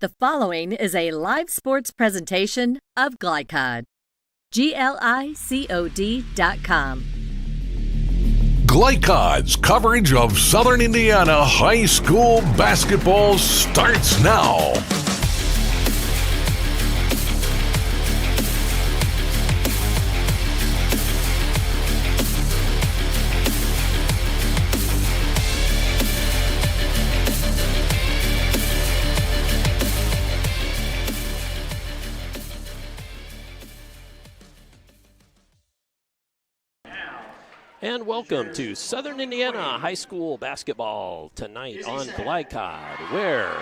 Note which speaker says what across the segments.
Speaker 1: The following is a live sports presentation of Glicod. Glicod.com.
Speaker 2: Glicod's coverage of Southern Indiana high school basketball starts now.
Speaker 3: And welcome to Southern Indiana High School basketball tonight on Glicod, where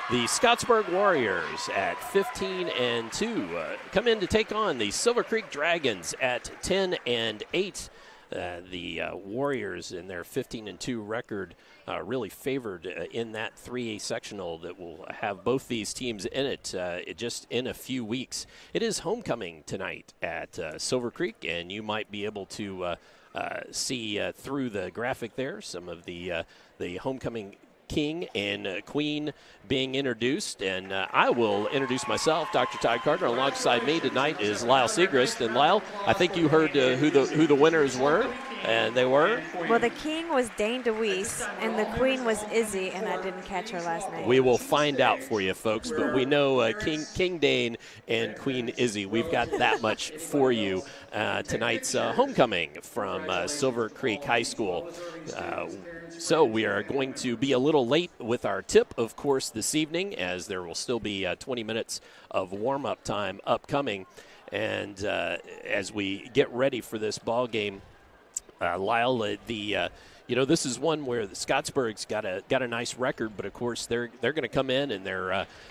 Speaker 3: the Scottsburg Warriors at 15-2 come in to take on the Silver Creek Dragons at 10-8. The Warriors in their 15-2 record really favored in that 3A sectional that will have both these teams in it just in a few weeks. It is homecoming tonight at Silver Creek, and you might be able to see through the graphic there some of the homecoming king and queen being introduced, and I will introduce myself, Dr. Todd Carter. Alongside me tonight is Lyle Segrist, and Lyle, I think you heard who the winners were, and they were?
Speaker 4: Well, the king was Dane DeWeese, and the queen was Izzy, and I didn't catch her last name.
Speaker 3: We will find out for you, folks, but we know King Dane and Queen Izzy. We've got that much for you. Tonight's homecoming from Silver Creek High School. So we are going to be a little late with our tip, of course, this evening, as there will still be 20 minutes of warm-up time upcoming. And as we get ready for this ball game, Lyle, this is one where the Scottsburg's got a nice record, but of course they're going to come in and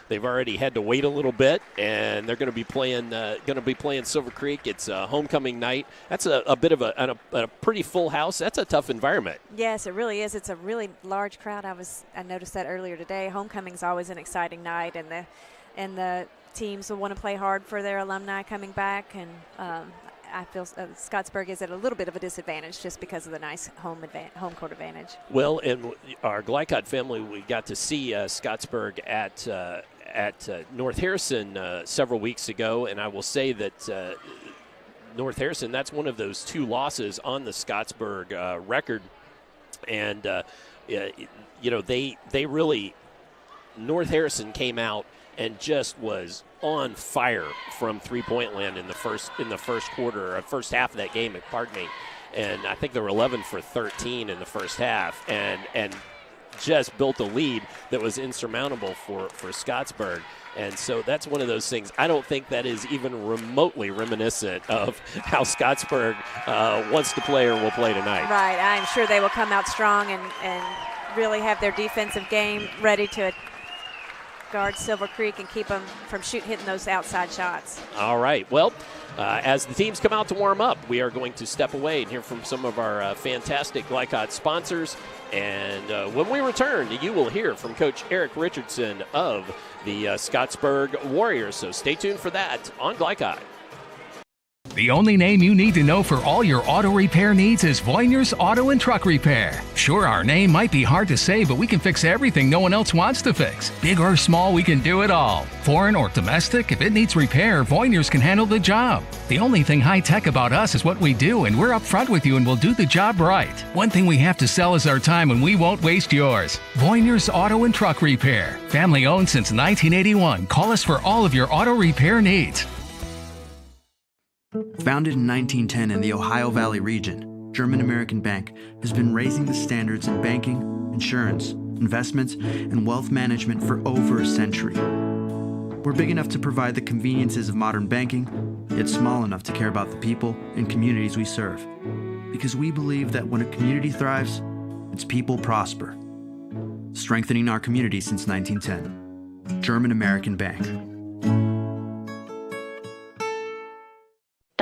Speaker 3: they've already had to wait a little bit, and they're going to be playing Silver Creek. It's a homecoming night. That's a bit of a pretty full house. That's a tough environment.
Speaker 4: Yes, it really is. It's a really large crowd. I noticed that earlier today. Homecoming's always an exciting night, and the teams will want to play hard for their alumni coming back, and I feel Scottsburg is at a little bit of a disadvantage just because of the nice home court advantage.
Speaker 3: Well, in our Glicod family, we got to see Scottsburg at North Harrison several weeks ago, and I will say that North Harrison, that's one of those two losses on the Scottsburg record, and they really, North Harrison came out and just was on fire from three-point land in the first quarter, or first half of that game. Pardon me. And I think they were 11 for 13 in the first half, and just built a lead that was insurmountable for Scottsburg. And so that's one of those things. I don't think that is even remotely reminiscent of how Scottsburg wants to play or will play tonight.
Speaker 4: Right. I'm sure they will come out strong and really have their defensive game ready to guard Silver Creek and keep them from hitting those outside shots.
Speaker 3: All right. Well, as the teams come out to warm up, we are going to step away and hear from some of our fantastic Glicod sponsors. And when we return, you will hear from Coach Eric Richardson of the Scottsburg Warriors. So stay tuned for that on Glicod.
Speaker 5: The only name you need to know for all your auto repair needs is Voyner's Auto and Truck Repair. Sure, our name might be hard to say, but we can fix everything no one else wants to fix. Big or small, we can do it all. Foreign or domestic, if it needs repair, Voyner's can handle the job. The only thing high-tech about us is what we do, and we're up front with you and we'll do the job right. One thing we have to sell is our time, and we won't waste yours. Voyner's Auto and Truck Repair. Family owned since 1981. Call us for all of your auto repair needs.
Speaker 6: Founded in 1910 in the Ohio Valley region, German American Bank has been raising the standards in banking, insurance, investments, and wealth management for over a century. We're big enough to provide the conveniences of modern banking, yet small enough to care about the people and communities we serve. Because we believe that when a community thrives, its people prosper. Strengthening our community since 1910. German American Bank.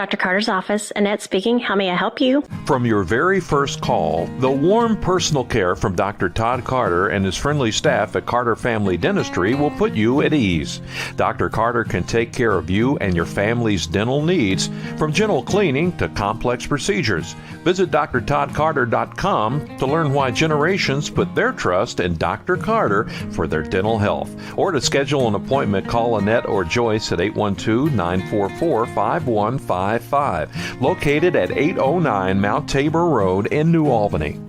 Speaker 7: Dr. Carter's office, Annette speaking. How may I help you?
Speaker 8: From your very first call, the warm personal care from Dr. Todd Carter and his friendly staff at Carter Family Dentistry will put you at ease. Dr. Carter can take care of you and your family's dental needs, from gentle cleaning to complex procedures. Visit drtoddcarter.com to learn why generations put their trust in Dr. Carter for their dental health. Or to schedule an appointment, call Annette or Joyce at 812-944-5155. Located at 809 Mount Tabor Road in New Albany.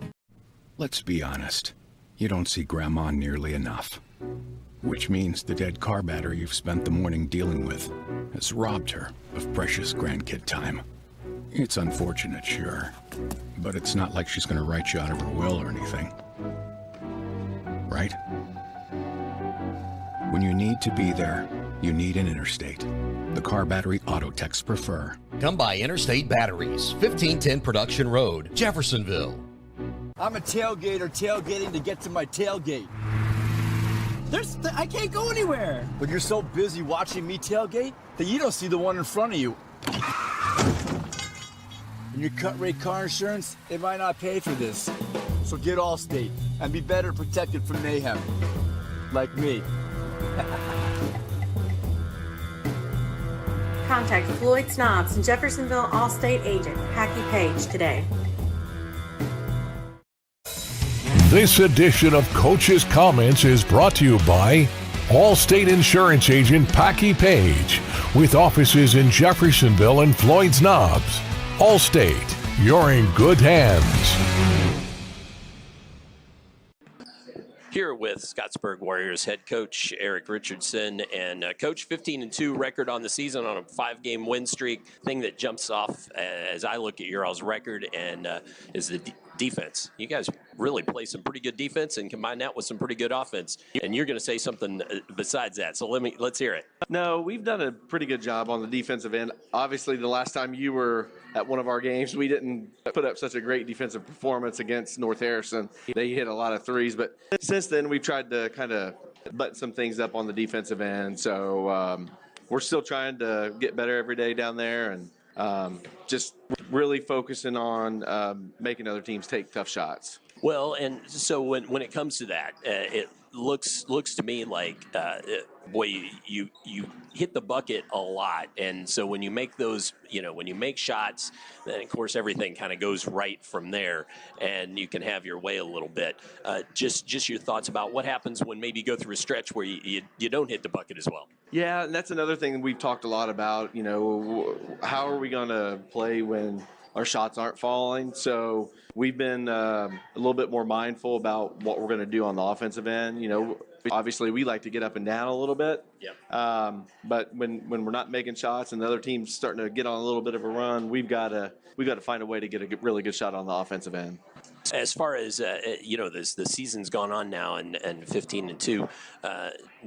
Speaker 9: Let's be honest. You don't see Grandma nearly enough. Which means the dead car battery you've spent the morning dealing with has robbed her of precious grandkid time. It's unfortunate, sure, but it's not like she's going to write you out of her will or anything. Right? When you need to be there, you need an Interstate. The car battery auto techs prefer.
Speaker 10: Come by Interstate Batteries, 1510 Production Road, Jeffersonville.
Speaker 11: I'm a tailgater tailgating to get to my tailgate. I can't go anywhere. But you're so busy watching me tailgate that you don't see the one in front of you. And your cut rate car insurance, it might not pay for this. So get Allstate and be better protected from mayhem. Like me.
Speaker 12: Contact Floyd Snobs and Jeffersonville Allstate agent Hackey Page today.
Speaker 2: This edition of Coach's Comments is brought to you by Allstate Insurance Agent Packy Page, with offices in Jeffersonville and Floyd's Knobs. Allstate, you're in good hands.
Speaker 3: Here with Scottsburg Warriors head coach Eric Richardson, and coach, 15-2 record on the season on a 5-game win streak. Thing that jumps off as I look at your all's record and is the defense. You guys really play some pretty good defense and combine that with some pretty good offense. And you're going to say something besides that. So let's hear it.
Speaker 13: No, we've done a pretty good job on the defensive end. Obviously, the last time you were at one of our games, we didn't put up such a great defensive performance against North Harrison. They hit a lot of threes, but since then we've tried to kind of button some things up on the defensive end. So we're still trying to get better every day down there, and just really focusing on making other teams take tough shots.
Speaker 3: Well, and so when it comes to that, it looks to me like boy, you hit the bucket a lot, and so when you make those, when you make shots, then of course everything kind of goes right from there, and you can have your way a little bit. Just your thoughts about what happens when maybe you go through a stretch where you don't hit the bucket as well.
Speaker 13: Yeah, and that's another thing we've talked a lot about. How are we going to play when our shots aren't falling? So we've been a little bit more mindful about what we're going to do on the offensive end. Obviously we like to get up and down a little bit.
Speaker 3: Yep.
Speaker 13: But when we're not making shots and the other team's starting to get on a little bit of a run, we've got to find a way to get a really good shot on the offensive end.
Speaker 3: As far as the season's gone on now, and 15-2,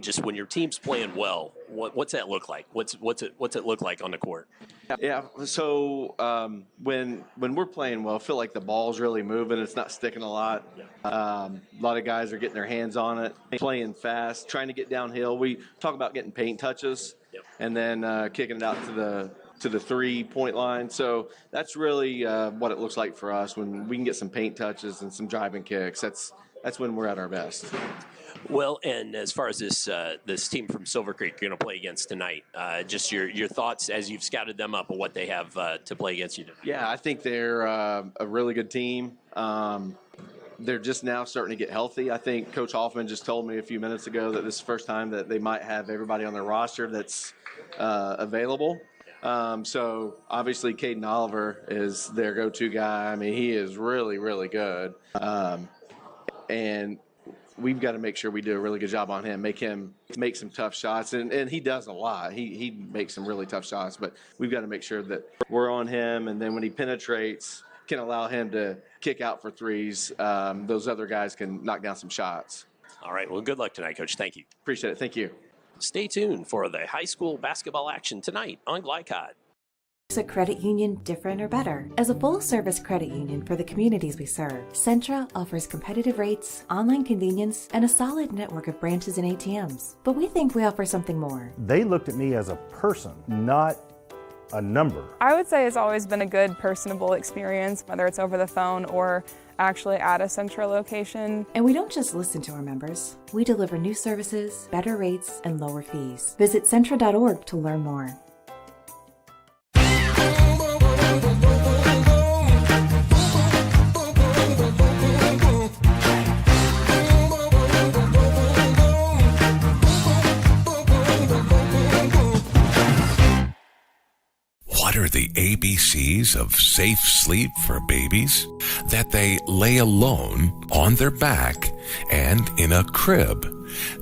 Speaker 3: just when your team's playing well, what's that look like? What's it look like on the court?
Speaker 13: Yeah. So when we're playing well, I feel like the ball's really moving. It's not sticking a lot. A lot of guys are getting their hands on it, playing fast, trying to get downhill. We talk about getting paint touches, and then kicking it out to the 3-point line. So that's really what it looks like for us when we can get some paint touches and some driving kicks. That's when we're at our best.
Speaker 3: Well, and as far as this team from Silver Creek you're going to play against tonight, just your thoughts as you've scouted them up and what they have to play against you tonight.
Speaker 13: Yeah, I think they're a really good team. They're just now starting to get healthy. I think Coach Hoffman just told me a few minutes ago that this is the first time that they might have everybody on their roster that's available. So obviously Caden Oliver is their go-to guy. I mean, he is really, really good. And we've got to make sure we do a really good job on him, make some tough shots. And he does a lot. He makes some really tough shots, but we've got to make sure that we're on him. And then when he penetrates, can allow him to kick out for threes. Those other guys can knock down some shots.
Speaker 3: All right. Well, good luck tonight, Coach. Thank you.
Speaker 13: Appreciate it. Thank you.
Speaker 3: Stay tuned for the high school basketball action tonight on Glicod.
Speaker 14: Is a credit union different or better? As a full-service credit union for the communities we serve, Centra offers competitive rates, online convenience, and a solid network of branches and ATMs. But we think we offer something more.
Speaker 15: They looked at me as a person, not a number.
Speaker 16: I would say it's always been a good, personable experience, whether it's over the phone or actually at a central location.
Speaker 14: And we don't just listen to our members. We deliver new services, better rates, and lower fees. Visit Centra.org to learn more.
Speaker 2: What are the ABCs of safe sleep for babies? That they lay alone, on their back, and in a crib.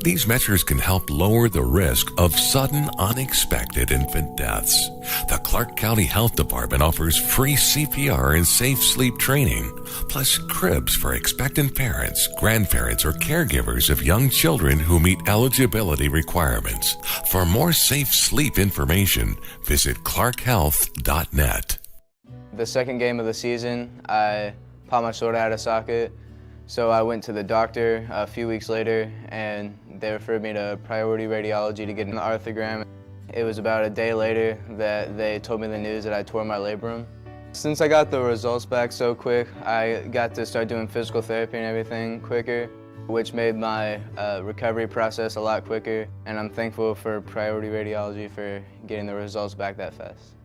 Speaker 2: These measures can help lower the risk of sudden, unexpected infant deaths. The Clark County Health Department offers free CPR and safe sleep training, plus cribs for expectant parents, grandparents, or caregivers of young children who meet eligibility requirements. For more safe sleep information, visit clarkhealth.net.
Speaker 17: The second game of the season, I popped my shoulder out of socket. So I went to the doctor a few weeks later, and they referred me to priority radiology to get an arthrogram. It was about a day later that they told me the news that I tore my labrum. Since I got the results back so quick, I got to start doing physical therapy and everything quicker, which made my recovery process a lot quicker, and I'm thankful for priority radiology for getting the results back that fast.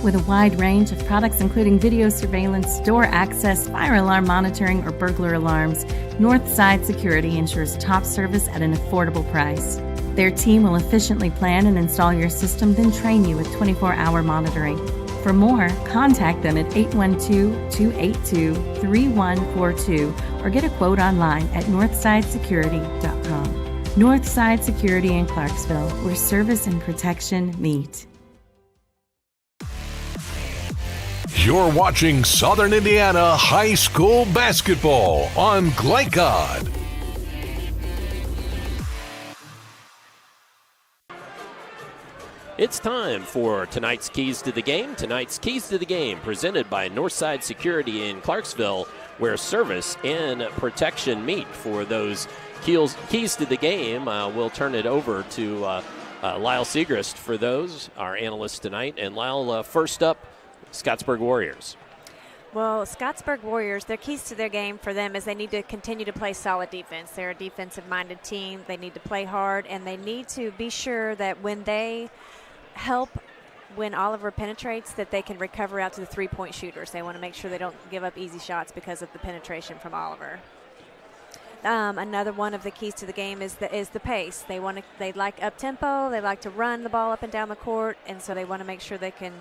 Speaker 1: With a wide range of products including video surveillance, door access, fire alarm monitoring, or burglar alarms, Northside Security ensures top service at an affordable price. Their team will efficiently plan and install your system, then train you with 24-hour monitoring. For more, contact them at 812-282-3142 or get a quote online at northsidesecurity.com. Northside Security in Clarksville, where service and protection meet.
Speaker 2: You're watching Southern Indiana High School Basketball on Glicod.
Speaker 3: It's time for tonight's Keys to the Game. Tonight's Keys to the Game presented by Northside Security in Clarksville, where service and protection meet. For those keys to the game, we'll turn it over to Lyle Segrist for those, our analyst tonight. And Lyle, first up, Scottsburg Warriors.
Speaker 4: Well, Scottsburg Warriors, their keys to their game for them is they need to continue to play solid defense. They're a defensive-minded team. They need to play hard, and they need to be sure that when they help when Oliver penetrates, that they can recover out to the three-point shooters. They want to make sure they don't give up easy shots because of the penetration from Oliver. Another one of the keys to the game is the pace. They like up tempo. They like to run the ball up and down the court, and so they want to make sure they can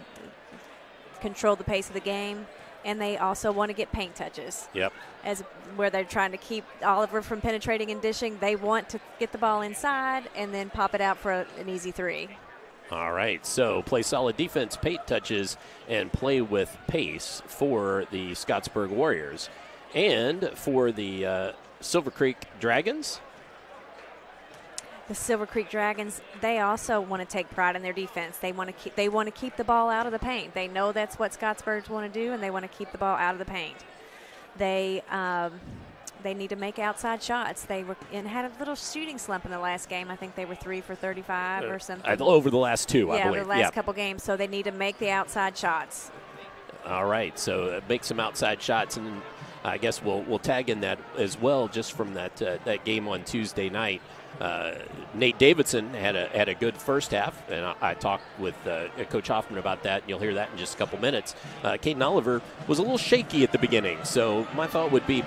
Speaker 4: control the pace of the game. And they also want to get paint touches.
Speaker 3: Yep.
Speaker 4: As where they're trying to keep Oliver from penetrating and dishing, they want to get the ball inside and then pop it out for an easy three.
Speaker 3: All right, so play solid defense, paint touches, and play with pace for the Scottsburg Warriors. And for the Silver Creek Dragons.
Speaker 4: The Silver Creek Dragons, they also want to take pride in their defense. They want to keep the ball out of the paint. They know that's what Scottsburgs want to do, and they want to keep the ball out of the paint. They need to make outside shots. They had a little shooting slump in the last game. I think they were 3 for 35 or something.
Speaker 3: Over the last two, I believe.
Speaker 4: Yeah, the last couple games. So they need to make the outside shots.
Speaker 3: All right, so make some outside shots, and I guess we'll tag in that as well, just from that game on Tuesday night. Nate Davidson had a good first half, and I talked with Coach Hoffman about that, and you'll hear that in just a couple minutes. Caden Oliver was a little shaky at the beginning, so my thought would be,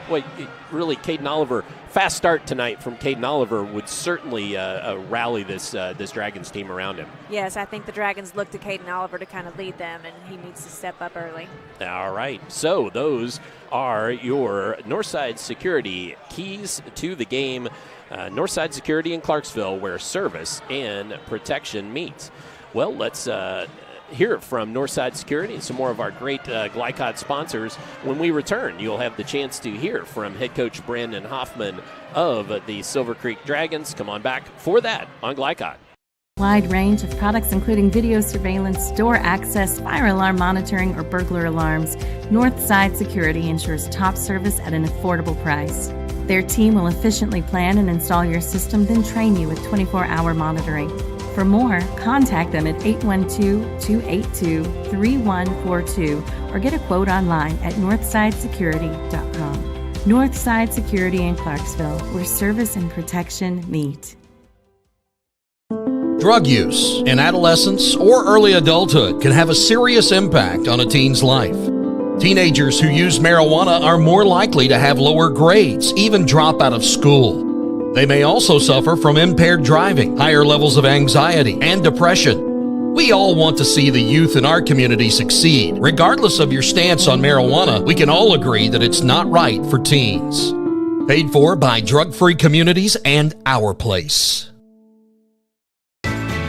Speaker 3: really, Caden Oliver, fast start tonight from Caden Oliver would certainly rally this Dragons team around him.
Speaker 4: Yes, I think the Dragons look to Caden Oliver to kind of lead them, and he needs to step up early.
Speaker 3: All right, so those are your Northside Security keys to the game. Northside Security in Clarksville, where service and protection meet. Well, let's hear from Northside Security and some more of our great Glicod sponsors. When we return, you'll have the chance to hear from head coach Brandon Hoffman of the Silver Creek Dragons. Come on back for that on Glicod.
Speaker 1: Wide range of products including video surveillance, door access, fire alarm monitoring, or burglar alarms, Northside Security ensures top service at an affordable price. Their team will efficiently plan and install your system, then train you with 24-hour monitoring. For more, contact them at 812-282-3142 or get a quote online at northsidesecurity.com. Northside Security in Clarksville, where service and protection meet.
Speaker 10: Drug use in adolescence or early adulthood can have a serious impact on a teen's life. Teenagers who use marijuana are more likely to have lower grades, even drop out of school. They may also suffer from impaired driving, higher levels of anxiety, and depression. We all want to see the youth in our community succeed. Regardless of your stance on marijuana, we can all agree that it's not right for teens. Paid for by Drug Free Communities and Our Place.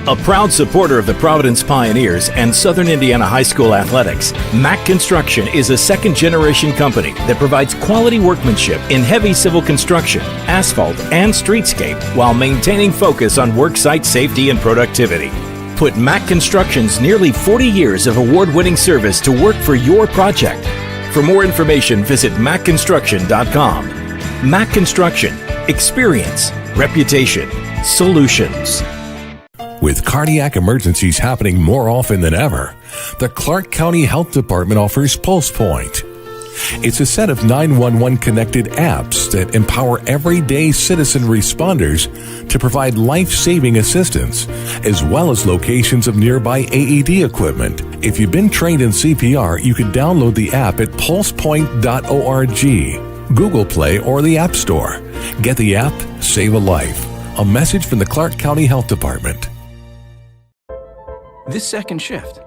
Speaker 15: A proud supporter of the Providence Pioneers and Southern Indiana High School athletics, Mack Construction is a second-generation company that provides quality workmanship in heavy civil construction, asphalt, and streetscape while maintaining focus on worksite safety and productivity. Put Mack Construction's nearly 40 years of award-winning service to work for your project. For more information, visit mackconstruction.com. Mack Construction. Experience. Reputation. Solutions.
Speaker 2: With cardiac emergencies happening more often than ever, the Clark County Health Department offers Pulse Point. It's a set of 911 connected apps that empower everyday citizen responders to provide life-saving assistance, as well as locations of nearby AED equipment. If you've been trained in CPR, you can download the app at pulsepoint.org, Google Play, or the App Store. Get the app, save a life. A message from the Clark County Health Department.
Speaker 18: This second shift.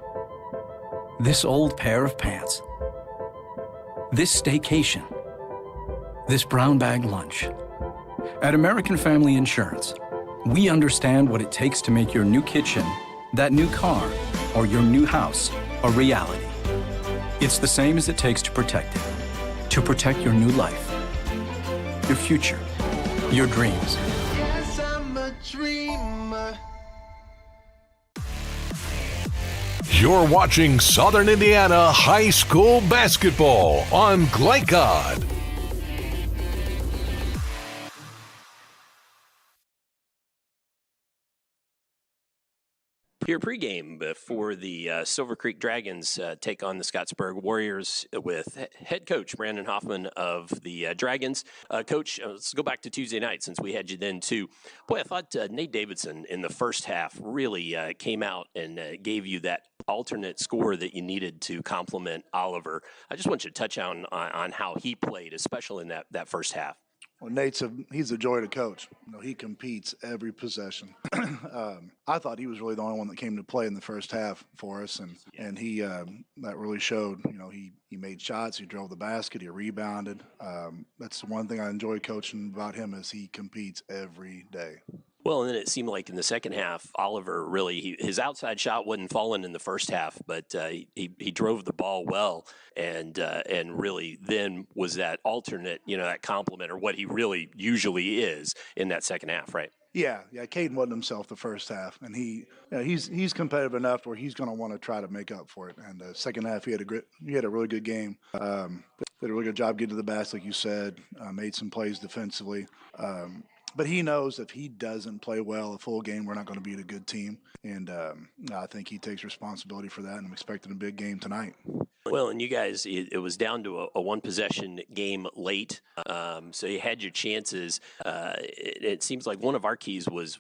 Speaker 18: This old pair of pants. This staycation. This brown bag lunch. At American Family Insurance, we understand what it takes to make your new kitchen, that new car, or your new house a reality. It's the same as it takes to protect it. To protect your new life, your future, your dreams.
Speaker 19: Yes, I'm a dreamer.
Speaker 2: You're watching Southern Indiana High School basketball on Glicod.
Speaker 3: Here pregame before the Silver Creek Dragons take on the Scottsburg Warriors with head coach Brandon Hoffman of the Dragons. Coach, let's go back to Tuesday night since we had you then too. Boy, I thought Nate Davidson in the first half really came out and gave you that alternate score that you needed to complement Oliver. I just want you to touch on how he played, especially in that first half.
Speaker 20: Well, he's a joy to coach. He competes every possession. I thought he was really the only one that came to play in the first half for us, and he that really showed. He made shots, he drove the basket, he rebounded. That's the one thing I enjoy coaching about him is he competes every day.
Speaker 3: Well, and then it seemed like in the second half, Oliver really, his outside shot wasn't falling in the first half, but he drove the ball well and really then was that alternate, that complement or what he really usually is in that second half, right?
Speaker 20: Yeah, Caden wasn't himself the first half, and he's competitive enough where he's going to want to try to make up for it. And the second half, he had a really good game. Did a really good job getting to the basket, like you said. Made some plays defensively. But he knows if he doesn't play well a full game, we're not going to beat a good team. And I think he takes responsibility for that, and I'm expecting a big game tonight.
Speaker 3: Well, and you guys, it was down to a one-possession game late, so you had your chances. It seems like one of our keys was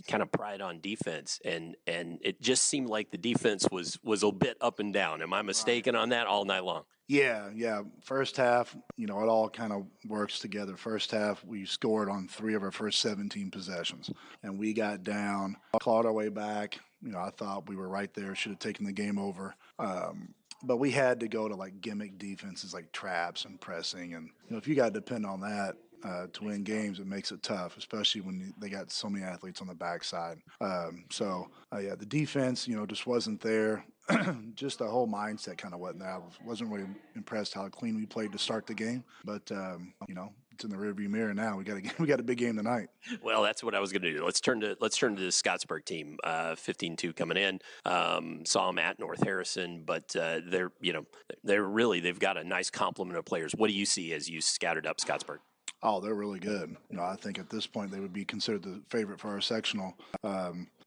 Speaker 3: kind of pride on defense, and it just seemed like the defense was a bit up and down. Am I mistaken on that all night long?
Speaker 20: Yeah. First half, it all kind of works together. First half, we scored on 3 of our first 17 possessions, and we got down, clawed our way back. I thought we were right there, should have taken the game over. But we had to go to gimmick defenses like traps and pressing, and if you got to depend on that to win games, it makes it tough, especially when they got so many athletes on the backside. The defense, just wasn't there. Just the whole mindset kind of wasn't there. I wasn't really impressed how clean we played to start the game, but it's in the rearview mirror now. We got a big game tonight. Well,
Speaker 3: that's what I was going to do. Let's turn to the Scottsburg team. 15-2 coming in. Saw them at North Harrison, but they've got a nice complement of players. What do you see as you scouted up Scottsburg?
Speaker 20: Oh, they're really good. I think at this point they would be considered the favorite for our sectional.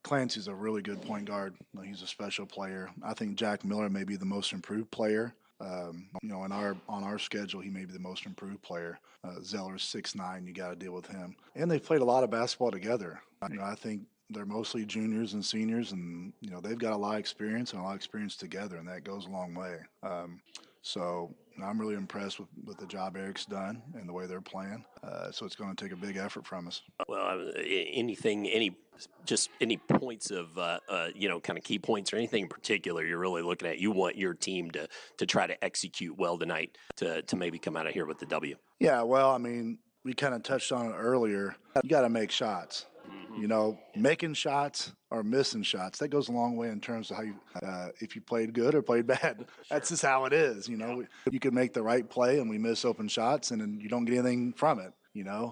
Speaker 20: Clancy's a really good point guard. He's a special player. I think Jack Miller may be the most improved player. On our schedule, he may be the most improved player. Zeller's 6'9", you got to deal with him. And they've played a lot of basketball together. I think they're mostly juniors and seniors, and they've got a lot of experience and a lot of experience together, and that goes a long way. So I'm really impressed with the job Eric's done and the way they're playing. So it's going to take a big effort from us.
Speaker 3: Well, any points of, kind of key points or anything in particular you're really looking at? You want your team to try to execute well tonight to maybe come out of here with the W.
Speaker 20: Yeah, well, I mean, we kind of touched on it earlier. You got to make shots. Making shots or missing shots, that goes a long way in terms of how you, if you played good or played bad. That's just how it is. You can make the right play and we miss open shots and then you don't get anything from it.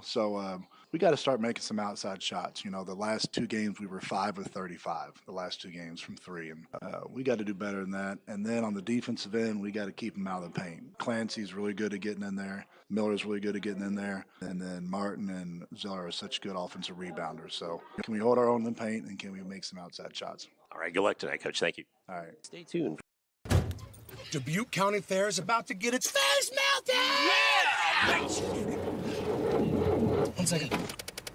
Speaker 20: So we got to start making some outside shots. The last 2 games we were 5 of 35, the last 2 games from 3, and we got to do better than that. And then on the defensive end, we got to keep them out of the paint. Clancy's really good at getting in there. Miller's really good at getting in there. And then Martin and Zeller are such good offensive rebounders. So can we hold our own in the paint and can we make some outside shots?
Speaker 3: All right, good luck tonight, Coach. Thank you.
Speaker 20: All right.
Speaker 3: Stay tuned.
Speaker 21: Dubuque County Fair is about to get its face melted! Yeah! 1 second.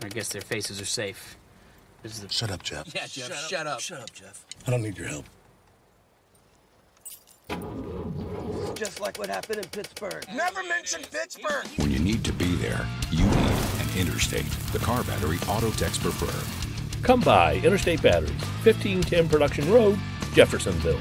Speaker 22: I guess their faces are safe.
Speaker 21: Shut up, Jeff.
Speaker 22: Yeah, Jeff, shut up.
Speaker 21: Shut up, Jeff. I don't need your help.
Speaker 11: Just like what happened in Pittsburgh.
Speaker 21: Never mention Pittsburgh!
Speaker 9: When you need to be there, you need an Interstate, the car battery auto techs prefer.
Speaker 2: Come by Interstate Batteries, 1510 Production Road, Jeffersonville.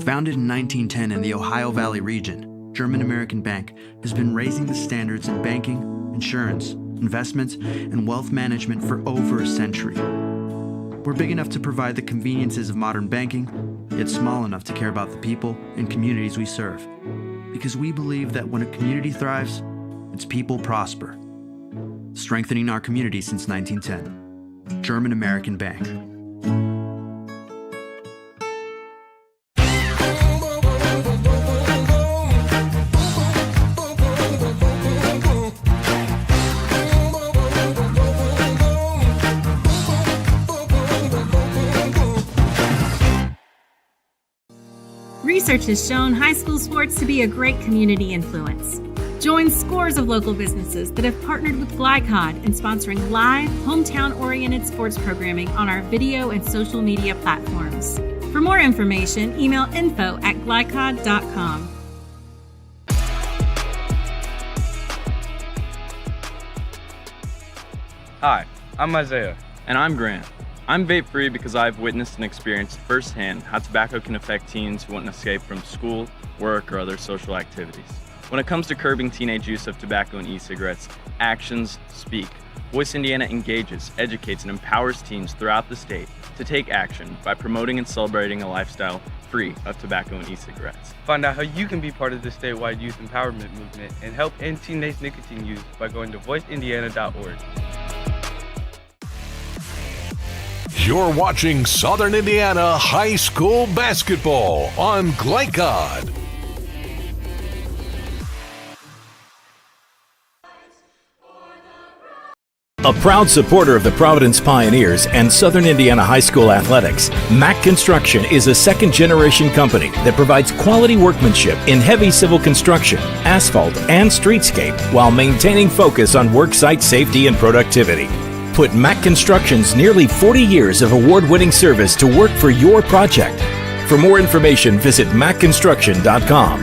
Speaker 6: Founded in 1910 in the Ohio Valley region, German American Bank has been raising the standards in banking, insurance, investments, and wealth management for over a century. We're big enough to provide the conveniences of modern banking, yet small enough to care about the people and communities we serve. Because we believe that when a community thrives, its people prosper. Strengthening our community since 1910. German American Bank.
Speaker 1: Research has shown high school sports to be a great community influence. Join scores of local businesses that have partnered with Glicod in sponsoring live, hometown-oriented sports programming on our video and social media platforms. For more information, email info@glicod.com.
Speaker 23: Hi, I'm Isaiah. And I'm Grant. I'm vape-free because I've witnessed and experienced firsthand how tobacco can affect teens who want to escape from school, work, or other social activities. When it comes to curbing teenage use of tobacco and e-cigarettes, actions speak. Voice Indiana engages, educates, and empowers teens throughout the state to take action by promoting and celebrating a lifestyle free of tobacco and e-cigarettes.
Speaker 24: Find out how you can be part of the statewide youth empowerment movement and help end teenage nicotine use by going to voiceindiana.org.
Speaker 2: You're watching Southern Indiana High School Basketball on Glicod.
Speaker 15: A proud supporter of the Providence Pioneers and Southern Indiana High School athletics, Mack Construction is a second-generation company that provides quality workmanship in heavy civil construction, asphalt, and streetscape while maintaining focus on worksite safety and productivity. Put Mack Construction's nearly 40 years of award-winning service to work for your project. For more information, visit mackconstruction.com.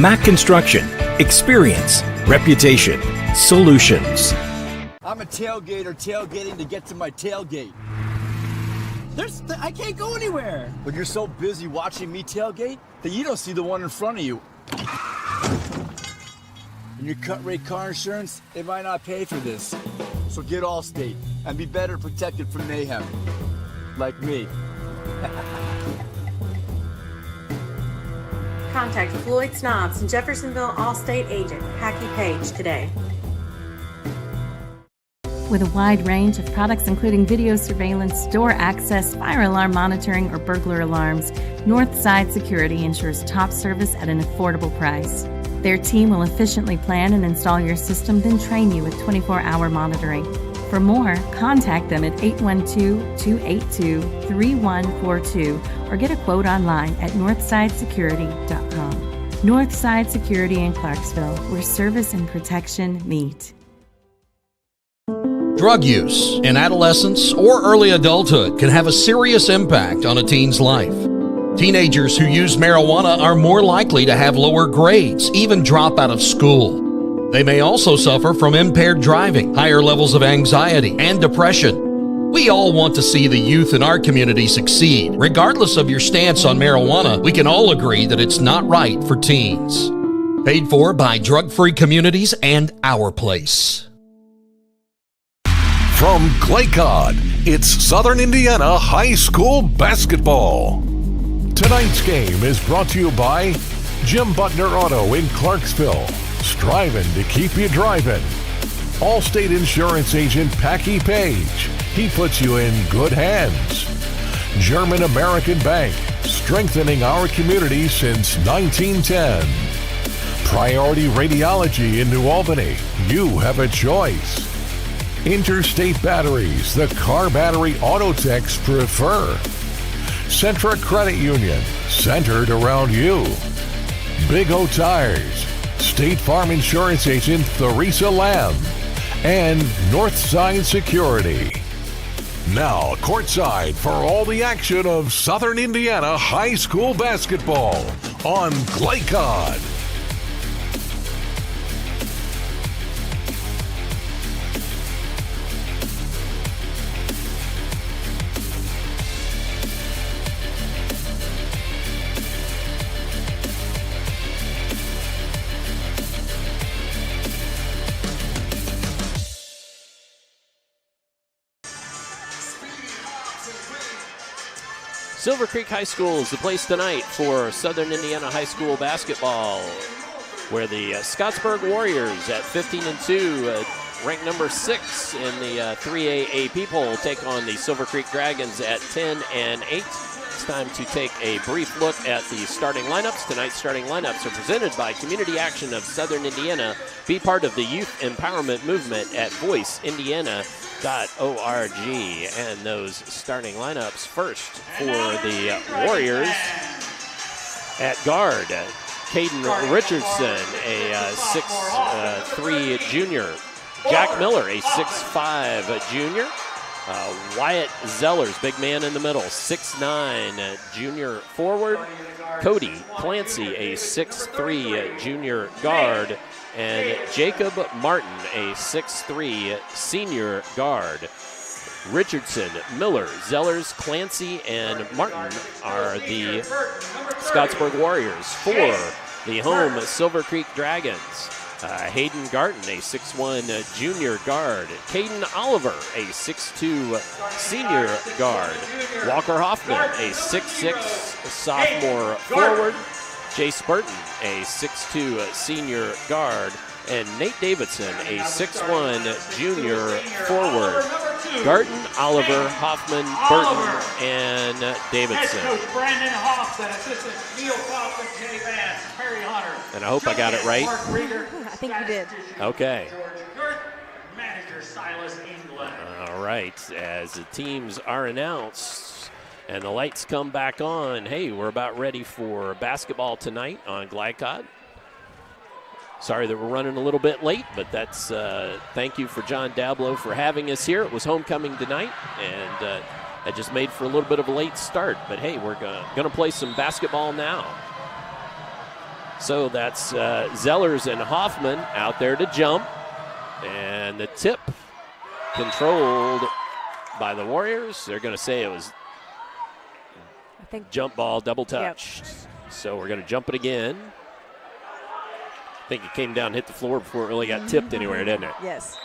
Speaker 15: Mack Construction. Experience. Reputation. Solutions.
Speaker 11: I'm a tailgater tailgating to get to my tailgate. I can't go anywhere. But you're so busy watching me tailgate that you don't see the one in front of you. And your cut rate car insurance, they might not pay for this. So get Allstate and be better protected from mayhem. Like me.
Speaker 12: Contact Floyd Snobs, Jeffersonville Allstate agent, Hackey Page today.
Speaker 1: With a wide range of products including video surveillance, door access, fire alarm monitoring, or burglar alarms, Northside Security ensures top service at an affordable price. Their team will efficiently plan and install your system, then train you with 24-hour monitoring. For more, contact them at 812-282-3142 or get a quote online at northsidesecurity.com. Northside Security in Clarksville, where service and protection meet.
Speaker 10: Drug use in adolescence or early adulthood can have a serious impact on a teen's life. Teenagers who use marijuana are more likely to have lower grades, even drop out of school. They may also suffer from impaired driving, higher levels of anxiety, and depression. We all want to see the youth in our community succeed. Regardless of your stance on marijuana, we can all agree that it's not right for teens. Paid for by Drug-Free Communities and Our Place.
Speaker 2: From Glicod, it's Southern Indiana High School basketball. Tonight's game is brought to you by Jim Butner Auto in Clarksville, striving to keep you driving. Allstate Insurance Agent Packy Page, he puts you in good hands. German American Bank, strengthening our community since 1910. Priority Radiology in New Albany, you have a choice. Interstate Batteries, the car battery auto techs prefer. Centra Credit Union, centered around you. Big O Tires, State Farm Insurance Agent Theresa Lamb, and Northside Security. Now, courtside for all the action of Southern Indiana High School basketball on Glicod.
Speaker 3: Silver Creek High School is the place tonight for Southern Indiana High School basketball, where the Scottsburg Warriors at 15-2, ranked number 6 in the 3A AP poll, take on the Silver Creek Dragons at 10-8. It's time to take a brief look at the starting lineups. Tonight's starting lineups are presented by Community Action of Southern Indiana. Be part of the youth empowerment movement at voiceindiana.org. And those starting lineups first for the Warriors. At guard, Caden Richardson, a 6'3 junior. Jack Miller, a 6'5 junior. Wyatt Zellers, big man in the middle, 6'9 junior forward. Cody Clancy, a 6'3 junior guard. And Jacob Martin, a 6'3 senior guard. Richardson, Miller, Zellers, Clancy, and Martin are the Scottsburg Warriors. For the home Silver Creek Dragons, Hayden Garton, a 6'1 junior guard. Caden Oliver, a 6'2 senior guard. Walker Hoffman, a 6'6 sophomore forward. Jace Burton, a 6'2 senior guard. And Nate Davidson, a 6'1 junior forward. Garton, Oliver, Hoffman, Burton, and Davidson.
Speaker 5: Brandon Hoffman, assistant Neil Kaufman, Jay Vance, Perry Hunter.
Speaker 3: And I hope I got it right.
Speaker 4: I think you did.
Speaker 3: Okay.
Speaker 5: Manager Silas England.
Speaker 3: All right. As the teams are announced and the lights come back on, hey, we're about ready for basketball tonight on Glicod. Sorry that we're running a little bit late, but that's thank you for John Dablow for having us here. It was homecoming tonight, and it just made for a little bit of a late start. But, hey, we're going to play some basketball now. So that's Zellers and Hoffman out there to jump. And the tip controlled by the Warriors. They're going to say it was jump ball, double touched. Yep. So we're going to jump it again. I think it came down and hit the floor before it really got tipped anywhere, didn't it?
Speaker 4: Yes.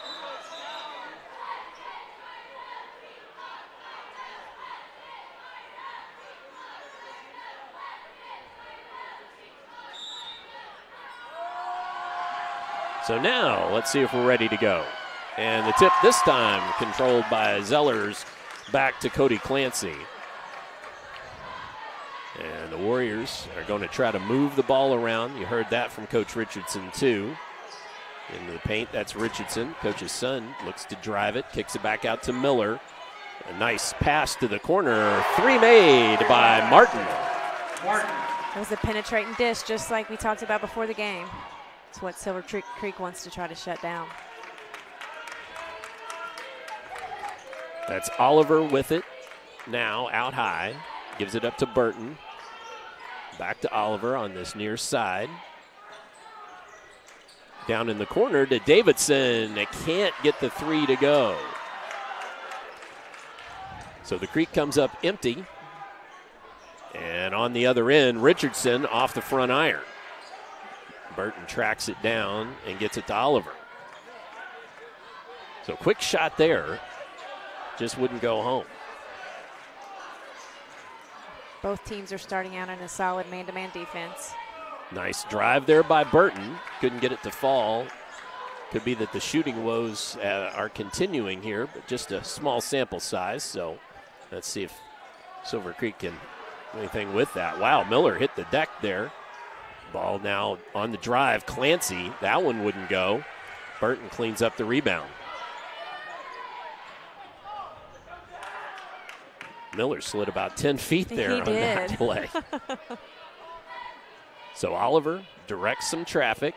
Speaker 3: So now let's see if we're ready to go. And the tip this time controlled by Zellers back to Cody Clancy. And the Warriors are going to try to move the ball around. You heard that from Coach Richardson, too. Into the paint, that's Richardson. Coach's son looks to drive it, kicks it back out to Miller. A nice pass to the corner. Three made by Martin.
Speaker 4: It was a penetrating dish, just like we talked about before the game. It's what Silver Creek wants to try to shut down.
Speaker 3: That's Oliver with it. Now out high. Gives it up to Burton. Back to Oliver on this near side. Down in the corner to Davidson. They can't get the three to go. So the Creek comes up empty. And on the other end, Richardson off the front iron. Burton tracks it down and gets it to Oliver. So quick shot there. Just wouldn't go home.
Speaker 4: Both teams are starting out in a solid man-to-man defense.
Speaker 3: Nice drive there by Burton. Couldn't get it to fall. Could be that the shooting woes are continuing here, but just a small sample size. So let's see if Silver Creek can do anything with that. Wow, Miller hit the deck there. Ball now on the drive. Clancy, that one wouldn't go. Burton cleans up the rebound. Miller slid about 10 feet there on that play. So Oliver directs some traffic.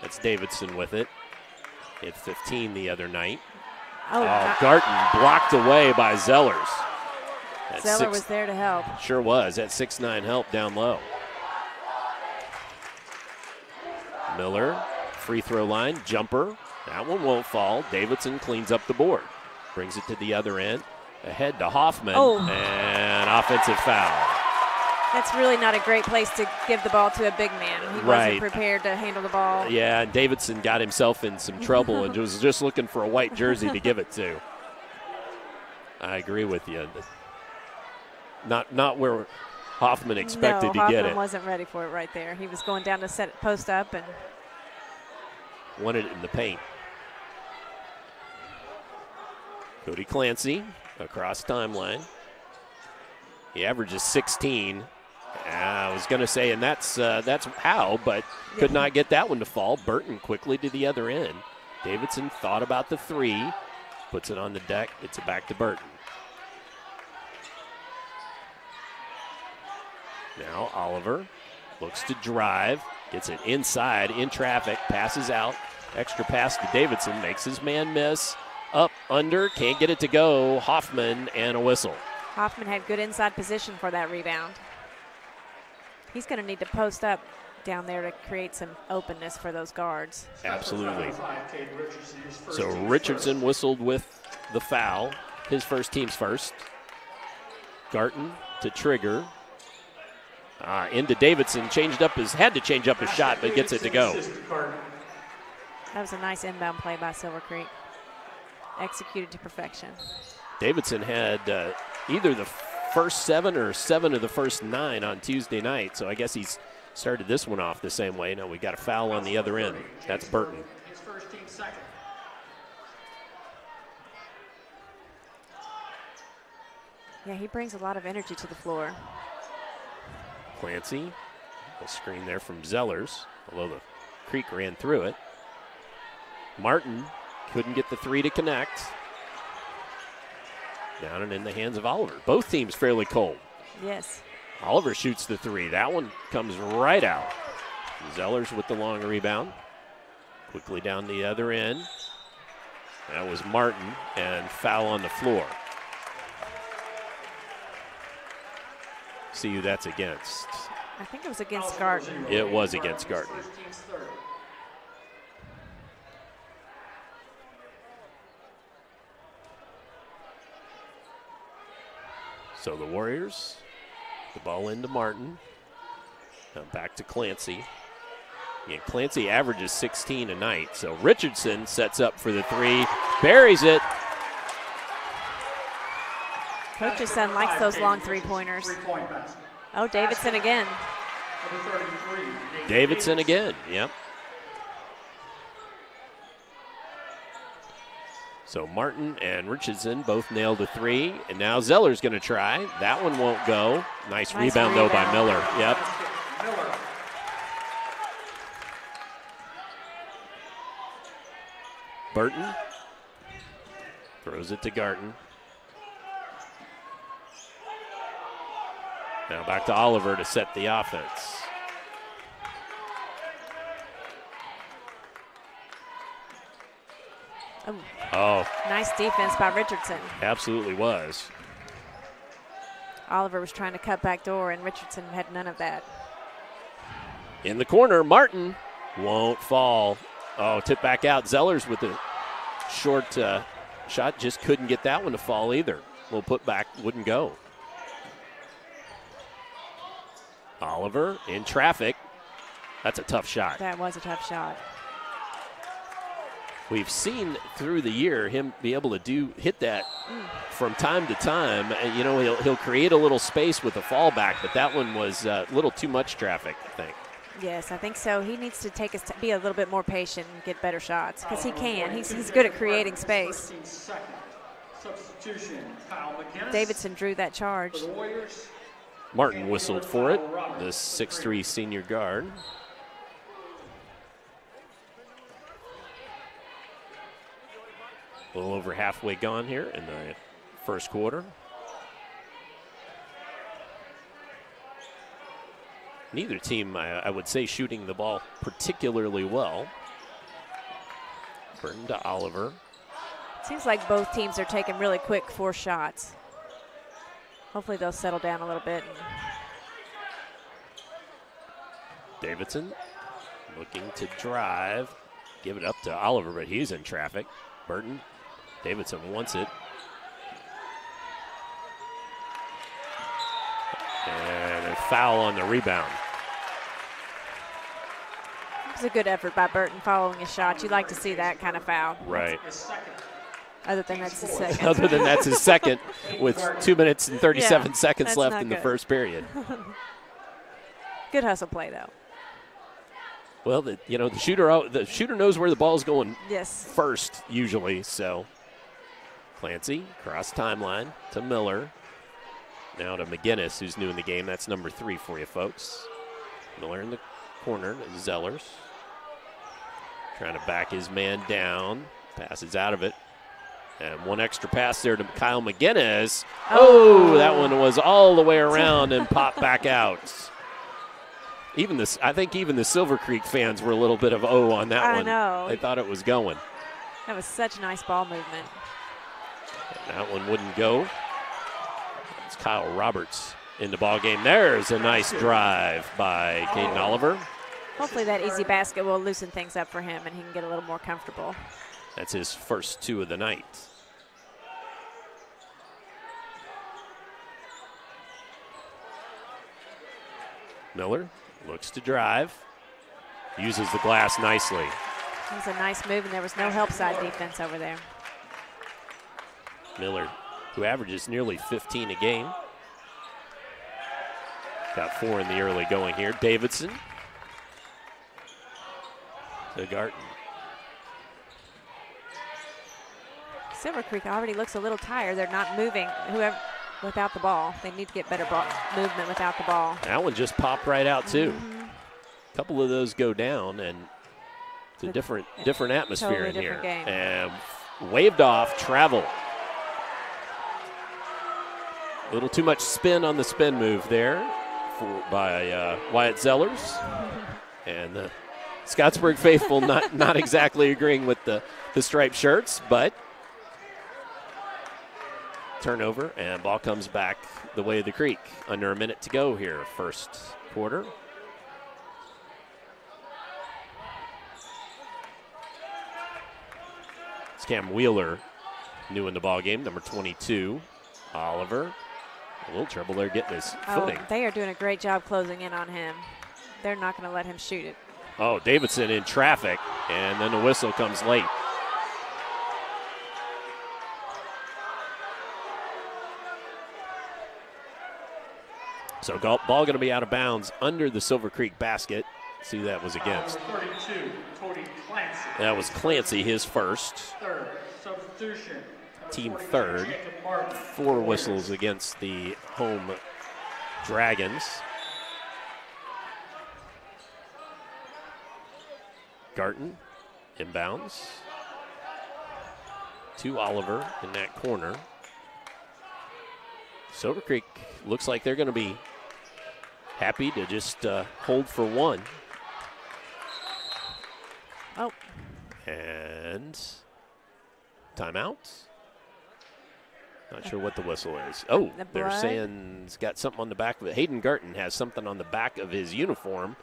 Speaker 3: That's Davidson with it. Hit 15 the other night. Garten blocked away by Zellers.
Speaker 4: Zeller was there to help.
Speaker 3: Sure was. That 6'9" help down low. Miller, free throw line, jumper. That one won't fall. Davidson cleans up the board. Brings it to the other end. Ahead to Hoffman, and offensive foul.
Speaker 4: That's really not a great place to give the ball to a big man. He wasn't prepared to handle the ball.
Speaker 3: Yeah, and Davidson got himself in some trouble and was just looking for a white jersey to give it to. I agree with you. Not where Hoffman expected to get it.
Speaker 4: Hoffman wasn't ready for it right there. He was going down to set it post up and
Speaker 3: wanted it in the paint. Cody Clancy across timeline. He averages 16. I was going to say, and that's how, but could not get that one to fall. Burton quickly to the other end. Davidson thought about the three, puts it on the deck. It's it back to Burton. Now Oliver looks to drive, gets it inside, in traffic, passes out. Extra pass to Davidson, makes his man miss. Up, under, can't get it to go. Hoffman and a whistle.
Speaker 4: Hoffman had good inside position for that rebound. He's going to need to post up down there to create some openness for those guards.
Speaker 3: Absolutely. So Richardson whistled with the foul. His first, team's first. Garten to trigger. Into Davidson, had to change up his shot, but gets it to go.
Speaker 4: That was a nice inbound play by Silver Creek. Executed to perfection.
Speaker 3: Davidson had either the first 7 or 7 of the first 9 on Tuesday night, so I guess he's started this one off the same way. Now we got a foul on the other end. That's Burton.
Speaker 5: His first, team second.
Speaker 4: Yeah, he brings a lot of energy to the floor.
Speaker 3: Clancy, a screen there from Zellers, although the Creek ran through it. Martin couldn't get the three to connect. Down and in the hands of Oliver. Both teams fairly cold.
Speaker 4: Yes.
Speaker 3: Oliver shoots the three. That one comes right out. Zellers with the long rebound. Quickly down the other end. That was Martin, and foul on the floor. See who that's against.
Speaker 4: I think it was against Garten.
Speaker 3: It was against Garten. So the Warriors, the ball into Martin. Now back to Clancy. And Clancy averages 16 a night. So Richardson sets up for the three, buries it.
Speaker 4: Coach's son likes those long three-pointers. Oh, Davidson again.
Speaker 3: Davidson again, yep. So Martin and Richardson both nailed a three, and now Zeller's going to try. That one won't go. Nice rebound, though, by Miller. Yep. Burton throws it to Garton. Now back to Oliver to set the offense. Oh.
Speaker 4: Nice defense by Richardson.
Speaker 3: Absolutely was.
Speaker 4: Oliver was trying to cut back door, and Richardson had none of that.
Speaker 3: In the corner, Martin won't fall. Oh, tip back out. Zellers with a short shot. Just couldn't get that one to fall either. Little put back, wouldn't go. Oliver in traffic. That's a tough shot.
Speaker 4: That was a tough shot.
Speaker 3: We've seen through the year him be able to hit that from time to time. You know, he'll create a little space with a fallback, but that one was a little too much traffic, I think.
Speaker 4: Yes, I think so. He needs to be a little bit more patient and get better shots because he can. He's good at creating space.
Speaker 5: Substitution, Kyle McInnes.
Speaker 4: Davidson drew that charge.
Speaker 5: For the Warriors.
Speaker 3: Martin whistled for it, the 6'3" senior guard. A little over halfway gone here in the first quarter. Neither team, I would say, shooting the ball particularly well. Burton to Oliver.
Speaker 4: Seems like both teams are taking really quick 4 shots. Hopefully they'll settle down a little bit.
Speaker 3: Davidson looking to drive. Give it up to Oliver, but he's in traffic. Burton. Davidson wants it. And a foul on the rebound.
Speaker 4: It was a good effort by Burton following his shot. You like to see that kind of foul.
Speaker 3: Right.
Speaker 4: Other than that's his second.
Speaker 3: Other than that's his second with 2 minutes and 37 seconds left in the first period.
Speaker 4: Good hustle play, though.
Speaker 3: Well, the shooter knows where the ball's going first usually, so. Clancy, cross timeline to Miller. Now to McInnes, who's new in the game. That's number 3 for you, folks. Miller in the corner to Zellers. Trying to back his man down. Passes out of it. And one extra pass there to Kyle McInnes. Oh, that one was all the way around and popped back out. I think even the Silver Creek fans were a little bit of on that one.
Speaker 4: I know.
Speaker 3: They thought it was going.
Speaker 4: That was such nice ball movement.
Speaker 3: That one wouldn't go. It's Kyle Roberts in the ball game. There's a nice drive by Caden Oliver.
Speaker 4: Hopefully that easy basket will loosen things up for him and he can get a little more comfortable.
Speaker 3: That's his first 2 of the night. Miller looks to drive. Uses the glass nicely.
Speaker 4: It was a nice move, and there was no help side defense over there.
Speaker 3: Miller, who averages nearly 15 a game. Got 4 in the early going here. Davidson to Garton.
Speaker 4: Silver Creek already looks a little tired. They're not moving without the ball. They need to get better movement without the ball.
Speaker 3: That one just popped right out, too. A couple of those go down, and it's a different atmosphere
Speaker 4: totally
Speaker 3: in here.
Speaker 4: Game.
Speaker 3: And waved off, travel. A little too much spin on the spin move there by Wyatt Zellers. And the Scottsburg faithful not exactly agreeing with the striped shirts, but turnover, and ball comes back the way of the Creek. Under a minute to go here, first quarter. It's Cam Wheeler, new in the ball game, number 22. Oliver, a little trouble there getting his footing.
Speaker 4: They are doing a great job closing in on him. They're not going to let him shoot it.
Speaker 3: Oh, Davidson in traffic, and then the whistle comes late. So ball going to be out of bounds under the Silver Creek basket. See, that was against.
Speaker 5: 32, Cody Clancy.
Speaker 3: That was Clancy, his first.
Speaker 5: Third substitution.
Speaker 3: Team third. 4 whistles against the home Dragons. Garton inbounds. to Oliver in that corner. Silver Creek looks like they're going to be happy to just hold for one.
Speaker 4: Oh.
Speaker 3: And timeout. Not sure what the whistle is. Oh, they're saying he's got something on the back of it. Hayden Garton has something on the back of his uniform.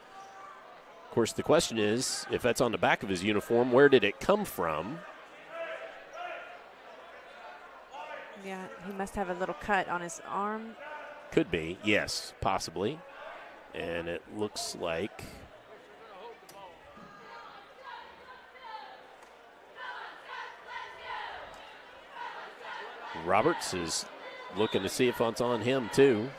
Speaker 3: Of course, the question is, if that's on the back of his uniform, where did it come from?
Speaker 4: Yeah, he must have a little cut on his arm.
Speaker 3: Could be, yes, possibly. And it looks like Roberts is looking to see if it's on him, too.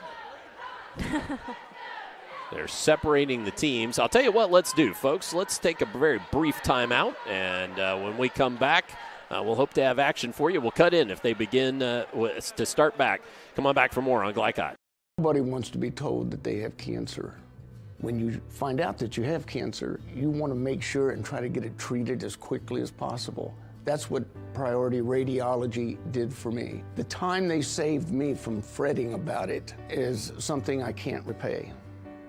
Speaker 3: They're separating the teams. I'll tell you what, let's do, folks. Let's take a very brief timeout, and when we come back, we'll hope to have action for you. We'll cut in if they begin to start back. Come on back for more on Glicod.
Speaker 7: Nobody wants to be told that they have cancer. When you find out that you have cancer, you want to make sure and try to get it treated as quickly as possible. That's what Priority Radiology did for me. The time they saved me from fretting about it is something I can't repay.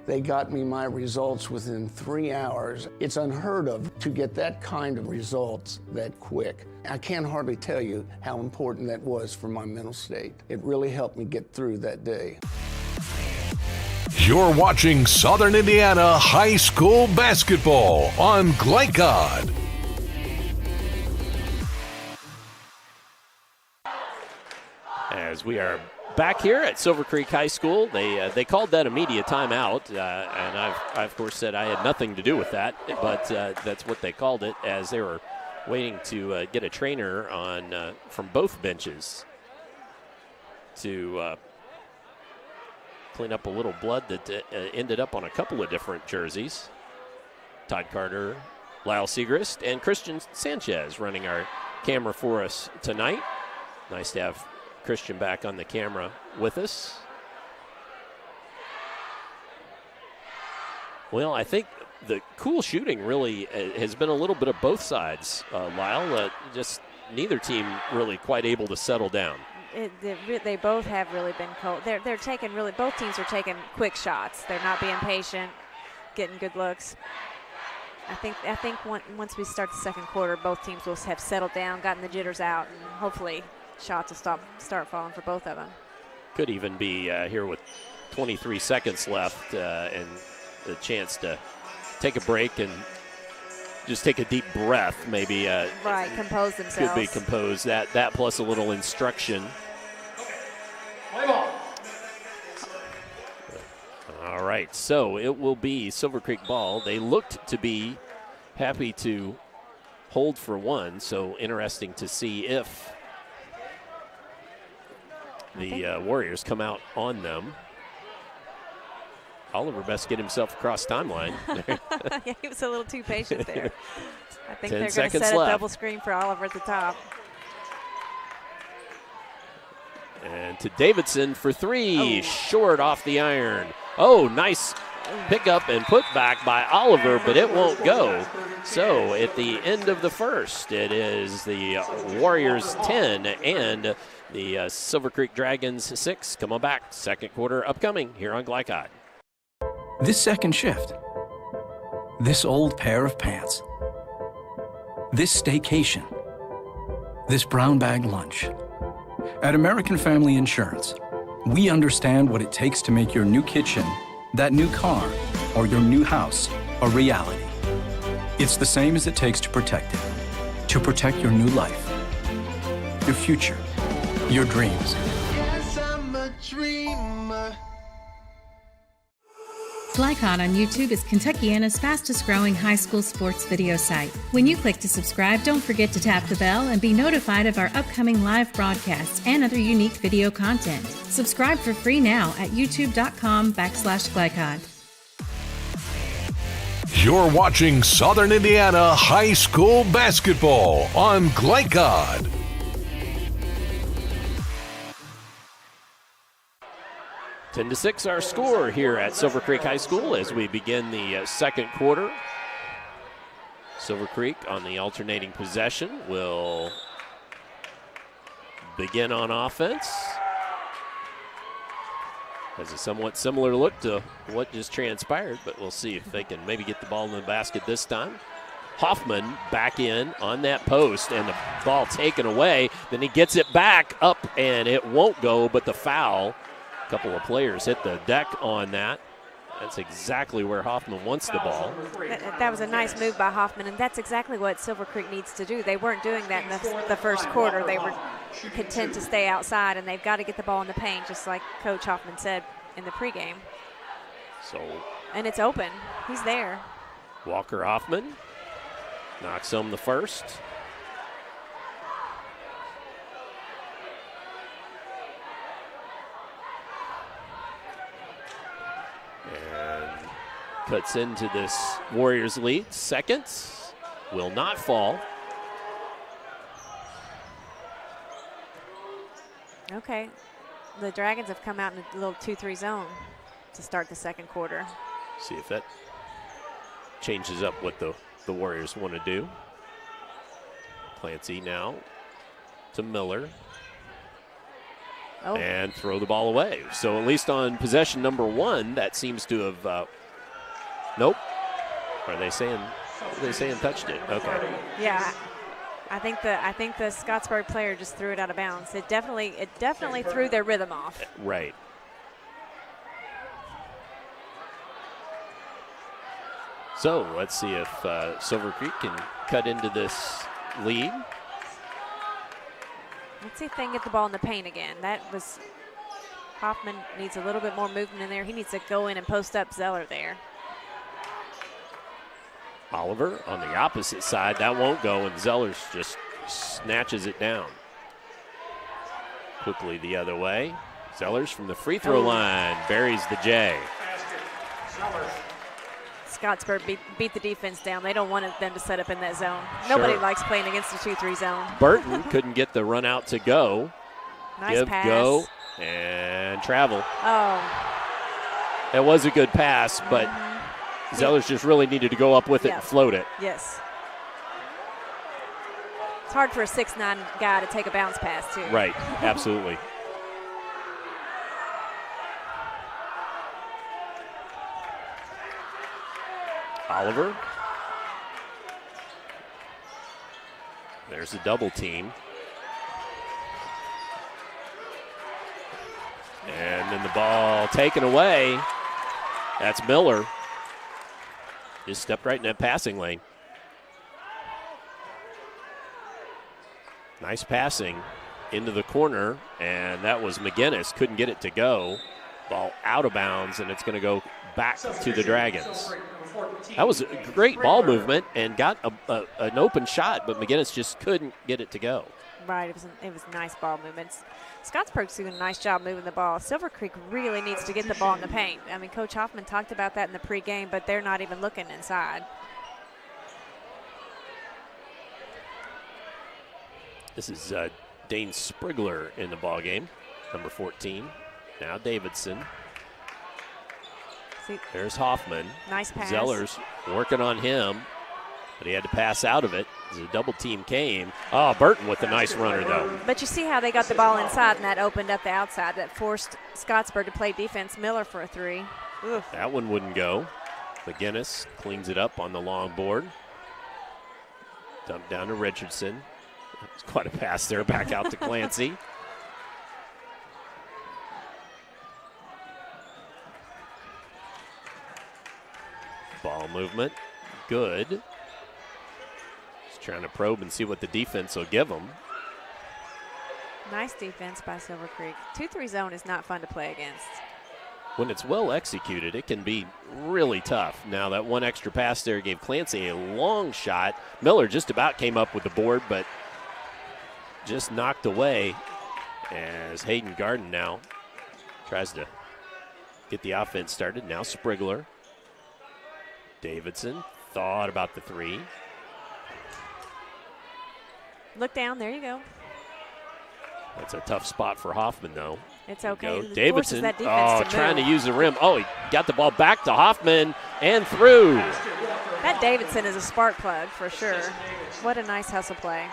Speaker 7: They got me my results within 3 hours. It's unheard of to get that kind of results that quick. I can't hardly tell you how important that was for my mental state. It really helped me get through that day.
Speaker 2: You're watching Southern Indiana High School Basketball on Glicod.
Speaker 3: As we are back here at Silver Creek High School, they called that a media timeout, and I of course said I had nothing to do with that, but that's what they called it, as they were waiting to get a trainer on from both benches to clean up a little blood that ended up on a couple of different jerseys. Todd Carter, Lyle Segrist, and Christian Sanchez running our camera for us tonight. Nice to have Christian back on the camera with us. Well, I think the cool shooting really has been a little bit of both sides, Lyle. Just neither team really quite able to settle down.
Speaker 4: They both have really been cold. They're taking both teams are taking quick shots. They're not being patient, getting good looks. I think once we start the second quarter, both teams will have settled down, gotten the jitters out, and hopefully shots will start falling for both of them.
Speaker 3: Could even be here with 23 seconds left and the chance to take a break and just take a deep breath, maybe.
Speaker 4: Right, compose themselves.
Speaker 3: Could be composed. That plus a little instruction.
Speaker 5: Play ball.
Speaker 3: All right, so it will be Silver Creek ball. They looked to be happy to hold for one, so interesting to see if the Warriors come out on them. Oliver best get himself across timeline.
Speaker 4: Yeah, he was a little too patient there. I think
Speaker 3: 10
Speaker 4: they're going to
Speaker 3: seconds
Speaker 4: set
Speaker 3: left.
Speaker 4: a double screen for Oliver at the top.
Speaker 3: And to Davidson for three, short off the iron. Oh, nice pickup and put back by Oliver, but it won't go. So at the end of the first, it is the Warriors 10 and the Silver Creek Dragons 6. Come on back. Second quarter upcoming here on Glicod.
Speaker 18: This second shift. This old pair of pants. This staycation. This brown bag lunch. At American Family Insurance, we understand what it takes to make your new kitchen, that new car, or your new house a reality. It's the same as it takes to protect it. To protect your new life, your future, your dreams.
Speaker 19: Yes, I'm a dreamer.
Speaker 1: Glicod on YouTube is Kentuckiana's fastest growing high school sports video site. When you click to subscribe, don't forget to tap the bell and be notified of our upcoming live broadcasts and other unique video content. Subscribe for free now at youtube.com/Glicod.
Speaker 2: You're watching Southern Indiana High School Basketball on Glicod.
Speaker 3: Ten to 6 our score here at Silver Creek High School as we begin the second quarter. Silver Creek on the alternating possession will begin on offense. Has a somewhat similar look to what just transpired, but we'll see if they can maybe get the ball in the basket this time. Hoffman back in on that post, and the ball taken away. Then he gets it back up, and it won't go, but the foul. A couple of players hit the deck on that. That's exactly where Hoffman wants the ball.
Speaker 4: That was a nice move by Hoffman, and that's exactly what Silver Creek needs to do. They weren't doing that in the first quarter. They were content to stay outside, and they've got to get the ball in the paint, just like Coach Hoffman said in the pregame. And it's open. He's there.
Speaker 3: Walker Hoffman knocks home the first. And cuts into this Warriors lead. Seconds will not fall.
Speaker 4: Okay. The Dragons have come out in a little 2-3 zone to start the second quarter.
Speaker 3: See if that changes up what the Warriors want to do. Clancy now to Miller.
Speaker 4: Oh.
Speaker 3: And throw the ball away. So at least on possession number one, that seems to have, nope. Are they saying touched it? Okay.
Speaker 4: Yeah. I think the Scottsburg player just threw it out of bounds. It definitely threw their rhythm off.
Speaker 3: Right. So let's see if Silver Creek can cut into this lead.
Speaker 4: Let's see if they can get the ball in the paint again. Hoffman needs a little bit more movement in there. He needs to go in and post up Zeller there.
Speaker 3: Oliver on the opposite side. That won't go, and Zellers just snatches it down. Quickly the other way. Zellers from the free throw line buries the J.
Speaker 4: Scottsburg beat the defense down. They don't want them to set up in that zone. Nobody likes playing against the 2-3 zone.
Speaker 3: Burton couldn't get the run out to go.
Speaker 4: Nice pass.
Speaker 3: Go, and travel.
Speaker 4: Oh.
Speaker 3: That was a good pass, but Zellers just really needed to go up with it and float it.
Speaker 4: Yes. It's hard for a 6'9" guy to take a bounce pass, too.
Speaker 3: Right, absolutely. Oliver. There's a double team. And then the ball taken away. That's Miller. Just stepped right in that passing lane. Nice passing into the corner, and that was McGinnis. Couldn't get it to go. Ball out of bounds, and it's going to go back to the Dragons. That was a great ball movement and got an open shot, but McGinnis just couldn't get it to go.
Speaker 4: Right, it was nice ball movements. Scottsburg's doing a nice job moving the ball. Silver Creek really needs to get the ball in the paint. I mean, Coach Hoffman talked about that in the pregame, but they're not even looking inside.
Speaker 3: This is Dane Sprigler in the ballgame, number 14. Now Davidson. There's Hoffman.
Speaker 4: Nice pass.
Speaker 3: Zellers working on him, but he had to pass out of it as a double team came. Oh, Burton with a nice runner, though.
Speaker 4: But you see how they got the ball inside, and that opened up the outside. That forced Scottsburg to play defense. Miller for a three. Oof.
Speaker 3: That one wouldn't go. McGinnis cleans it up on the long board. Dumped down to Richardson. It's quite a pass there, back out to Clancy. Ball movement, good. Just trying to probe and see what the defense will give them.
Speaker 4: Nice defense by Silver Creek. 2-3 zone is not fun to play against.
Speaker 3: When it's well executed, it can be really tough. Now that one extra pass there gave Clancy a long shot. Miller just about came up with the board, but just knocked away as Hayden Garden now tries to get the offense started. Now Sprigler. Davidson thought about the three.
Speaker 4: Look down, there you go.
Speaker 3: That's a tough spot for Hoffman, though.
Speaker 4: It's okay.
Speaker 3: Davidson,
Speaker 4: to
Speaker 3: trying to use the rim. Oh, he got the ball back to Hoffman and through.
Speaker 4: That Davidson is a spark plug for sure. What a nice hustle play.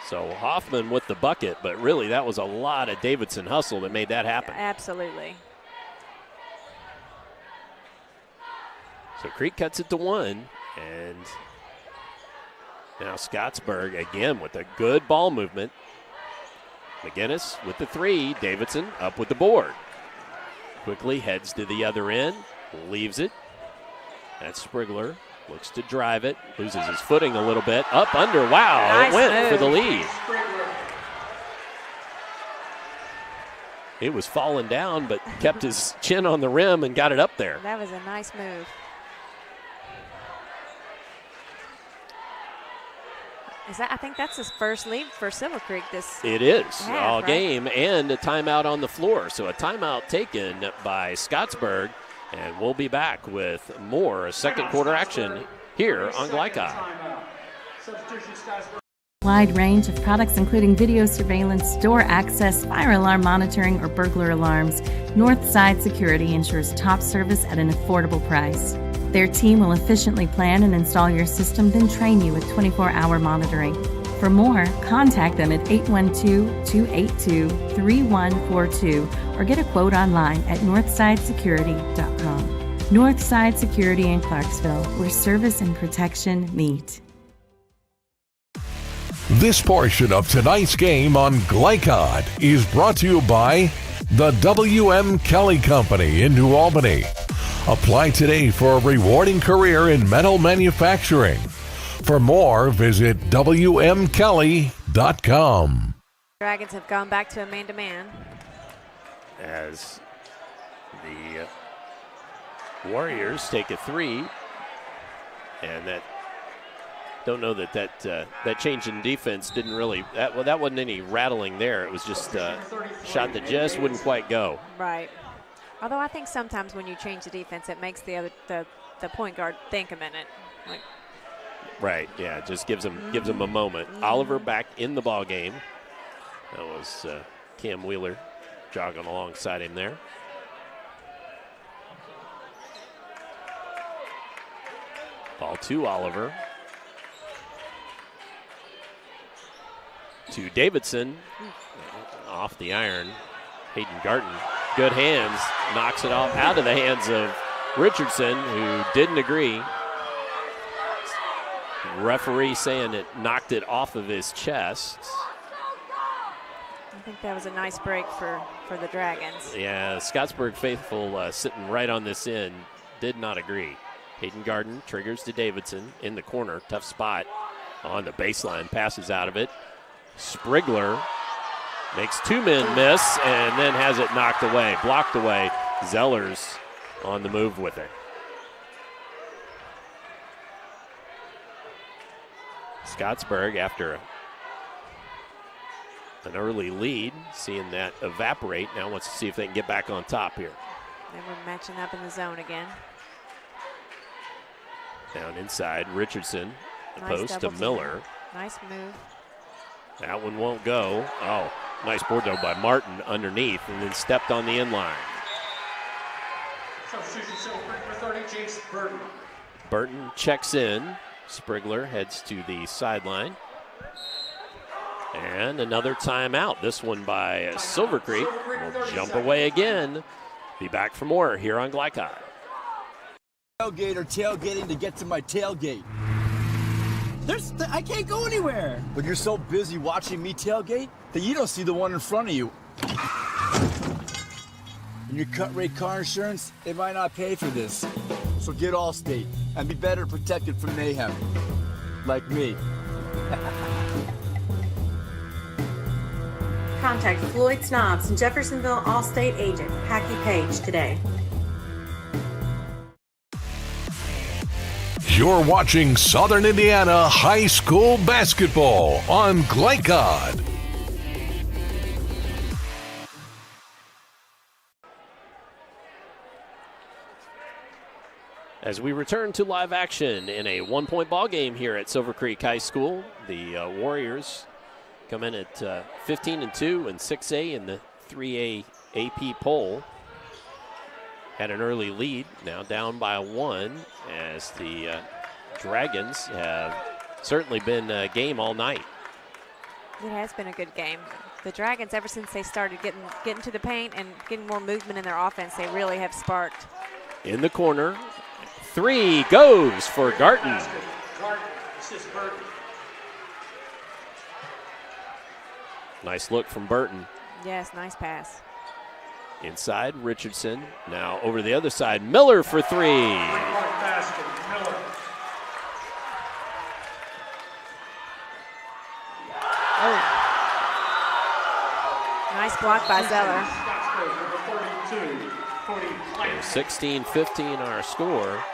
Speaker 3: So Hoffman with the bucket, but really that was a lot of Davidson hustle that made that happen.
Speaker 4: Absolutely.
Speaker 3: So Creek cuts it to 1, and now Scottsburg again with a good ball movement. McGinnis with the 3, Davidson up with the board. Quickly heads to the other end, leaves it. That's Sprigler. Looks to drive it, loses his footing a little bit. Up, under, wow,
Speaker 4: nice
Speaker 3: it went
Speaker 4: move
Speaker 3: for the lead. It was falling down, but kept his chin on the rim and got it up there.
Speaker 4: That was a nice move. I think that's his first lead for Silver Creek this
Speaker 3: It is,
Speaker 4: half,
Speaker 3: all
Speaker 4: right?
Speaker 3: game, and a timeout on the floor. So a timeout taken by Scottsburg, and we'll be back with more second quarter action here on Glicod.
Speaker 1: Wide range of products including video surveillance, door access, fire alarm monitoring, or burglar alarms. Northside Security ensures top service at an affordable price. Their team will efficiently plan and install your system, then train you with 24-hour monitoring. For more, contact them at 812-282-3142 or get a quote online at northsidesecurity.com. Northside Security in Clarksville, where service and protection meet.
Speaker 2: This portion of tonight's game on Glicod is brought to you by the W.M. Kelly Company in New Albany. Apply today for a rewarding career in metal manufacturing. For more, visit WMKelly.com.
Speaker 4: Dragons have gone back to a man-to-man.
Speaker 3: As the Warriors take a 3, and that don't know that change in defense didn't really that wasn't any rattling there. It was just a shot that just wouldn't quite go.
Speaker 4: Right. Although I think sometimes when you change the defense, it makes the point guard think a minute. Like,
Speaker 3: right. Yeah. It just gives him a moment. Oliver back in the ball game. That was Cam Wheeler jogging alongside him there. Ball to Oliver. To Davidson. Off the iron. Hayden Garten. Good hands. Knocks it off out of the hands of Richardson, who didn't agree. Referee saying it knocked it off of his chest.
Speaker 4: I think that was a nice break for the Dragons.
Speaker 3: Yeah, Scottsburg faithful sitting right on this end did not agree. Hayden Garden triggers to Davidson in the corner. Tough spot on the baseline. Passes out of it. Sprigler makes 2 men miss and then has it knocked away, blocked away. Zellers on the move with it. Scottsburg, after an early lead, seeing that evaporate, now wants to see if they can get back on top here.
Speaker 4: They were matching up in the zone again.
Speaker 3: Down inside, Richardson, the
Speaker 4: Nice
Speaker 3: post to
Speaker 4: double team.
Speaker 3: Miller.
Speaker 4: Nice move.
Speaker 3: That one won't go. Oh, nice board though by Martin underneath, and then stepped on the end line.
Speaker 5: Substitution Silver Creek for 30, James Burton.
Speaker 3: Burton checks in. Sprigler heads to the sideline. And another timeout. This one by Silver Creek. Will jump away again. Be back for more here on Glicod.
Speaker 11: Tailgate or tailgating to get to my tailgate. I can't go anywhere. But you're so busy watching me tailgate that you don't see the one in front of you. And your cut rate car insurance, it might not pay for this. So get Allstate and be better protected from mayhem. Like me.
Speaker 12: Contact Floyd Snobs and Jeffersonville Allstate agent Packy Page today.
Speaker 2: You're watching Southern Indiana High School basketball on Glicod.
Speaker 3: As we return to live action in a one-point ball game here at Silver Creek High School, the Warriors come in at 15-2 and 6A in the 3A AP poll. Had an early lead, now down by 1, as the Dragons have certainly been a game all night.
Speaker 4: It has been a good game. The Dragons, ever since they started getting to the paint and getting more movement in their offense, they really have sparked.
Speaker 3: In the corner, 3 goes for Garton. Nice look from Burton.
Speaker 4: Yes, nice pass.
Speaker 3: Inside, Richardson. Now over the other side, Miller for 3.
Speaker 4: Oh. Nice block by Zeller.
Speaker 3: 16-15 our score.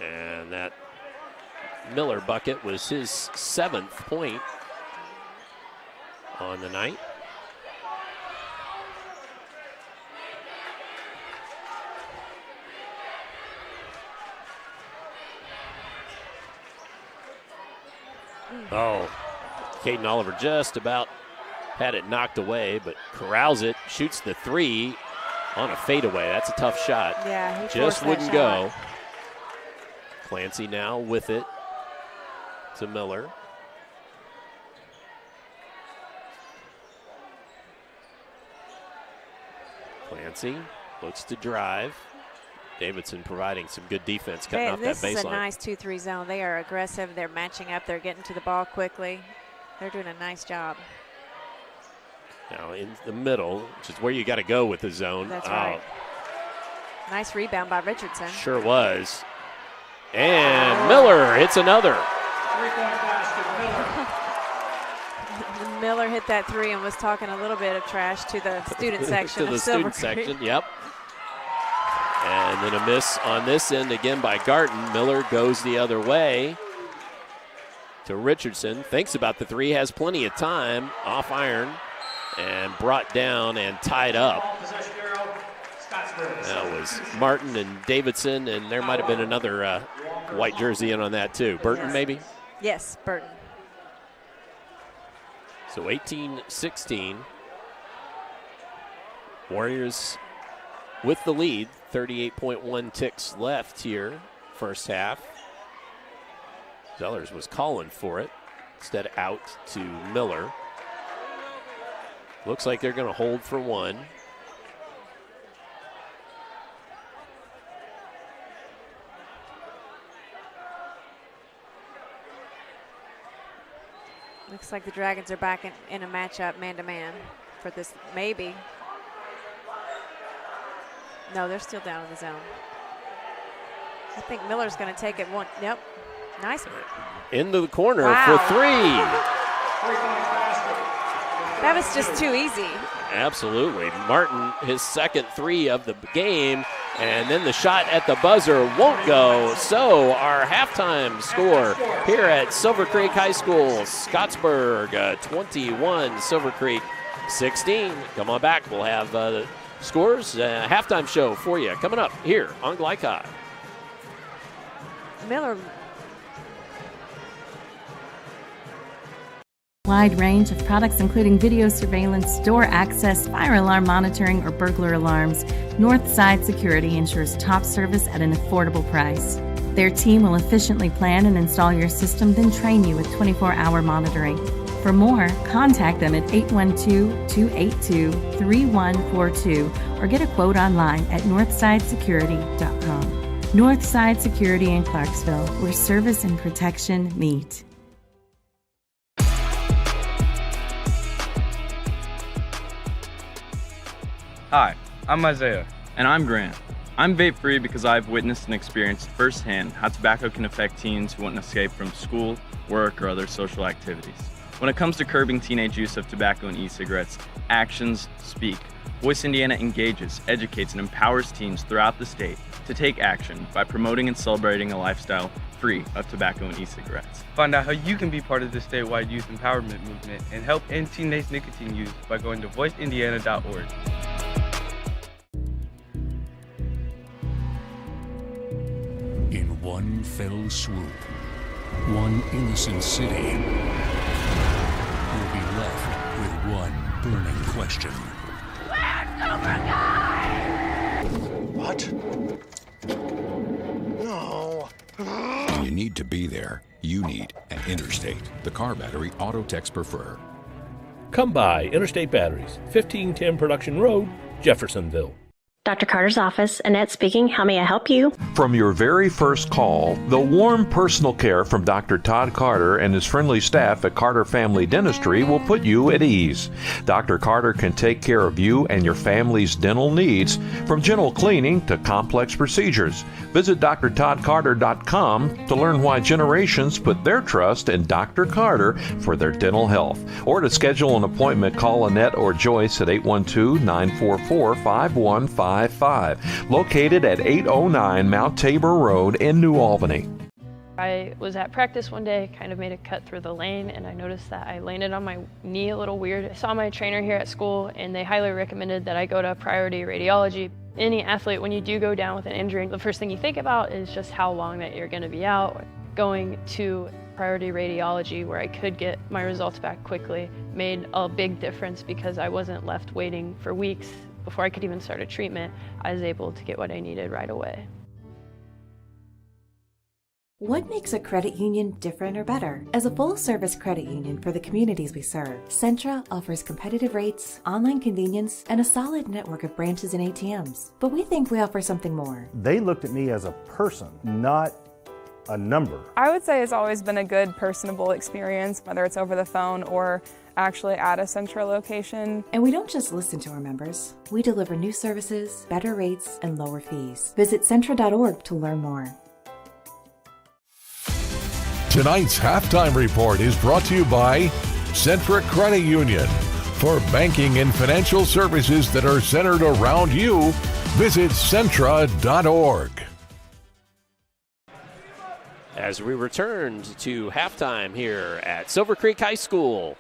Speaker 3: And that Miller bucket was his 7th point on the night. Oh, Caden Oliver just about had it knocked away, but corrals it, shoots the 3 on a fadeaway. That's a tough shot.
Speaker 4: Yeah, he
Speaker 3: just wouldn't
Speaker 4: shot.
Speaker 3: go. Clancy now with it to Miller. Clancy looks to drive. Davidson providing some good defense, cutting off that baseline.
Speaker 4: This is a nice 2-3 zone. They are aggressive. They're matching up. They're getting to the ball quickly. They're doing a nice job.
Speaker 3: Now in the middle, which is where you got to go with the zone.
Speaker 4: That's right. Nice rebound by Richardson.
Speaker 3: Sure was. And Miller hits another.
Speaker 4: Miller hit that 3 and was talking a little bit of trash to the student section
Speaker 3: to the
Speaker 4: of Silver
Speaker 3: student
Speaker 4: Creek.
Speaker 3: section, yep. And then a miss on this end again by Garton. Miller goes the other way to Richardson. Thinks about the 3, has plenty of time. Off iron and brought down and tied up. That was Martin and Davidson, and there might have been another white jersey in on that too. Burton, maybe?
Speaker 4: Yes, Burton.
Speaker 3: So 18-16. Warriors with the lead. 38.1 ticks left here, first half. Zellers was calling for it. Instead out to Miller. Looks like they're going to hold for 1.
Speaker 4: Looks like the Dragons are back in a matchup man-to-man for this, maybe. No, they're still down in the zone. I think Miller's going to take it one. Yep. Nice.
Speaker 3: Into the corner
Speaker 4: Wow.
Speaker 3: for 3.
Speaker 4: That was just too easy.
Speaker 3: Absolutely. Martin, his second 3 of the game, and then the shot at the buzzer won't go. So our halftime score here at Silver Creek High School, Scottsburg 21, Silver Creek 16. Come on back. We'll have the scores, halftime show for you coming up here on Glicod.
Speaker 4: Miller.
Speaker 1: Wide range of products including video surveillance, door access, fire alarm monitoring, or burglar alarms. Northside Security ensures top service at an affordable price. Their team will efficiently plan and install your system, then train you with 24-hour monitoring. For more, contact them at 812-282-3142 or get a quote online at northsidesecurity.com. Northside Security in Clarksville, where service and protection meet.
Speaker 23: Hi, I'm Isaiah. And I'm Grant. I'm vape-free because I've witnessed and experienced firsthand how tobacco can affect teens who want to escape from school, work, or other social activities. When it comes to curbing teenage use of tobacco and e-cigarettes, actions speak. Voice Indiana engages, educates, and empowers teens throughout the state to take action by promoting and celebrating a lifestyle free of tobacco and e-cigarettes.
Speaker 24: Find out how you can be part of the statewide youth empowerment movement and help end teenage nicotine use by going to voiceindiana.org.
Speaker 2: In one fell swoop, one innocent city will be left with one burning question.
Speaker 19: What? No.
Speaker 9: When you need to be there, you need an Interstate, the car battery auto techs prefer.
Speaker 8: Come by Interstate Batteries, 1510 Production Road, Jeffersonville.
Speaker 13: Dr. Carter's office, Annette speaking. How may I help you?
Speaker 14: From your very first call, the warm personal care from Dr. Todd Carter and his friendly staff at Carter Family Dentistry will put you at ease. Dr. Carter can take care of you and your family's dental needs, from gentle cleaning to complex procedures. Visit drtoddcarter.com to learn why generations put their trust in Dr. Carter for their dental health. Or to schedule an appointment, call Annette or Joyce at 812-944-5155. Located at 809 Mount Tabor Road in New Albany.
Speaker 16: I was at practice one day, kind of made a cut through the lane, and I noticed that I landed on my knee a little weird. I saw my trainer here at school, and they highly recommended that I go to priority radiology. Any athlete, when you do go down with an injury, the first thing you think about is just how long that you're going to be out. Going to priority radiology, where I could get my results back quickly, made a big difference because I wasn't left waiting for weeks. Before I could even start a treatment, I was able to get what I needed right away.
Speaker 25: What makes a credit union different or better? As a full-service credit union for the communities we serve, Centra offers competitive rates, online convenience, and a solid network of branches and ATMs. But we think we offer something more.
Speaker 26: They looked at me as a person, not a number.
Speaker 27: I would say it's always been a good, personable experience, whether it's over the phone or actually at a Centra location.
Speaker 25: And we don't just listen to our members. We deliver new services, better rates, and lower fees. Visit Centra.org to learn more.
Speaker 2: Tonight's halftime report is brought to you by Centra Credit Union. For banking and financial services that are centered around you, visit Centra.org.
Speaker 3: As we returned to halftime here at Silver Creek High School,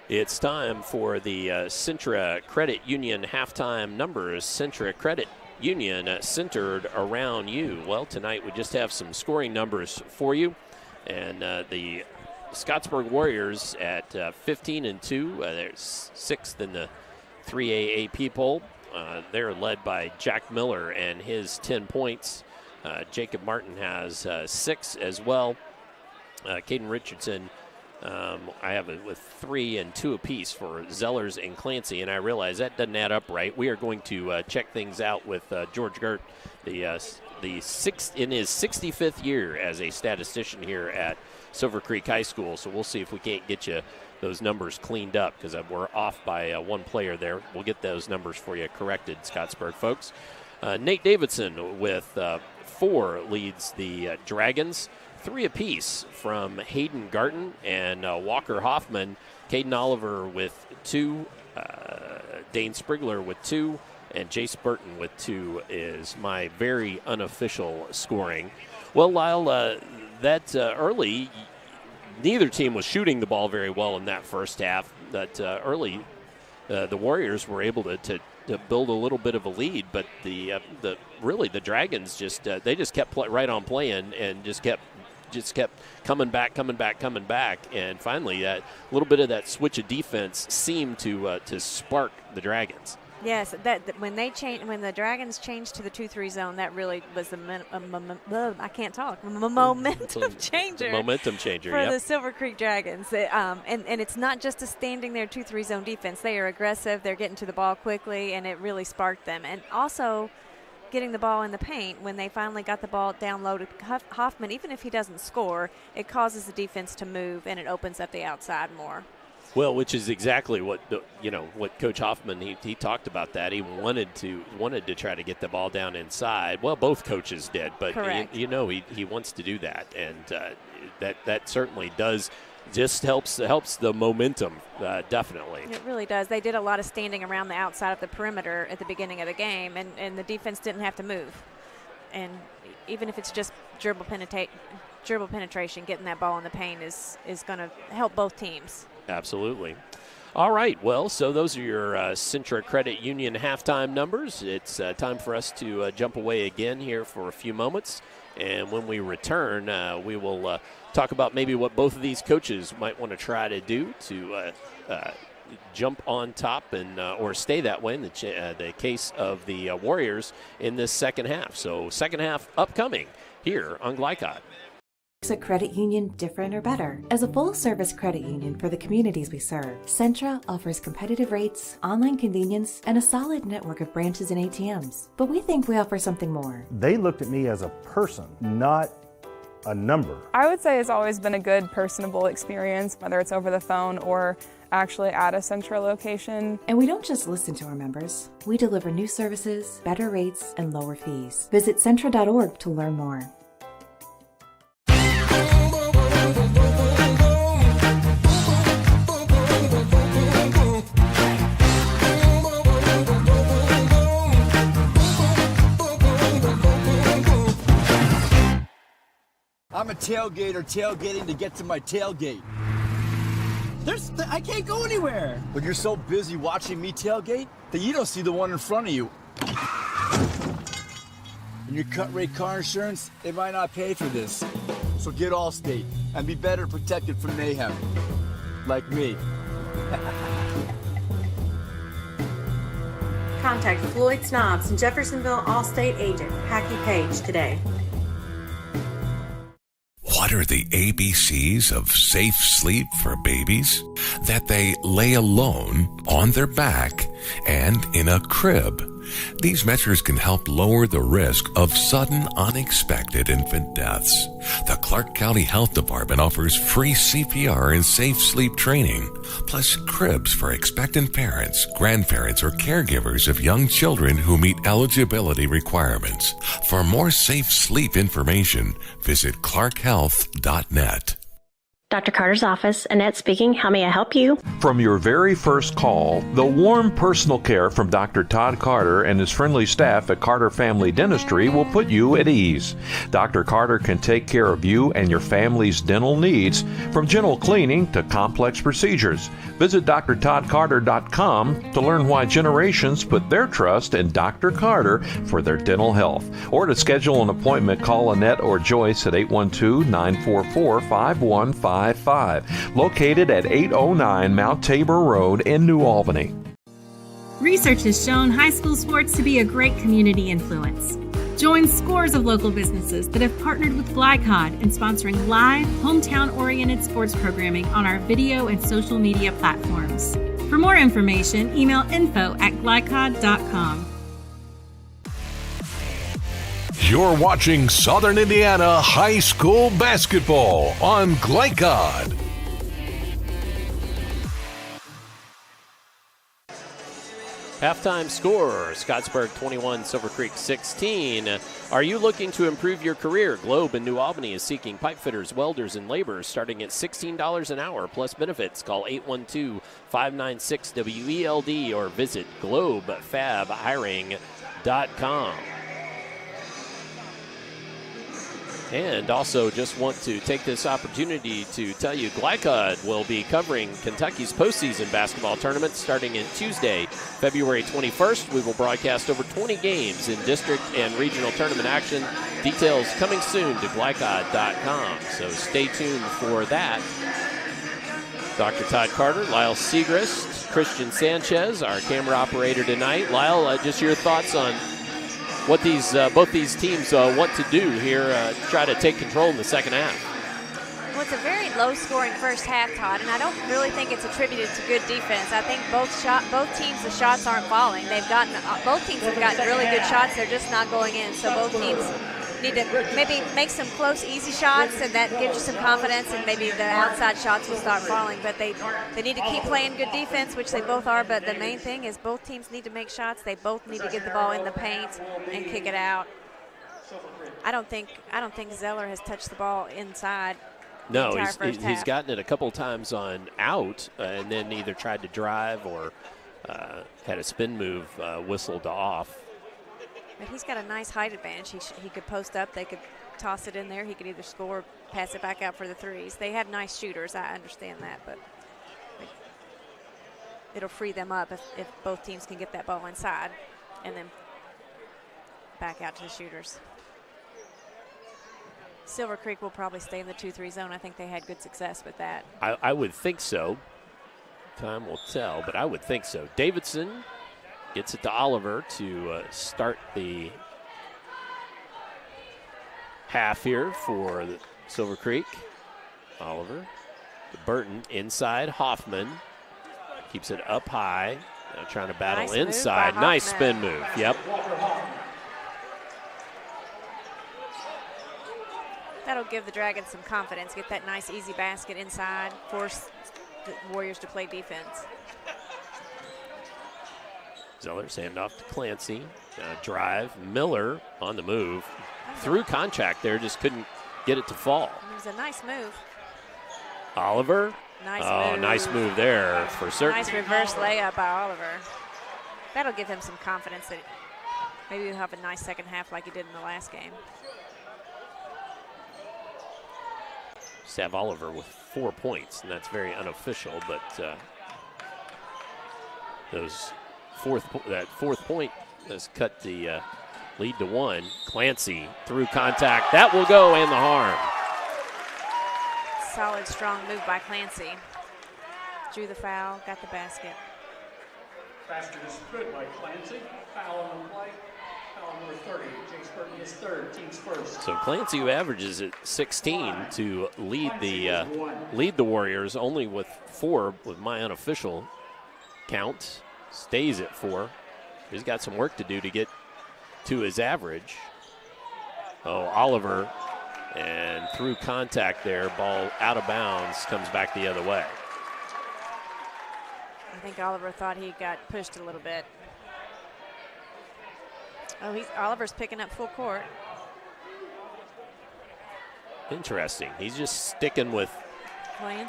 Speaker 3: it's time for the Centra Credit Union halftime numbers. Centra Credit Union centered around you. Well, tonight we just have some scoring numbers for you. And the Scottsburg Warriors at 15-2. They're sixth in the 3A AP poll. They're led by Jack Miller and his 10 points. Jacob Martin has 6 as well. Caden Richardson, I have it with 3 and 2 apiece for Zellers and Clancy, and I realize that doesn't add up right. We are going to check things out with George Gert, the sixth in his 65th year as a statistician here at Silver Creek High School. So we'll see if we can't get you those numbers cleaned up, because we're off by one player there. We'll get those numbers for you corrected, Scottsburg folks. Nate Davidson with 4 leads the Dragons. 3 apiece from Hayden Garton and Walker Hoffman. Caden Oliver with 2, Dane Sprigler with 2, and Jace Burton with 2 is my very unofficial scoring. Well, Lyle, that early, neither team was shooting the ball very well in that first half. That early, the Warriors were able to build a little bit of a lead, but the Dragons just kept right on playing and just kept coming back, and finally that little bit of that switch of defense seemed to spark the Dragons.
Speaker 4: Yes, that when the Dragons changed to the 2-3 zone, that really was the momentum changer.
Speaker 3: Momentum changer
Speaker 4: for the Silver Creek Dragons. And it's not just a standing there 2-3 zone defense. They are aggressive. They're getting to the ball quickly, and it really sparked them. And also getting the ball in the paint, when they finally got the ball down low to Hoffman, even if he doesn't score, it causes the defense to move, and it opens up the outside more.
Speaker 3: Well, which is exactly what Coach Hoffman he talked about. That he wanted to try to get the ball down inside. Well, both coaches did, but he wants to do that, and that certainly does. Just helps the momentum, definitely.
Speaker 4: It really does. They did a lot of standing around the outside of the perimeter at the beginning of the game, and the defense didn't have to move. And even if it's just dribble penetration, getting that ball in the paint is going to help both teams.
Speaker 3: Absolutely. All right, well, so those are your Centra Credit Union halftime numbers. It's time for us to jump away again here for a few moments. And when we return, we will talk about maybe what both of these coaches might want to try to do to jump on top and or stay that way in the case of the Warriors in this second half. So second half upcoming here on Glicod.
Speaker 25: Makes a credit union different or better? As a full-service credit union for the communities we serve, Centra offers competitive rates, online convenience, and a solid network of branches and ATMs. But we think we offer something more.
Speaker 26: They looked at me as a person, not a number.
Speaker 27: I would say it's always been a good, personable experience, whether it's over the phone or actually at a Centra location.
Speaker 25: And we don't just listen to our members. We deliver new services, better rates, and lower fees. Visit Centra.org to learn more.
Speaker 11: I'm a tailgater tailgating to get to my tailgate. I can't go anywhere. But you're so busy watching me tailgate that you don't see the one in front of you. And your cut rate car insurance, they might not pay for this. So get Allstate and be better protected from mayhem. Like me.
Speaker 12: Contact Floyd Snobs and Jeffersonville Allstate agent Packy Page today.
Speaker 2: What are the ABCs of safe sleep for babies? That they lay alone, on their back, and in a crib. These measures can help lower the risk of sudden, unexpected infant deaths. The Clark County Health Department offers free CPR and safe sleep training, plus cribs for expectant parents, grandparents, or caregivers of young children who meet eligibility requirements. For more safe sleep information, visit clarkhealth.net.
Speaker 13: Dr. Carter's office, Annette speaking. How may I help you?
Speaker 14: From your very first call, the warm personal care from Dr. Todd Carter and his friendly staff at Carter Family Dentistry will put you at ease. Dr. Carter can take care of you and your family's dental needs, from gentle cleaning to complex procedures. Visit drtoddcarter.com to learn why generations put their trust in Dr. Carter for their dental health. Or to schedule an appointment, call Annette or Joyce at 812-944-5155. Located at 809 Mount Tabor Road in New Albany.
Speaker 1: Research has shown high school sports to be a great community influence. Join scores of local businesses that have partnered with Glicod in sponsoring live, hometown-oriented sports programming on our video and social media platforms. For more information, email info@glicod.com.
Speaker 2: You're watching Southern Indiana High School Basketball on Glicod.
Speaker 3: Halftime score, Scottsburg 21, Silver Creek 16. Are you looking to improve your career? Globe in New Albany is seeking pipe fitters, welders, and laborers starting at $16 an hour plus benefits. Call 812-596-WELD or visit globefabhiring.com. And also just want to take this opportunity to tell you Glicod will be covering Kentucky's postseason basketball tournament starting in Tuesday, February 21st. We will broadcast over 20 games in district and regional tournament action. Details coming soon to glicod.com, so stay tuned for that. Dr. Todd Carter, Lyle Segrist, Christian Sanchez, our camera operator tonight. Lyle, just your thoughts on what these both these teams want to do here, try to take control in the second half.
Speaker 4: Well, it's a very low-scoring first half, Todd, and I don't really think it's attributed to good defense. I think both teams, the shots aren't falling. Both teams have gotten really good shots. They're just not going in. So both teams need to maybe make some close, easy shots, and that gives you some confidence, and maybe the outside shots will start falling. But they need to keep playing good defense, which they both are. But the main thing is both teams need to make shots. They both need to get the ball in the paint and kick it out. I don't think Zeller has touched the ball inside.
Speaker 3: No, he's gotten it a couple times on out, and then either tried to drive or had a spin move whistled off.
Speaker 4: But he's got a nice height advantage. He could post up. They could toss it in there. He could either score or pass it back out for the threes. They have nice shooters. I understand that, but it'll free them up if both teams can get that ball inside and then back out to the shooters. Silver Creek will probably stay in the 2-3 zone. I think they had good success with that.
Speaker 3: I would think so. Time will tell, but I would think so. Davidson gets it to Oliver to start the half here for the Silver Creek. Oliver to Burton inside. Hoffman keeps it up high. Now trying to battle
Speaker 4: Nice
Speaker 3: inside.
Speaker 4: move by
Speaker 3: Nice
Speaker 4: Hoffman.
Speaker 3: spin move. Yep.
Speaker 4: That'll give the Dragons some confidence. Get that nice easy basket inside. Force the Warriors to play defense.
Speaker 3: Zellers hand off to Clancy. Drive. Miller on the move. Through contact there, just couldn't get it to fall.
Speaker 4: It was a nice move.
Speaker 3: Oliver.
Speaker 4: Nice move.
Speaker 3: Nice move there for certain.
Speaker 4: Nice reverse layup by Oliver. That'll give him some confidence that maybe he'll have a nice second half like he did in the last game.
Speaker 3: Just have Oliver with 4 points, and that's very unofficial, but that fourth point has cut the lead to 1. Clancy through contact. That will go and the harm.
Speaker 4: Solid, strong move by Clancy. Drew the foul, got the basket.
Speaker 5: Basket is good by Clancy. Foul on the play. Foul number 30. James Burton is third, team's first.
Speaker 3: So Clancy, who averages at 16 to lead the Warriors, only with 4 with my unofficial count, stays at 4. He's got some work to do to get to his average. Oh, Oliver, and through contact there, ball out of bounds, comes back the other way.
Speaker 4: I think Oliver thought he got pushed a little bit. Oh, Oliver's picking up full court.
Speaker 3: Interesting. He's just sticking with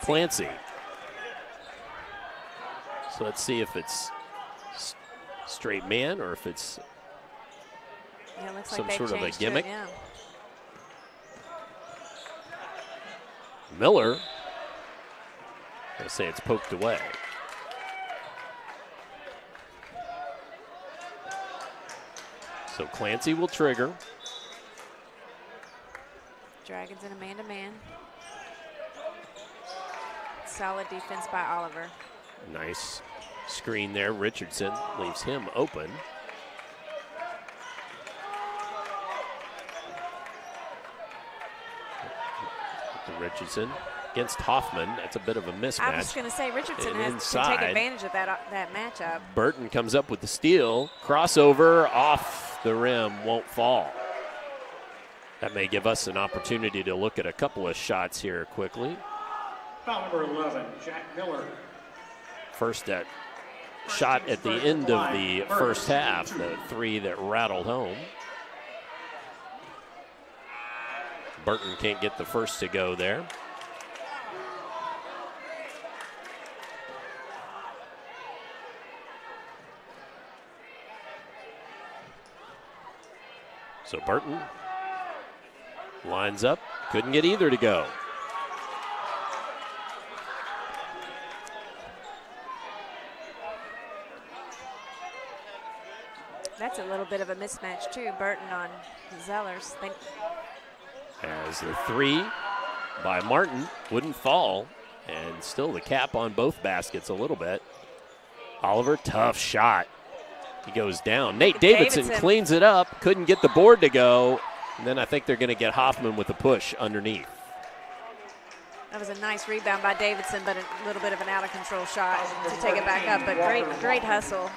Speaker 3: Clancy. So let's see if it's straight man or if it's some sort of a gimmick.
Speaker 4: Yeah.
Speaker 3: Miller, I say it's poked away. So Clancy will trigger.
Speaker 4: Dragons in a man-to-man. Solid defense by Oliver.
Speaker 3: Nice screen there. Richardson leaves him open. Richardson against Hoffman. That's a bit of a mismatch.
Speaker 4: I was going to say Richardson can take advantage of that matchup.
Speaker 3: Burton comes up with the steal. Crossover off the rim, won't fall. That may give us an opportunity to look at a couple of shots here quickly.
Speaker 5: Foul number 11, Jack Miller.
Speaker 3: First shot at the end of the first half, the 3 that rattled home. Burton can't get the first to go there. So Burton lines up, couldn't get either to go.
Speaker 4: That's a little bit of a mismatch too, Burton on Zellers.
Speaker 3: As the 3 by Martin wouldn't fall, and still the cap on both baskets a little bit. Oliver, tough shot. He goes down. Nate Davidson cleans it up, couldn't get the board to go, and then I think they're going to get Hoffman with a push underneath.
Speaker 4: That was a nice rebound by Davidson, but a little bit of an out-of-control shot to take it back up, but great hustle.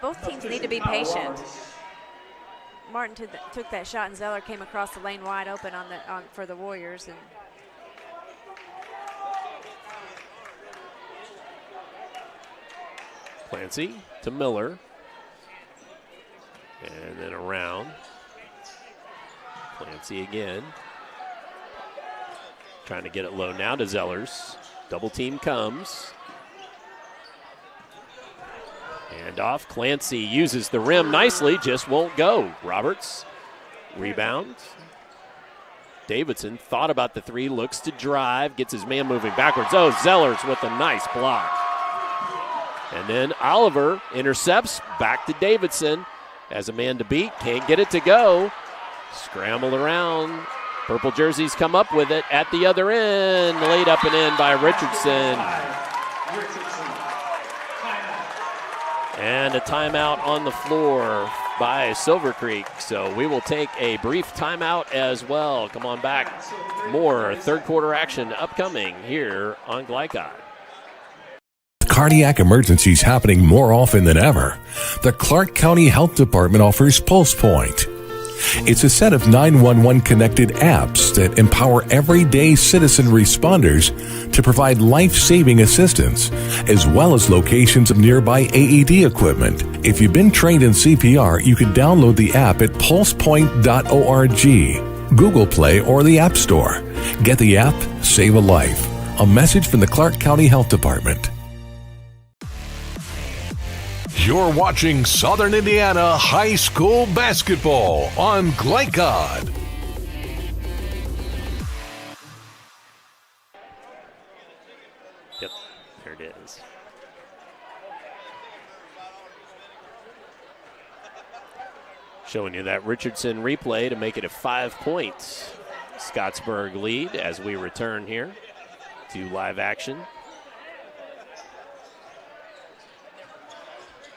Speaker 4: Both teams need to be patient. Martin took that shot, and Zeller came across the lane wide open for the Warriors. And
Speaker 3: Clancy to Miller. And then around. Clancy again. Trying to get it low now to Zellers. Double team comes. Hand off. Clancy uses the rim nicely, just won't go. Roberts, rebound. Davidson thought about the 3, looks to drive, gets his man moving backwards. Oh, Zellers with a nice block. And then Oliver intercepts, back to Davidson. As a man to beat, can't get it to go. Scrambled around. Purple jerseys come up with it at the other end. Laid up and in by Richardson. And a timeout on the floor by Silver Creek. So we will take a brief timeout as well. Come on back. More third quarter action upcoming here on Glicod.
Speaker 2: Cardiac emergencies happening more often than ever. The Clark County Health Department offers Pulse Point. It's a set of 911 connected apps that empower everyday citizen responders to provide life-saving assistance, as well as locations of nearby AED equipment. If you've been trained in CPR, you can download the app at pulsepoint.org, Google Play, or the App Store. Get the app, save a life. A message from the Clark County Health Department. You're watching Southern Indiana High School Basketball on Glicod.
Speaker 3: Yep, there it is. Showing you that Richardson replay to make it a 5-point Scottsburg lead as we return here to live action.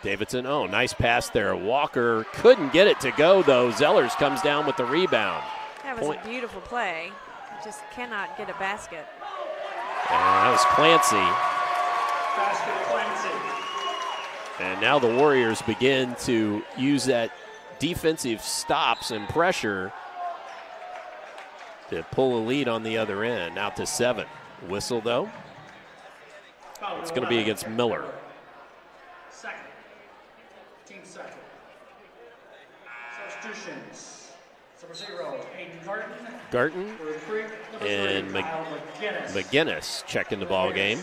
Speaker 3: Davidson, nice pass there. Walker couldn't get it to go, though. Zellers comes down with the rebound.
Speaker 4: That was a beautiful play. Just cannot get a basket.
Speaker 3: And that was Clancy.
Speaker 5: Basket, Clancy.
Speaker 3: And now the Warriors begin to use that defensive stops and pressure to pull a lead on the other end. Out to 7. Whistle, though. It's going to be against Miller.
Speaker 5: Second. Team second. Substitutions. Number 0, Hayden
Speaker 3: Garton and McGinnis checking the ball game.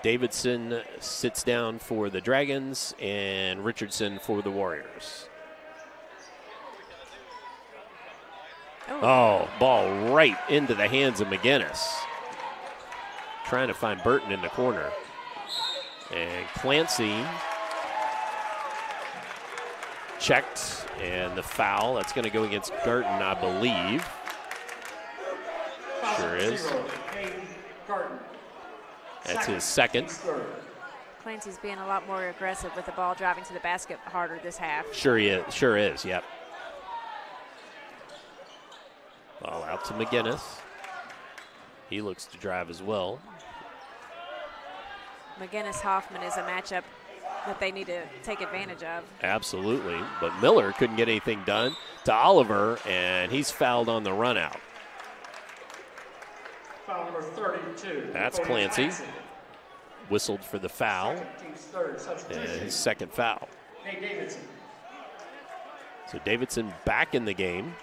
Speaker 3: Davidson sits down for the Dragons and Richardson for the Warriors. Ball right into the hands of McGinnis. Trying to find Burton in the corner. And Clancy checked, and the foul, that's going to go against Garton, I believe. Sure is. That's his second.
Speaker 4: Clancy's being a lot more aggressive with the ball driving to the basket harder this half.
Speaker 3: Sure is, yep. Ball out to McGinnis. He looks to drive as well.
Speaker 4: McGinnis-Hoffman is a matchup that they need to take advantage of.
Speaker 3: Absolutely, but Miller couldn't get anything done to Oliver, and he's fouled on the run out.
Speaker 5: Foul number 32.
Speaker 3: That's Clancy. Whistled for the foul. And his second foul.
Speaker 5: Hey, Davidson.
Speaker 3: So Davidson back in the game.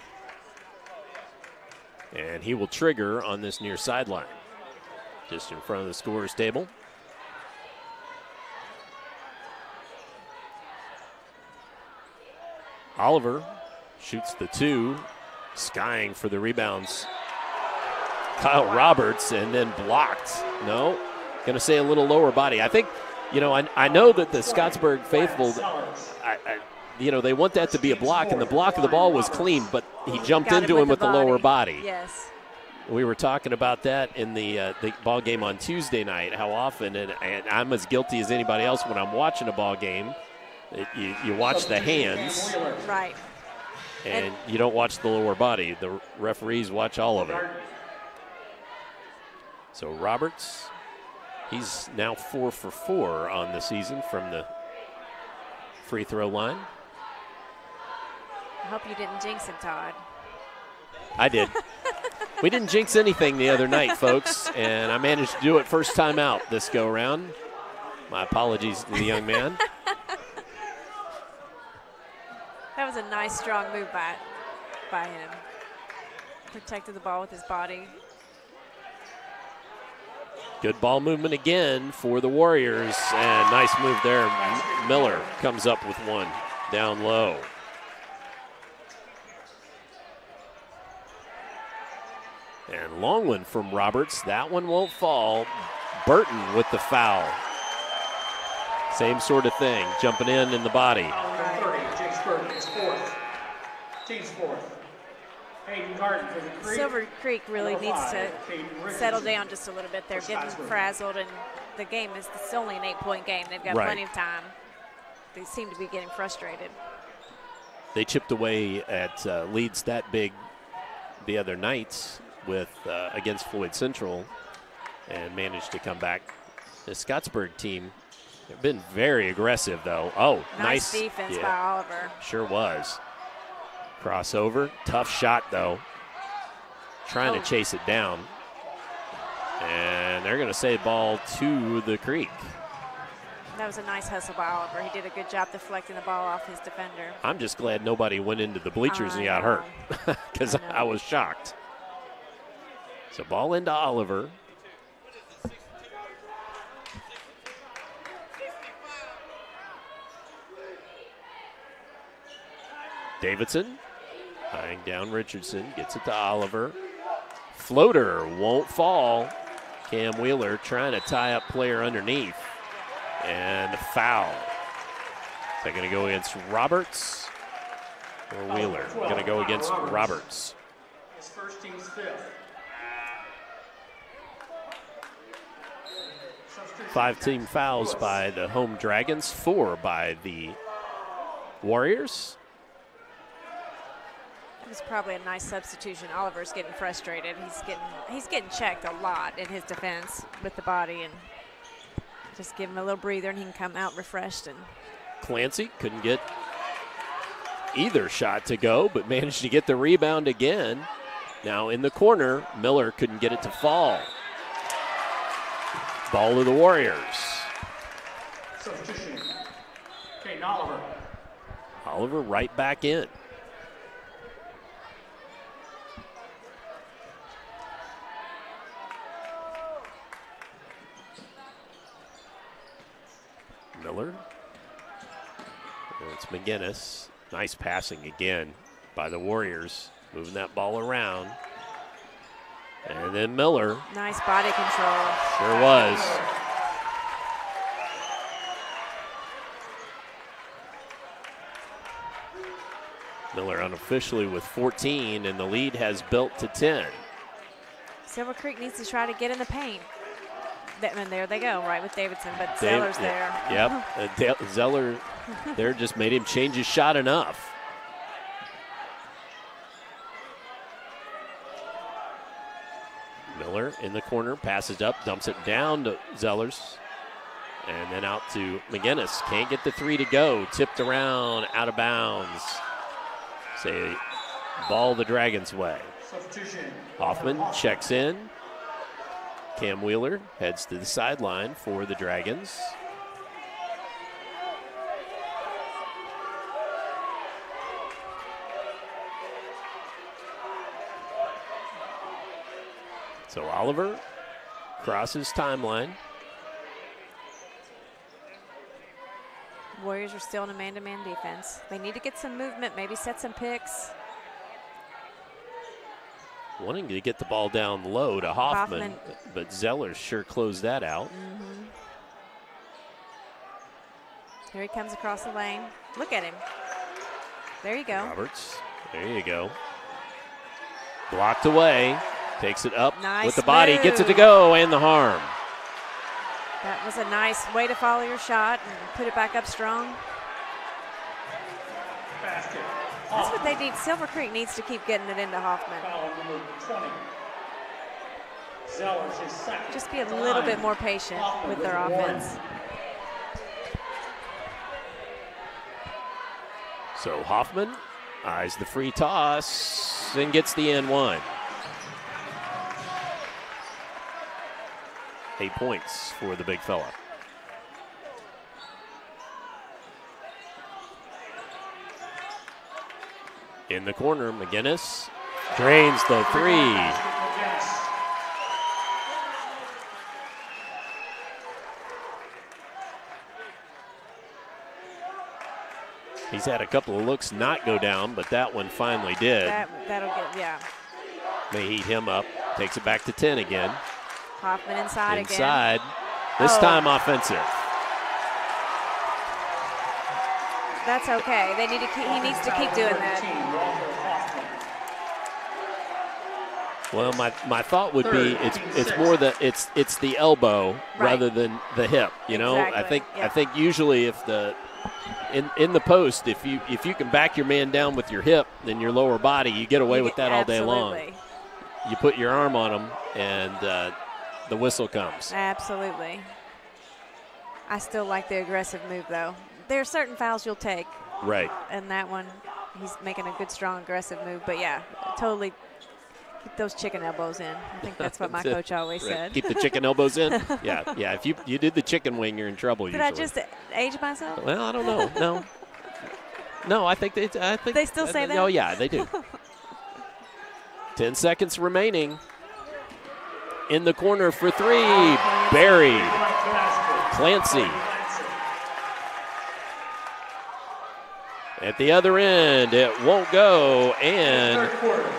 Speaker 3: And he will trigger on this near sideline. Just in front of the scorer's table. Oliver shoots the 2, skying for the rebounds. Kyle Roberts, and then blocked. No, going to say a little lower body. I think, I know that the Scottsburg faithful, they want that to be a block, and the block of the ball was clean, but he jumped into him with the lower body.
Speaker 4: Yes.
Speaker 3: We were talking about that in the ball game on Tuesday night, how often, and I'm as guilty as anybody else when I'm watching a ball game. You watch the hands.
Speaker 4: Right.
Speaker 3: And you don't watch the lower body. The referees watch all of it. So Roberts, he's now 4 for 4 on the season from the free throw line.
Speaker 4: I hope you didn't jinx him, Todd.
Speaker 3: I did. We didn't jinx anything the other night, folks, and I managed to do it first time out this go around. My apologies to the young man.
Speaker 4: That was a nice, strong move by him. Protected the ball with his body.
Speaker 3: Good ball movement again for the Warriors, and nice move there. Miller comes up with one down low. And long one from Roberts. That one won't fall. Burton with the foul. Same sort of thing, jumping in the body.
Speaker 5: 30, James Burton is 4th. Team's 4th. Hayden Garden for the Creek.
Speaker 4: Silver Creek really
Speaker 5: Number
Speaker 4: needs
Speaker 5: 5,
Speaker 4: to
Speaker 5: Hayden
Speaker 4: settle
Speaker 5: Richardson
Speaker 4: down just a little bit. They're
Speaker 5: for
Speaker 4: getting
Speaker 5: Scottsburg.
Speaker 4: frazzled, and the game is only an 8-point game. They've got
Speaker 3: Right.
Speaker 4: plenty of time. they seem to be getting frustrated.
Speaker 3: They chipped away at leads that big the other night with against Floyd Central and managed to come back. The Scottsburg team, they've been very aggressive, though. Oh,
Speaker 4: nice defense by Oliver.
Speaker 3: Sure was. Crossover, tough shot, though. Trying to chase it down. And they're going to say ball to the Creek.
Speaker 4: That was a nice hustle by Oliver. He did a good job deflecting the ball off his defender.
Speaker 3: I'm just glad nobody went into the bleachers and got hurt because I was shocked. So ball into Oliver. Davidson tying down Richardson, gets it to Oliver. Floater won't fall. Cam Wheeler trying to tie up player underneath. And a foul. Is that going to go against Roberts or Wheeler? Going to go against Roberts.
Speaker 5: His first team's fifth.
Speaker 3: 5 team fouls by the home Dragons, 4 by the Warriors.
Speaker 4: It was probably a nice substitution. Oliver's getting frustrated. He's getting checked a lot in his defense with the body, and just give him a little breather and he can come out refreshed. And
Speaker 3: Clancy couldn't get either shot to go, but managed to get the rebound again. Now in the corner, Miller couldn't get it to fall. Ball to the Warriors.
Speaker 5: Substitution. Caden Oliver.
Speaker 3: Oliver right back in. Miller. And it's McGinnis. Nice passing again by the Warriors. Moving that ball around. And then Miller.
Speaker 4: Nice body control.
Speaker 3: Sure was. Miller unofficially with 14, and the lead has built to 10.
Speaker 4: Silver Creek needs to try to get in the paint. And there they go, right with Davidson, but Zeller's there.
Speaker 3: Yep, Zeller there just made him change his shot enough. Miller in the corner, passes up, dumps it down to Zellers. And then out to McGinnis. Can't get the 3 to go. Tipped around, out of bounds. Say, ball the Dragons' way.
Speaker 5: Substitution.
Speaker 3: Hoffman checks in. Cam Wheeler heads to the sideline for the Dragons. So Oliver crosses timeline.
Speaker 4: Warriors are still in a man-to-man defense. They need to get some movement, maybe set some picks.
Speaker 3: Wanting to get the ball down low to Hoffman. But Zeller sure closed that out.
Speaker 4: Mm-hmm. Here he comes across the lane. Look at him. There you go.
Speaker 3: Roberts, there you go. Blocked away, takes it up
Speaker 4: nice
Speaker 3: with the body,
Speaker 4: move.
Speaker 3: Gets it to go, and the harm.
Speaker 4: That was a nice way to follow your shot and put it back up strong.
Speaker 5: Basket.
Speaker 4: That's what they need. Silver Creek needs to keep getting it into Hoffman.
Speaker 5: Foul number 20. Zellers is second.
Speaker 4: Just be a little bit more patient with their offense.
Speaker 3: So Hoffman eyes the free toss and gets the N1. 8 points for the big fella. In the corner, McGinnis drains the 3. He's had a couple of looks not go down, but that one finally did.
Speaker 4: That'll get, yeah.
Speaker 3: May heat him up. Takes it back to 10 again.
Speaker 4: Hoffman inside again.
Speaker 3: Inside. This time offensive.
Speaker 4: That's okay. They need to keep. He needs to keep doing that.
Speaker 3: Well, my thought would be it's more that it's the elbow rather than the hip. You know,
Speaker 4: exactly.
Speaker 3: I think usually if the in the post, if you can back your man down with your hip and your lower body, you get away with that all day long. You put your arm on him, and the whistle comes.
Speaker 4: Absolutely. I still like the aggressive move, though. There are certain fouls you'll take.
Speaker 3: Right.
Speaker 4: And that one, he's making a good, strong, aggressive move. But, yeah, totally keep those chicken elbows in. I think that's what my coach always said.
Speaker 3: Keep the chicken elbows in? Yeah. If you did the chicken wing, you're in trouble usually.
Speaker 4: Did I just age myself?
Speaker 3: Well, I don't know. No, I think they
Speaker 4: still say that?
Speaker 3: Oh, yeah, they do. 10 seconds remaining. In the corner for three. Buried. Clancy. At the other end, it won't go, and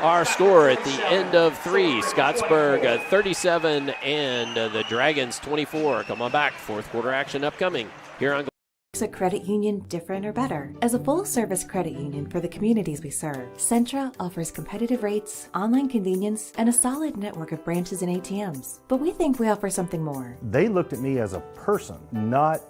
Speaker 3: our score at the end of three, Scottsburg 37 and the Dragons 24. Come on back, fourth quarter action upcoming here on.
Speaker 25: Makes a credit union different or better? As a full-service credit union for the communities we serve, Centra offers competitive rates, online convenience, and a solid network of branches and ATMs. But we think we offer something more.
Speaker 26: They looked at me as a person, not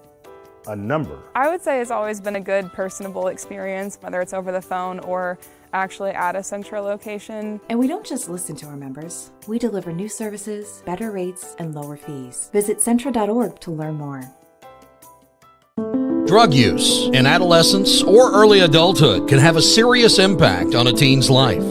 Speaker 26: a number.
Speaker 27: I would say it's always been a good, personable experience, whether it's over the phone or actually at a Centra location.
Speaker 25: And we don't just listen to our members. We deliver new services, better rates, and lower fees. Visit Centra.org to learn more.
Speaker 6: Drug use in adolescence or early adulthood can have a serious impact on a teen's life.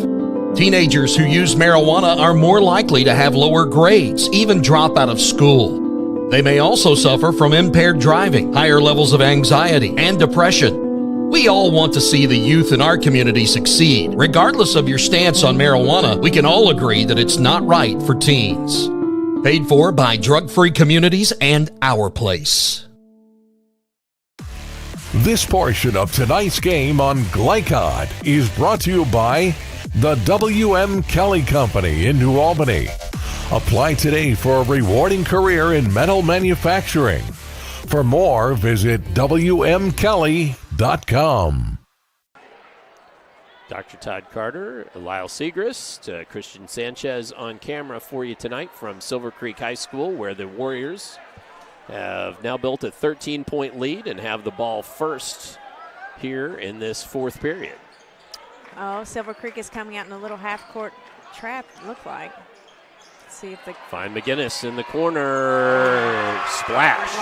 Speaker 6: Teenagers who use marijuana are more likely to have lower grades, even drop out of school. They may also suffer from impaired driving, higher levels of anxiety, and depression. We all want to see the youth in our community succeed. Regardless of your stance on marijuana, we can all agree that it's not right for teens. Paid for by Drug Free Communities and Our Place.
Speaker 2: This portion of tonight's game on Glicod is brought to you by the W.M. Kelly Company in New Albany. Apply today for a rewarding career in metal manufacturing. For more, visit WMKelly.com.
Speaker 3: Dr. Todd Carter, Lyle Segrist, Christian Sanchez on camera for you tonight from Silver Creek High School, where the Warriors have now built a 13-point lead and have the ball first here in this fourth period.
Speaker 4: Oh, Silver Creek is coming out in a little half-court trap, look like. Let's see if they
Speaker 3: find McGinnis in the corner. Splash.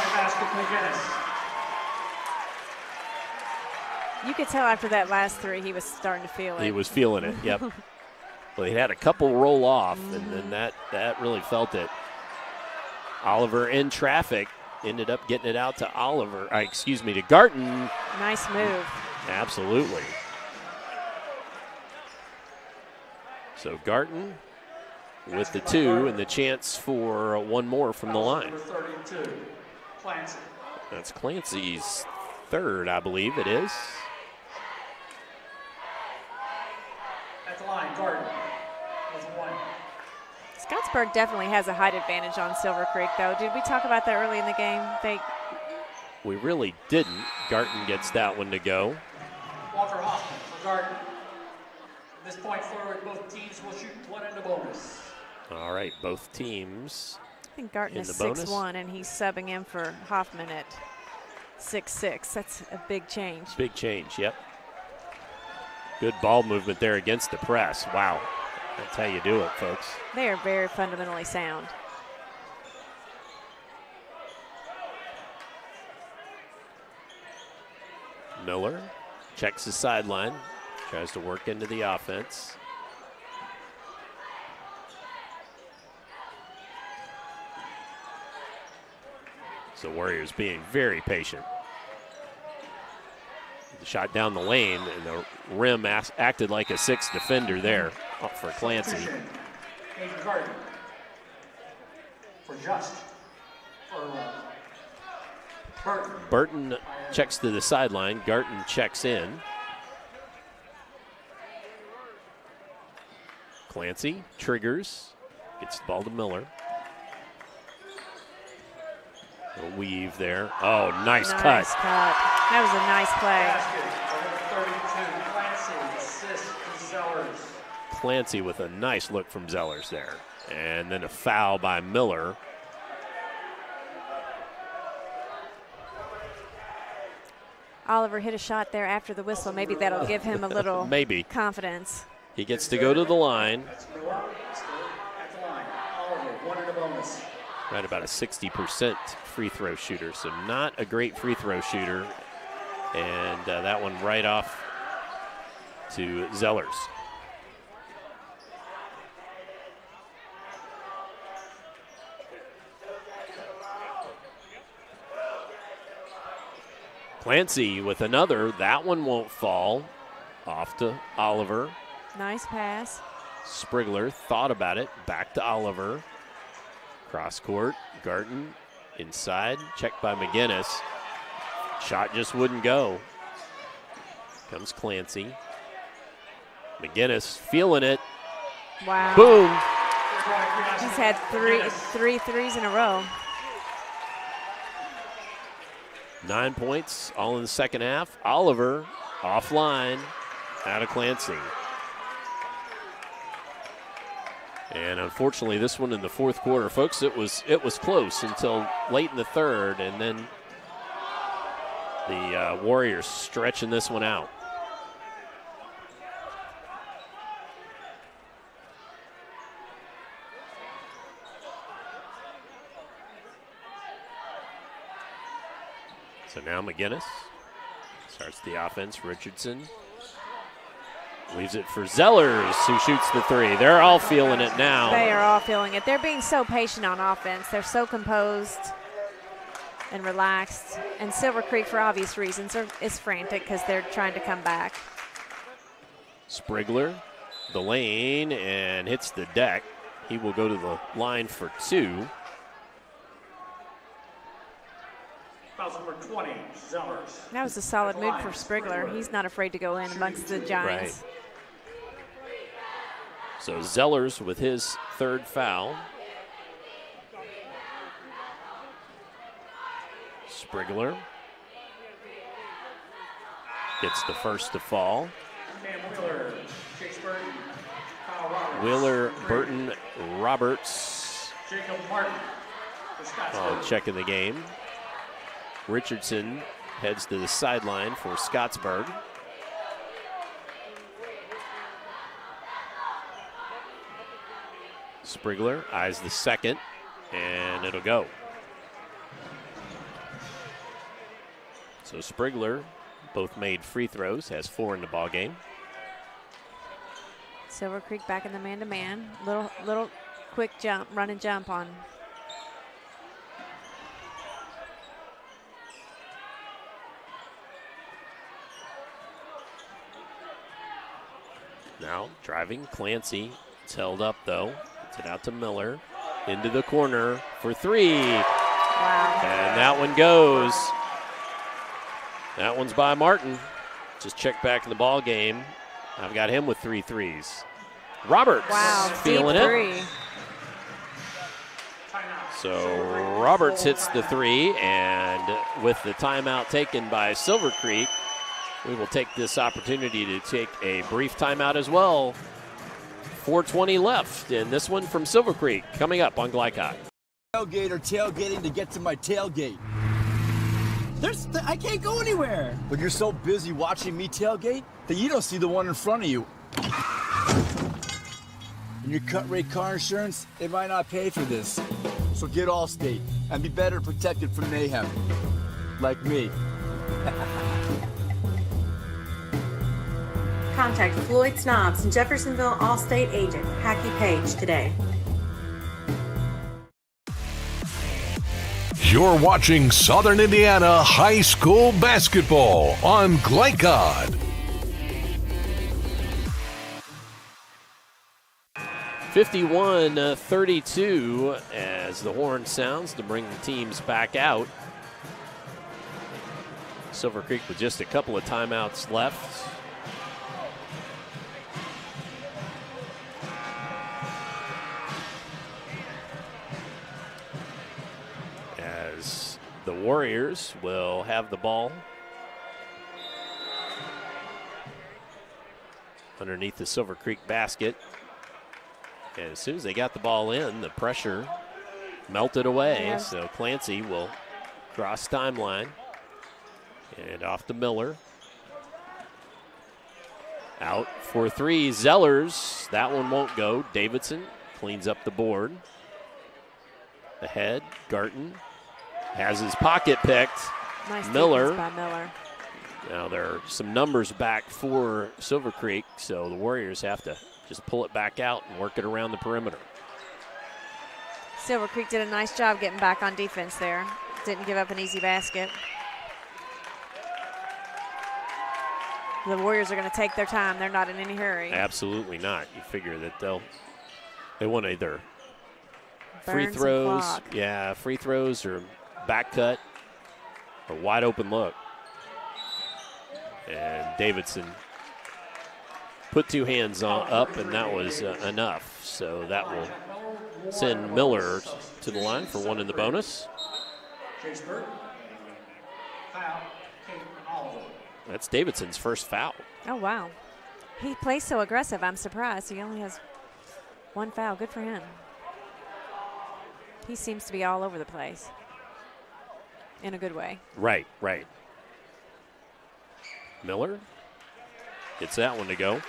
Speaker 4: You could tell after that last three he was starting to feel it.
Speaker 3: He was feeling it, yep. Well, he had a couple roll off, and then that really felt it. Oliver in traffic, ended up getting it out to to Garton.
Speaker 4: Nice move.
Speaker 3: Absolutely. So Garton with the two and the chance for one more from the line.
Speaker 5: Number 32, Clancy.
Speaker 3: That's Clancy's third, I believe it is.
Speaker 5: At the line, Garden with one.
Speaker 4: Scottsburg definitely has a height advantage on Silver Creek, though. Did we talk about that early in the game?
Speaker 3: We really didn't. Garton gets that one to go.
Speaker 5: Walker Hoffman for Garden. At this point forward, both teams will shoot one in the bonus.
Speaker 3: All right, both teams.
Speaker 4: I think Garton is 6'1", and he's subbing in for Hoffman at 6'6". That's a big change.
Speaker 3: Big change, yep. Good ball movement there against the press. Wow. That's how you do it, folks.
Speaker 4: They are very fundamentally sound.
Speaker 3: Miller checks the sideline, tries to work into the offense. So Warriors being very patient. The shot down the lane, and the rim acted like a sixth defender there for Clancy.
Speaker 5: For just. For
Speaker 3: Burton checks to the sideline. Garton checks in. Clancy triggers, gets the ball to Miller. A weave there. Oh, nice cut.
Speaker 4: Nice cut. That was a nice play.
Speaker 3: Clancy with a nice look from Zellers there. And then a foul by Miller.
Speaker 4: Oliver hit a shot there after the whistle. Maybe that'll give him a little
Speaker 3: Maybe
Speaker 4: confidence.
Speaker 3: He gets to go to the line. Right about a 60% free throw shooter, so not a great free throw shooter. And that one right off to Zellers. Clancy with another. That one won't fall. Off to Oliver.
Speaker 4: Nice pass.
Speaker 3: Sprigler thought about it. Back to Oliver. Cross court. Garten inside. Checked by McGinnis. Shot just wouldn't go. Comes Clancy. McGinnis feeling it.
Speaker 4: Wow.
Speaker 3: Boom.
Speaker 4: He's had three threes in a row.
Speaker 3: 9 points, all in the second half. Oliver offline, out of Clancy. And unfortunately, this one in the fourth quarter, folks, it was close until late in the third, and then the Warriors stretching this one out. So now McGinnis starts the offense. Richardson leaves it for Zellers, who shoots the three. They're all feeling it now.
Speaker 4: They are all feeling it. They're being so patient on offense. They're so composed and relaxed. And Silver Creek, for obvious reasons, is frantic because they're trying to come back.
Speaker 3: Sprigler, the lane, and hits the deck. He will go to the line for two.
Speaker 5: Number 20, Zellers.
Speaker 4: That was a solid move for Sprigler. He's not afraid to go in amongst the Giants.
Speaker 3: Right. So Zellers with his third foul. Sprigler gets the first to fall. Wheeler, Burton, Roberts.
Speaker 5: Jacob Martin.
Speaker 3: Checking the game. Richardson heads to the sideline for Scottsburg. Sprigler eyes the second, and it'll go. So Sprigler both made free throws, has 4 in the ball game.
Speaker 4: Silver Creek back in the man-to-man. Little quick jump, run and jump on.
Speaker 3: Now driving Clancy. It's held up though. It's it out to Miller. Into the corner for three.
Speaker 4: Wow.
Speaker 3: And that one goes. That one's by Martin. Just check back in the ball game. I've got him with 3 threes. Roberts feeling it. So Roberts hits the three, and with the timeout taken by Silver Creek, we will take this opportunity to take a brief timeout as well. 4:20 left, and this one from Silver Creek coming up on Glicod.
Speaker 11: Tailgate or tailgating to get to my tailgate. I can't go anywhere. But you're so busy watching me tailgate that you don't see the one in front of you. And your cut rate car insurance, it might not pay for this. So get Allstate and be better protected from mayhem. Like me.
Speaker 12: Contact Floyd Snobbs and Jeffersonville All-State agent Hackey Page today.
Speaker 2: You're watching Southern Indiana High School Basketball on Glicod.
Speaker 3: 51-32 as the horn sounds to bring the teams back out. Silver Creek with just a couple of timeouts left. As the Warriors will have the ball underneath the Silver Creek basket. And as soon as they got the ball in, the pressure melted away. Yeah. So Clancy will cross timeline. And off to Miller. Out for three, Zellers. That one won't go. Davidson cleans up the board. Ahead, Garton has his pocket picked.
Speaker 4: Nice
Speaker 3: Miller.
Speaker 4: defense by Miller.
Speaker 3: Now there are some numbers back for Silver Creek, so the Warriors have to just pull it back out and work it around the perimeter.
Speaker 4: Silver Creek did a nice job getting back on defense there. Didn't give up an easy basket. The Warriors are going to take their time. They're not in any hurry.
Speaker 3: Absolutely not. You figure that they want either free
Speaker 4: Burn some
Speaker 3: throws,
Speaker 4: clock.
Speaker 3: free throws or back cut or wide open look. And Davidson put two hands up, and that was enough. So that will send Miller to the line for one in the bonus. That's Davidson's first foul.
Speaker 4: Oh, wow. He plays so aggressive. I'm surprised. He only has one foul. Good for him. He seems to be all over the place in a good way.
Speaker 3: Right. Miller gets that one to go.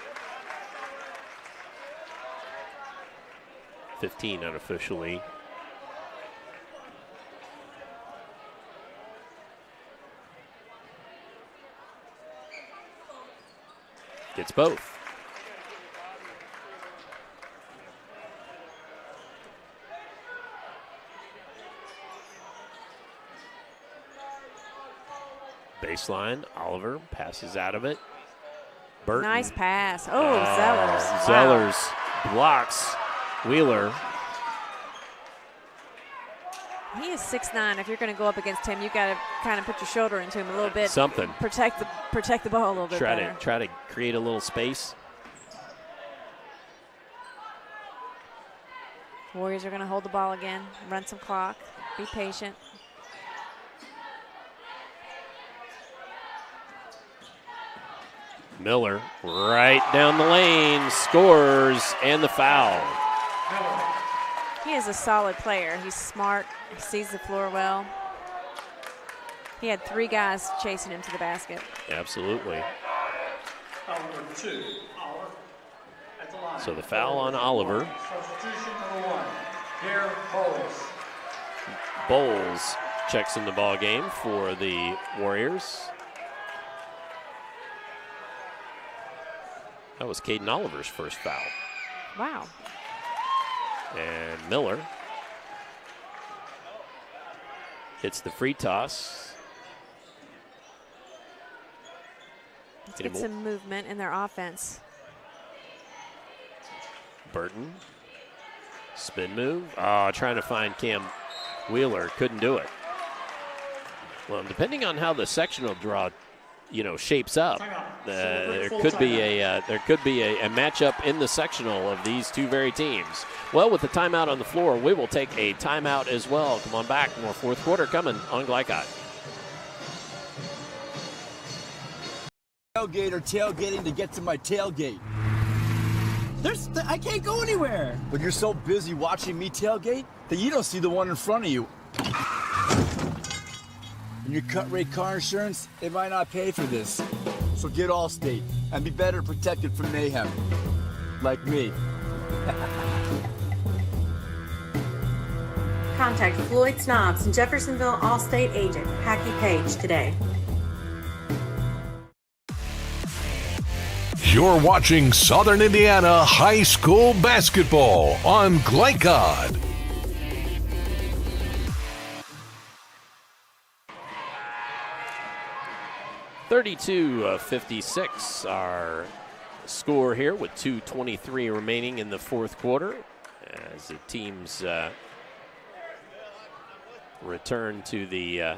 Speaker 3: 15 unofficially. Gets both. Baseline, Oliver passes out of it. Burton.
Speaker 4: Nice pass. Oh, Zellers.
Speaker 3: Zellers blocks Wheeler.
Speaker 4: He is 6'9". If you're going to go up against him, you got to kind of put your shoulder into him a little bit.
Speaker 3: Something.
Speaker 4: Protect the ball a little bit better.
Speaker 3: Try to create a little space.
Speaker 4: Warriors are going to hold the ball again, run some clock, be patient.
Speaker 3: Miller right down the lane, scores, and the foul.
Speaker 4: He is a solid player. He's smart. He sees the floor well. He had three guys chasing him to the basket.
Speaker 3: Absolutely.
Speaker 5: Foul number 2, Oliver at the line.
Speaker 3: So the foul on Oliver.
Speaker 5: Substitution number 1, Pierre Bowles.
Speaker 3: Bowles checks in the ball game for the Warriors. That was Caden Oliver's first foul.
Speaker 4: Wow.
Speaker 3: And Miller hits the free toss.
Speaker 4: Let's get some movement in their offense.
Speaker 3: Burton. Spin move. Oh, trying to find Cam Wheeler. Couldn't do it. Well, depending on how the sectional draw shapes up, there could be a matchup in the sectional of these two very teams. Well, with the timeout on the floor, we will take a timeout as well. Come on back, more fourth quarter coming on Glicod.
Speaker 11: Tailgate or tailgating to get to my tailgate. I can't go anywhere. But you're so busy watching me tailgate that you don't see the one in front of you. And your cut rate car insurance, it might not pay for this. So get Allstate and be better protected from mayhem. Like me.
Speaker 12: Contact Floyd Snobbs and Jeffersonville Allstate agent Packy Page today.
Speaker 2: You're watching Southern Indiana High School Basketball on Glicod.
Speaker 3: (32-56) our score here with 2:23 remaining in the fourth quarter as the teams return to the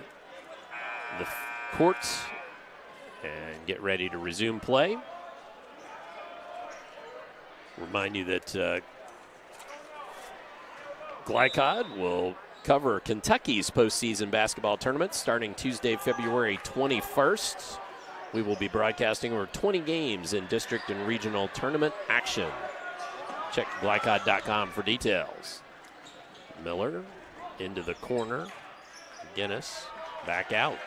Speaker 3: courts and get ready to resume play. Remind you that Glicod will cover Kentucky's postseason basketball tournament starting Tuesday, February 21st. We will be broadcasting over 20 games in district and regional tournament action. Check Glicod.com for details. Miller into the corner. Guinness back out.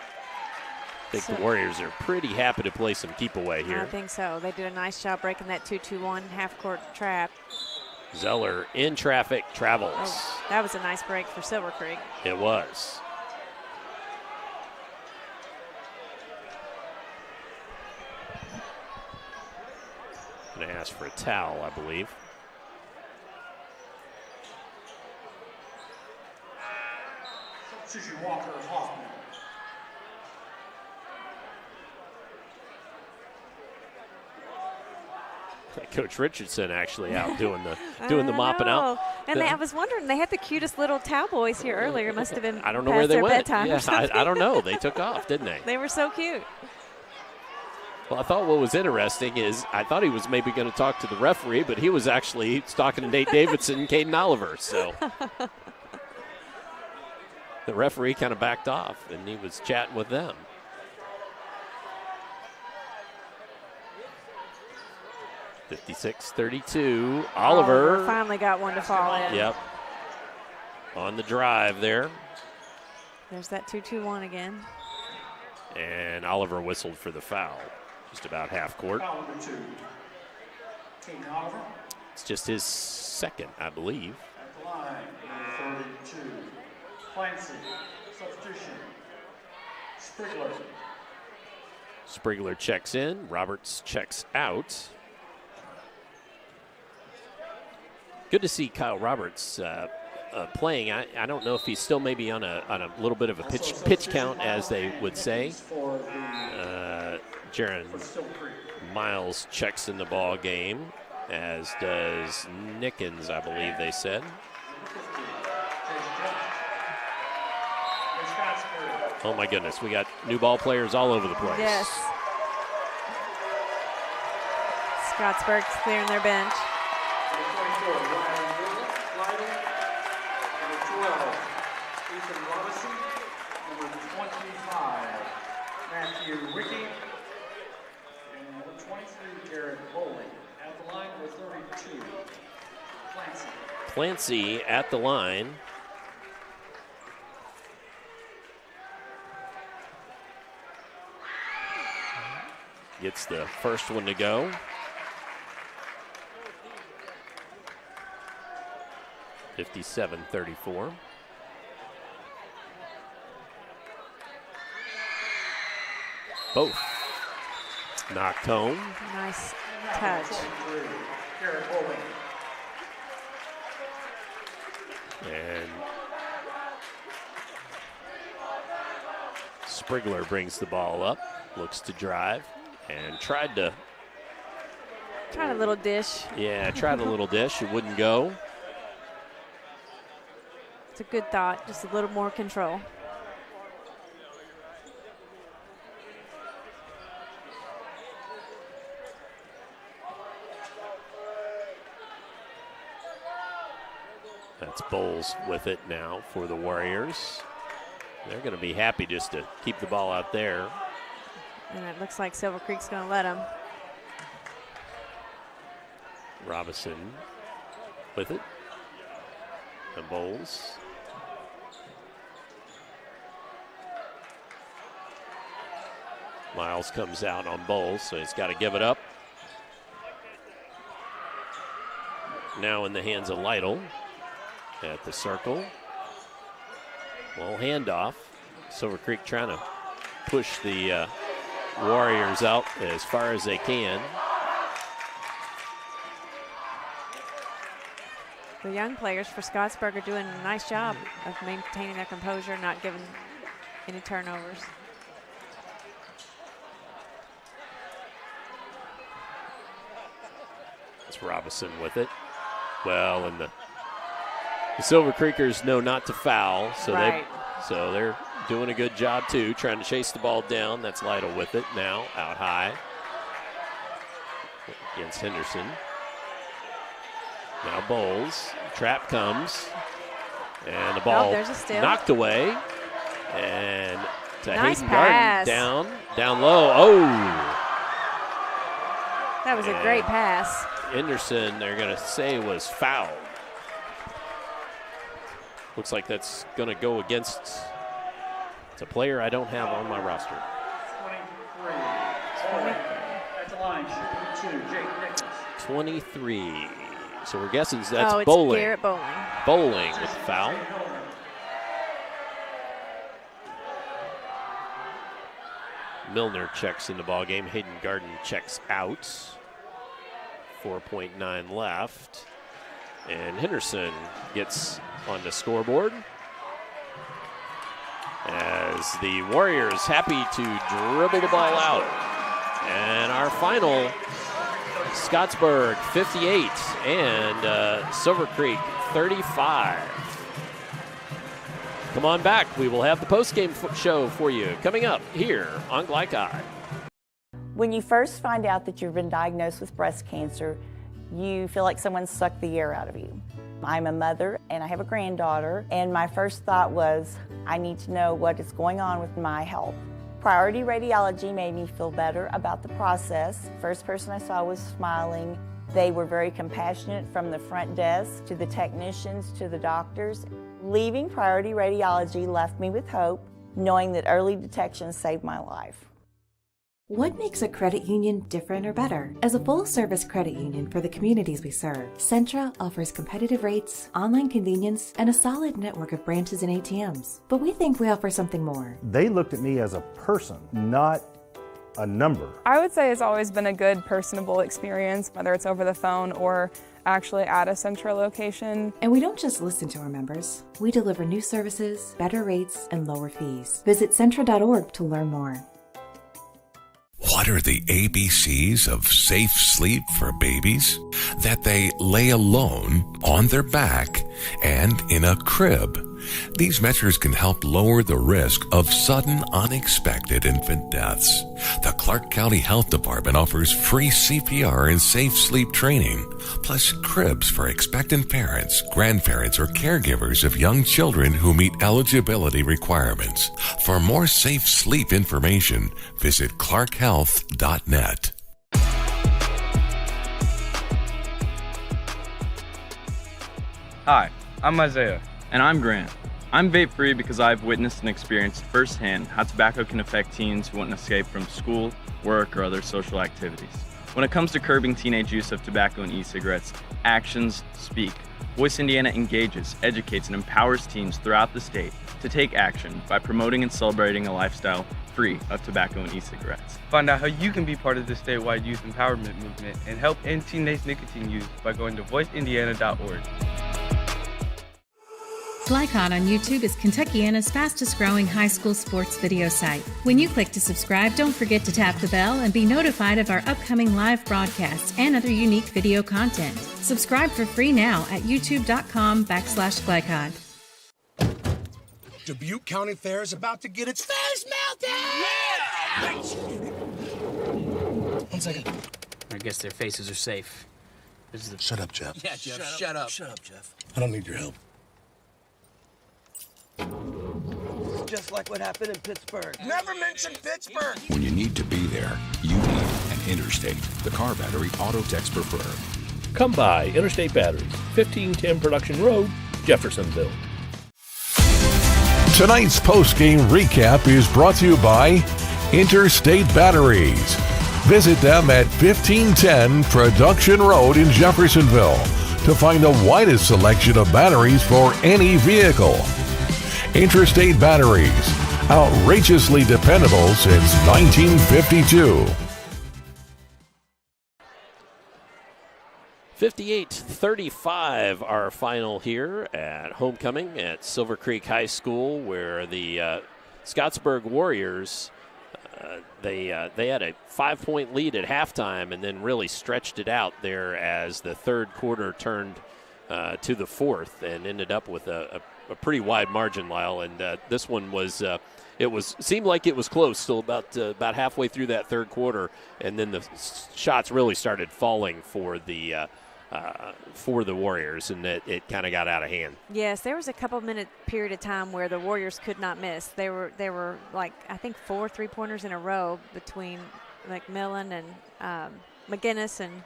Speaker 3: I think the Warriors are pretty happy to play some keep away here.
Speaker 4: I think so. They did a nice job breaking that 2-2-1 half-court trap.
Speaker 3: Zeller in traffic, travels.
Speaker 4: Oh, that was a nice break for Silver Creek.
Speaker 3: It was. Going to ask for a towel, I believe.
Speaker 5: Substitution Walker Hoffman.
Speaker 3: Coach Richardson actually out doing the mopping out.
Speaker 4: And I was wondering, they had the cutest little towel boys here earlier. It must have been
Speaker 3: I don't know where they went.
Speaker 4: bedtime or something.
Speaker 3: I don't know. They took off, didn't they?
Speaker 4: They were so cute.
Speaker 3: Well, I thought what was interesting is I thought he was maybe going to talk to the referee, but he was actually talking to Nate Davidson and Caden Oliver. So the referee kind of backed off, and he was chatting with them. (56-32). Oliver
Speaker 4: finally got one to fall in.
Speaker 3: Yep. On the drive there.
Speaker 4: There's that 2-2-1 again.
Speaker 3: And Oliver whistled for the foul. Just about half court.
Speaker 5: Foul number 2. Caden Oliver.
Speaker 3: It's just his second, I believe.
Speaker 5: At the line, number 32. Clancy. Substitution. Sprigler.
Speaker 3: Sprigler checks in. Roberts checks out. Good to see Kyle Roberts playing. I don't know if he's still maybe on a little bit of a pitch count, as they would say. Jaron Miles checks in the ball game, as does Nickens, I believe they said. Oh my goodness, we got new ball players all over the place.
Speaker 4: Yes. Scottsburg's clearing their bench.
Speaker 5: Matthew Ricky, and number 23, Garrett Bowling. At the line with 32, Clancy.
Speaker 3: Clancy at the line. Gets the first one to go. (57-34). Both knocked home.
Speaker 4: Nice touch.
Speaker 3: And Sprigler brings the ball up, looks to drive, and tried a
Speaker 4: little dish.
Speaker 3: Yeah, tried a little dish. It wouldn't go.
Speaker 4: It's a good thought, just a little more control.
Speaker 3: That's Bowles with it now for the Warriors. They're going to be happy just to keep the ball out there.
Speaker 4: And it looks like Silver Creek's going to let them.
Speaker 3: Robinson with it. And Bowles. Miles comes out on Bowles, so he's got to give it up. Now in the hands of Lytle at the circle. Well, handoff. Silver Creek trying to push the Warriors out as far as they can.
Speaker 4: The young players for Scottsburg are doing a nice job of maintaining their composure, not giving any turnovers.
Speaker 3: It's Robinson with it. Well, and the Silver Creekers know not to foul, so they're doing a good job too, trying to chase the ball down. That's Lytle with it now, out high against Henderson. Now Bowles, trap comes, and the ball knocked away, and to
Speaker 4: nice
Speaker 3: Hayden
Speaker 4: pass.
Speaker 3: Garden down low. Oh!
Speaker 4: That was a great pass.
Speaker 3: Henderson, they're going to say, was fouled. Looks like that's going to go against. It's a player I don't have on my roster.
Speaker 5: At the line, shooting 2, Jake Nichols.
Speaker 3: 23. So we're guessing that's
Speaker 4: it's
Speaker 3: Bowling.
Speaker 4: Garrett Bowling.
Speaker 3: Bowling with the foul. Milner checks in the ball game. Hayden Garden checks out. 4.9 left. And Henderson gets on the scoreboard as the Warriors happy to dribble the ball out. And our final, Scottsburg 58 and Silver Creek 35. Come on back. We will have the postgame show for you coming up here on Glicod.
Speaker 7: When you first find out that you've been diagnosed with breast cancer, you feel like someone sucked the air out of you. I'm a mother and I have a granddaughter, and my first thought was, I need to know what is going on with my health. Priority Radiology made me feel better about the process. First person I saw was smiling. They were very compassionate from the front desk to the technicians to the doctors. Leaving Priority Radiology left me with hope, knowing that early detection saved my life.
Speaker 25: What makes a credit union different or better? As a full-service credit union for the communities we serve, Centra offers competitive rates, online convenience, and a solid network of branches and ATMs. But we think we offer something more.
Speaker 26: They looked at me as a person, not a number.
Speaker 27: I would say it's always been a good, personable experience, whether it's over the phone or actually at a Centra location.
Speaker 25: And we don't just listen to our members. We deliver new services, better rates, and lower fees. Visit Centra.org to learn more.
Speaker 2: What are the ABCs of safe sleep for babies? That they lay alone, on their back, and in a crib. These measures can help lower the risk of sudden, unexpected infant deaths. The Clark County Health Department offers free CPR and safe sleep training, plus cribs for expectant parents, grandparents, or caregivers of young children who meet eligibility requirements. For more safe sleep information, visit clarkhealth.net.
Speaker 23: Hi, I'm Isaiah. And I'm Grant. I'm vape-free because I've witnessed and experienced firsthand how tobacco can affect teens who want an escape from school, work, or other social activities. When it comes to curbing teenage use of tobacco and e-cigarettes, actions speak. Voice Indiana engages, educates, and empowers teens throughout the state to take action by promoting and celebrating a lifestyle free of tobacco and e-cigarettes.
Speaker 24: Find out how you can be part of the statewide youth empowerment movement and help end teenage nicotine use by going to voiceindiana.org.
Speaker 1: Glicod on YouTube is Kentuckiana's fastest growing high school sports video site. When you click to subscribe, don't forget to tap the bell and be notified of our upcoming live broadcasts and other unique video content. Subscribe for free now at youtube.com/Glicod.
Speaker 10: Dubuque County Fair is about to get its face melted! Yeah!
Speaker 15: 1 second. I guess their faces are safe.
Speaker 10: Shut up, Jeff.
Speaker 15: Yeah, Jeff, shut up.
Speaker 10: Shut up, Jeff. I don't need your help.
Speaker 17: Just like what happened in Pittsburgh.
Speaker 10: Never mention Pittsburgh!
Speaker 9: When you need to be there, you need an Interstate. The car battery auto techs prefer.
Speaker 8: Come by Interstate Batteries, 1510 Production Road, Jeffersonville.
Speaker 2: Tonight's post-game recap is brought to you by Interstate Batteries. Visit them at 1510 Production Road in Jeffersonville to find the widest selection of batteries for any vehicle. Interstate Batteries, outrageously dependable since 1952.
Speaker 3: 58-35 our final here at homecoming at Silver Creek High School, where the Scottsburg Warriors they had a 5-point lead at halftime and then really stretched it out there as the third quarter turned to the fourth and ended up with a pretty wide margin, Lyle. And this one was seemed like it was close till about halfway through that third quarter, and then the shots really started falling for the Warriors, and it kind of got out of hand.
Speaker 4: Yes, there was a couple-minute period of time where the Warriors could not miss. They were like, I think 4 3-pointers in a row between McMillan and McGinnis and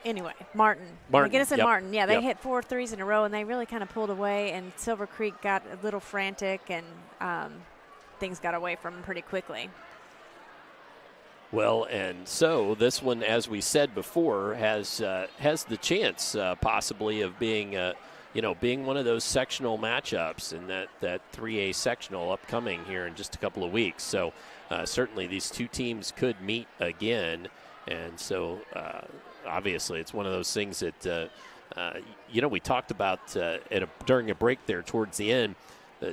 Speaker 4: Anyway, Martin. McGinnis and Martin. Yeah, they hit 4 threes in a row, and they really kind of pulled away, and Silver Creek got a little frantic, and things got away from them pretty quickly.
Speaker 3: Well, and so this one, as we said before, has the chance possibly of being being one of those sectional matchups in that 3A sectional upcoming here in just a couple of weeks. So certainly these two teams could meet again, and so obviously it's one of those things that we talked about during a break there towards the end.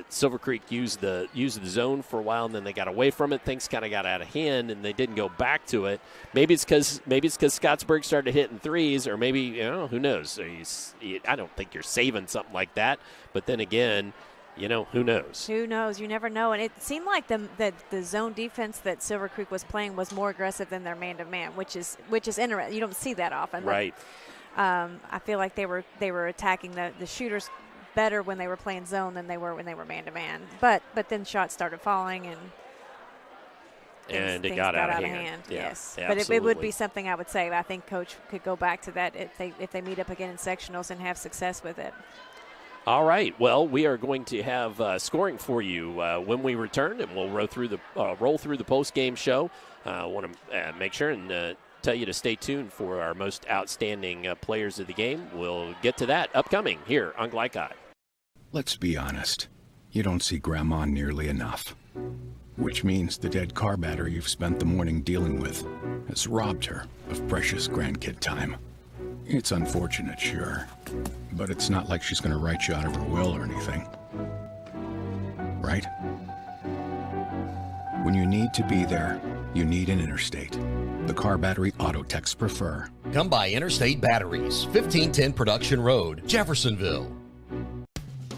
Speaker 3: Silver Creek used the zone for a while, and then they got away from it. Things kind of got out of hand, and they didn't go back to it. Maybe it's because Scottsburg started hitting threes, or maybe who knows? I don't think you're saving something like that. But then again, who knows?
Speaker 4: Who knows? You never know. And it seemed like the zone defense that Silver Creek was playing was more aggressive than their man-to-man, which is interesting. You don't see that often.
Speaker 3: Right.
Speaker 4: I feel like they were attacking the shooters better when they were playing zone than they were when they were man-to-man. But then shots started falling and
Speaker 3: it got out of hand. Yeah,
Speaker 4: yes,
Speaker 3: absolutely.
Speaker 4: But it would be something I would say. I think Coach could go back to that if they meet up again in sectionals and have success with it.
Speaker 3: All right. Well, we are going to have scoring for you when we return, and we'll roll through the post-game show. I want to make sure and tell you to stay tuned for our most outstanding players of the game. We'll get to that upcoming here on Glicod.
Speaker 9: Let's be honest. You don't see Grandma nearly enough. Which means the dead car battery you've spent the morning dealing with has robbed her of precious grandkid time. It's unfortunate, sure, but it's not like she's going to write you out of her will or anything. Right? When you need to be there, you need an Interstate. The car battery auto techs prefer.
Speaker 6: Come by Interstate Batteries, 1510 Production Road, Jeffersonville.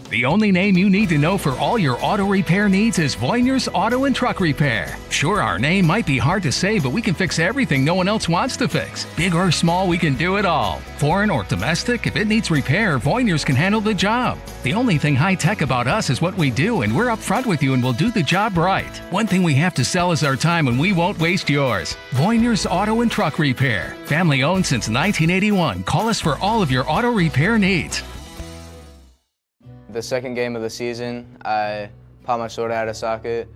Speaker 13: The only name you need to know for all your auto repair needs is Voyner's Auto and Truck Repair. Sure, our name might be hard to say, but we can fix everything no one else wants to fix. Big or small, we can do it all. Foreign or domestic, if it needs repair, Voyner's can handle the job. The only thing high-tech about us is what we do, and we're up front with you and we'll do the job right. One thing we have to sell is our time, and we won't waste yours. Voyner's Auto and Truck Repair. Family owned since 1981. Call us for all of your auto repair needs.
Speaker 23: The second game of the season, I popped my shoulder out of socket,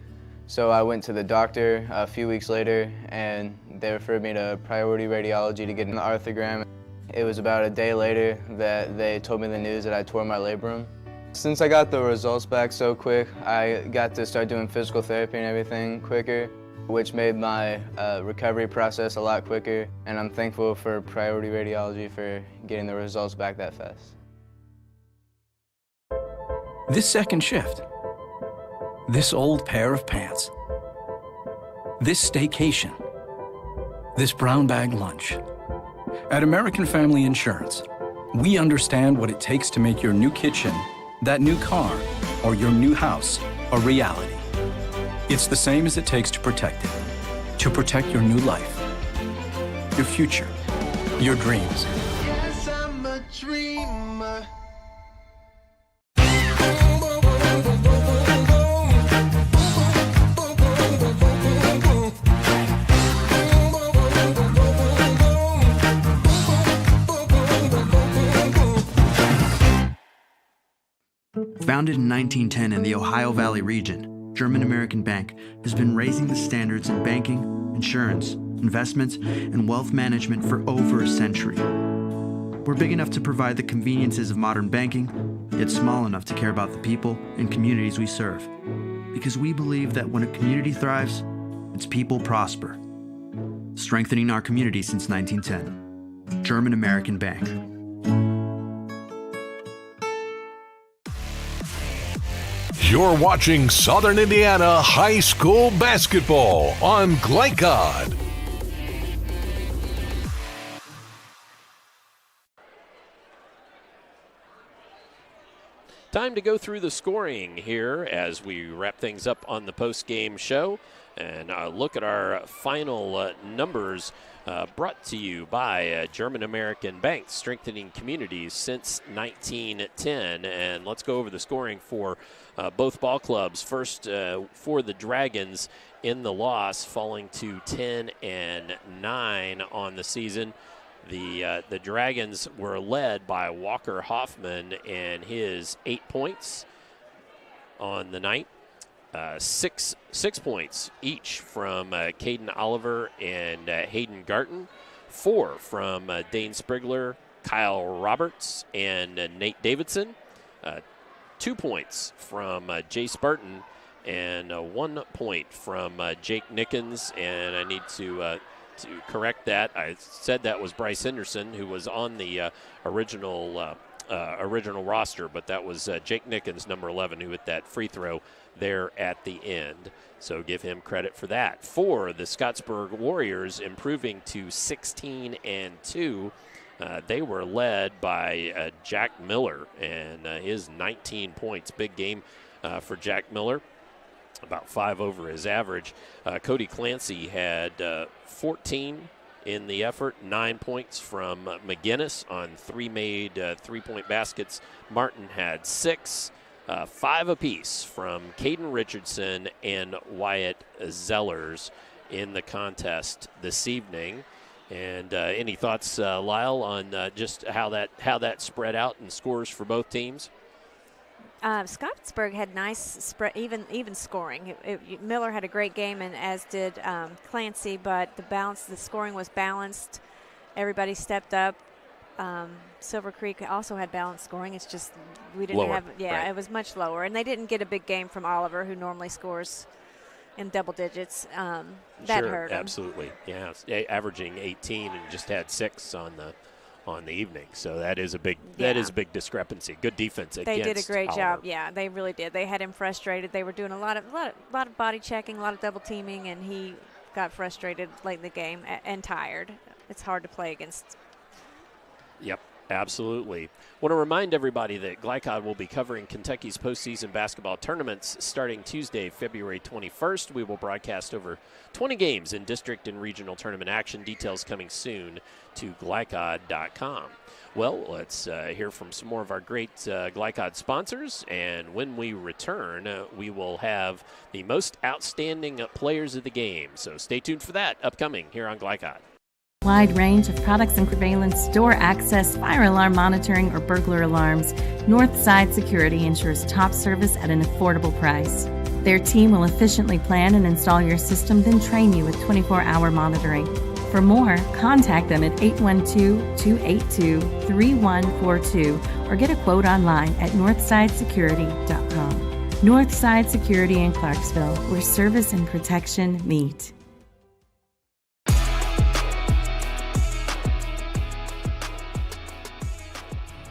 Speaker 23: so I went to the doctor a few weeks later, and they referred me to priority radiology to get an arthrogram. It was about a day later that they told me the news that I tore my labrum. Since I got the results back so quick, I got to start doing physical therapy and everything quicker, which made my recovery process a lot quicker, and I'm thankful for priority radiology for getting the results back that fast.
Speaker 16: This second shift, this old pair of pants, this staycation, this brown bag lunch. At American Family Insurance, we understand what it takes to make your new kitchen, that new car, or your new house a reality. It's the same as it takes to protect it, to protect your new life, your future, your dreams.
Speaker 10: Yes, I'm a dreamer.
Speaker 18: Founded in 1910 in the Ohio Valley region, German American Bank has been raising the standards in banking, insurance, investments, and wealth management for over a century. We're big enough to provide the conveniences of modern banking, yet small enough to care about the people and communities we serve. Because we believe that when a community thrives, its people prosper. Strengthening our community since 1910. German American Bank.
Speaker 2: You're watching Southern Indiana High School Basketball on Glicod.
Speaker 3: Time to go through the scoring here as we wrap things up on the post-game show and look at our final numbers brought to you by German American Bank, strengthening communities since 1910. And let's go over the scoring for both ball clubs. First, for the Dragons in the loss, falling to 10-9 on the season. The Dragons were led by Walker Hoffman and his 8 points on the night. Six points each from Caden Oliver and Hayden Garton. 4 from Dane Sprigler, Kyle Roberts, and Nate Davidson. 2 points from Jace Burton, and 1 point from Jake Nickens. And I need to correct that. I said that was Bryce Henderson, who was on the original roster, but that was Jake Nickens, number 11, who hit that free throw there at the end. So give him credit for that. For the Scottsburg Warriors, improving to 16-2. They were led by Jack Miller and his 19 points. Big game for Jack Miller, about 5 over his average. Cody Clancy had 14 in the effort, 9 points from McGinnis on 3 made 3-point baskets. Martin had 6, 5 apiece from Caden Richardson and Wyatt Zellers in the contest this evening. And any thoughts, Lyle, on just how that spread out in scores for both teams?
Speaker 4: Scottsburg had nice even scoring. Miller had a great game, and as did Clancy. But the scoring was balanced. Everybody stepped up. Silver Creek also had balanced scoring. It's just we didn't
Speaker 3: lower,
Speaker 4: have. Yeah,
Speaker 3: right.
Speaker 4: It was much lower, and they didn't get a big game from Oliver, who normally scores in double digits. That hurt him.
Speaker 3: Absolutely. Yeah, averaging 18 and just had 6 on the evening. So that is a big big discrepancy. Good defense against
Speaker 4: They did a great
Speaker 3: Oliver.
Speaker 4: job. Yeah, they really did. They had him frustrated. They were doing a lot of body checking, a lot of double teaming, and he got frustrated late in the game and tired. It's hard to play against.
Speaker 3: Yep, absolutely. Want to remind everybody that Glicod will be covering Kentucky's postseason basketball tournaments starting Tuesday, February 21st. We will broadcast over 20 games in district and regional tournament action. Details coming soon to glycod.com. Well, let's hear from some more of our great Glicod sponsors, and when we return, we will have the most outstanding players of the game. So stay tuned for that upcoming here on Glicod.
Speaker 1: Wide range of products and surveillance, door access, fire alarm monitoring, or burglar alarms, Northside Security ensures top service at an affordable price. Their team will efficiently plan and install your system, then train you with 24-hour monitoring. For more, contact them at 812-282-3142 or get a quote online at northsidesecurity.com. Northside Security in Clarksville, where service and protection meet.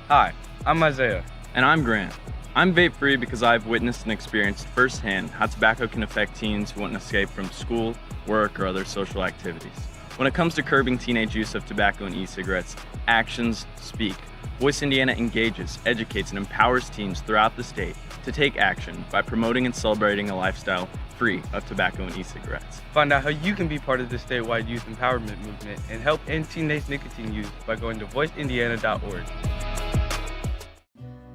Speaker 23: Hi, I'm Isaiah. And I'm Grant. I'm vape-free because I've witnessed and experienced firsthand how tobacco can affect teens who want an escape from school, work, or other social activities. When it comes to curbing teenage use of tobacco and e-cigarettes, actions speak. Voice Indiana engages, educates, and empowers teens throughout the state to take action by promoting and celebrating a lifestyle free of tobacco and e-cigarettes.
Speaker 24: Find out how you can be part of the statewide youth empowerment movement and help end teenage nicotine use by going to voiceindiana.org.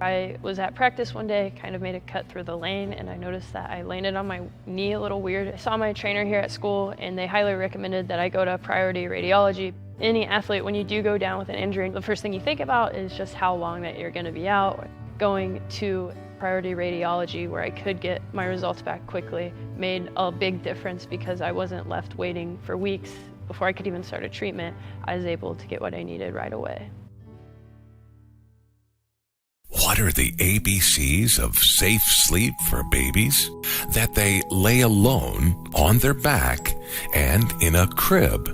Speaker 11: I was at practice one day, kind of made a cut through the lane, and I noticed that I landed on my knee a little weird. I saw my trainer here at school, and they highly recommended that I go to Priority Radiology. Any athlete, when you do go down with an injury, the first thing you think about is just how long that you're going to be out. Going to Priority Radiology, where I could get my results back quickly, made a big difference because I wasn't left waiting for weeks before I could even start a treatment. I was able to get what I needed right away.
Speaker 2: What are the ABCs of safe sleep for babies? That they lay alone, on their back, and in a crib.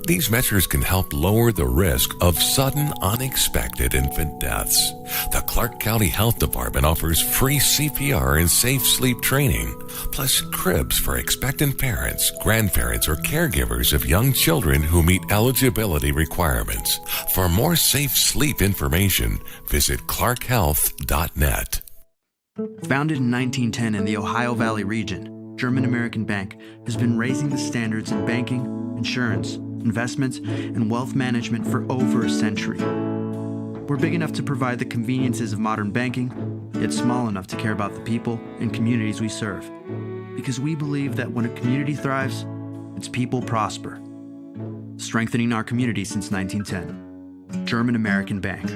Speaker 2: These measures can help lower the risk of sudden, unexpected infant deaths. The Clark County Health Department offers free CPR and safe sleep training, plus cribs for expectant parents, grandparents, or caregivers of young children who meet eligibility requirements. For more safe sleep information, visit clarkhealth.net.
Speaker 18: Founded in 1910 in the Ohio Valley region, German American Bank has been raising the standards in banking, insurance, investments, and wealth management for over a century. We're big enough to provide the conveniences of modern banking, yet small enough to care about the people and communities we serve. Because we believe that when a community thrives, its people prosper. Strengthening our community since 1910. German American Bank.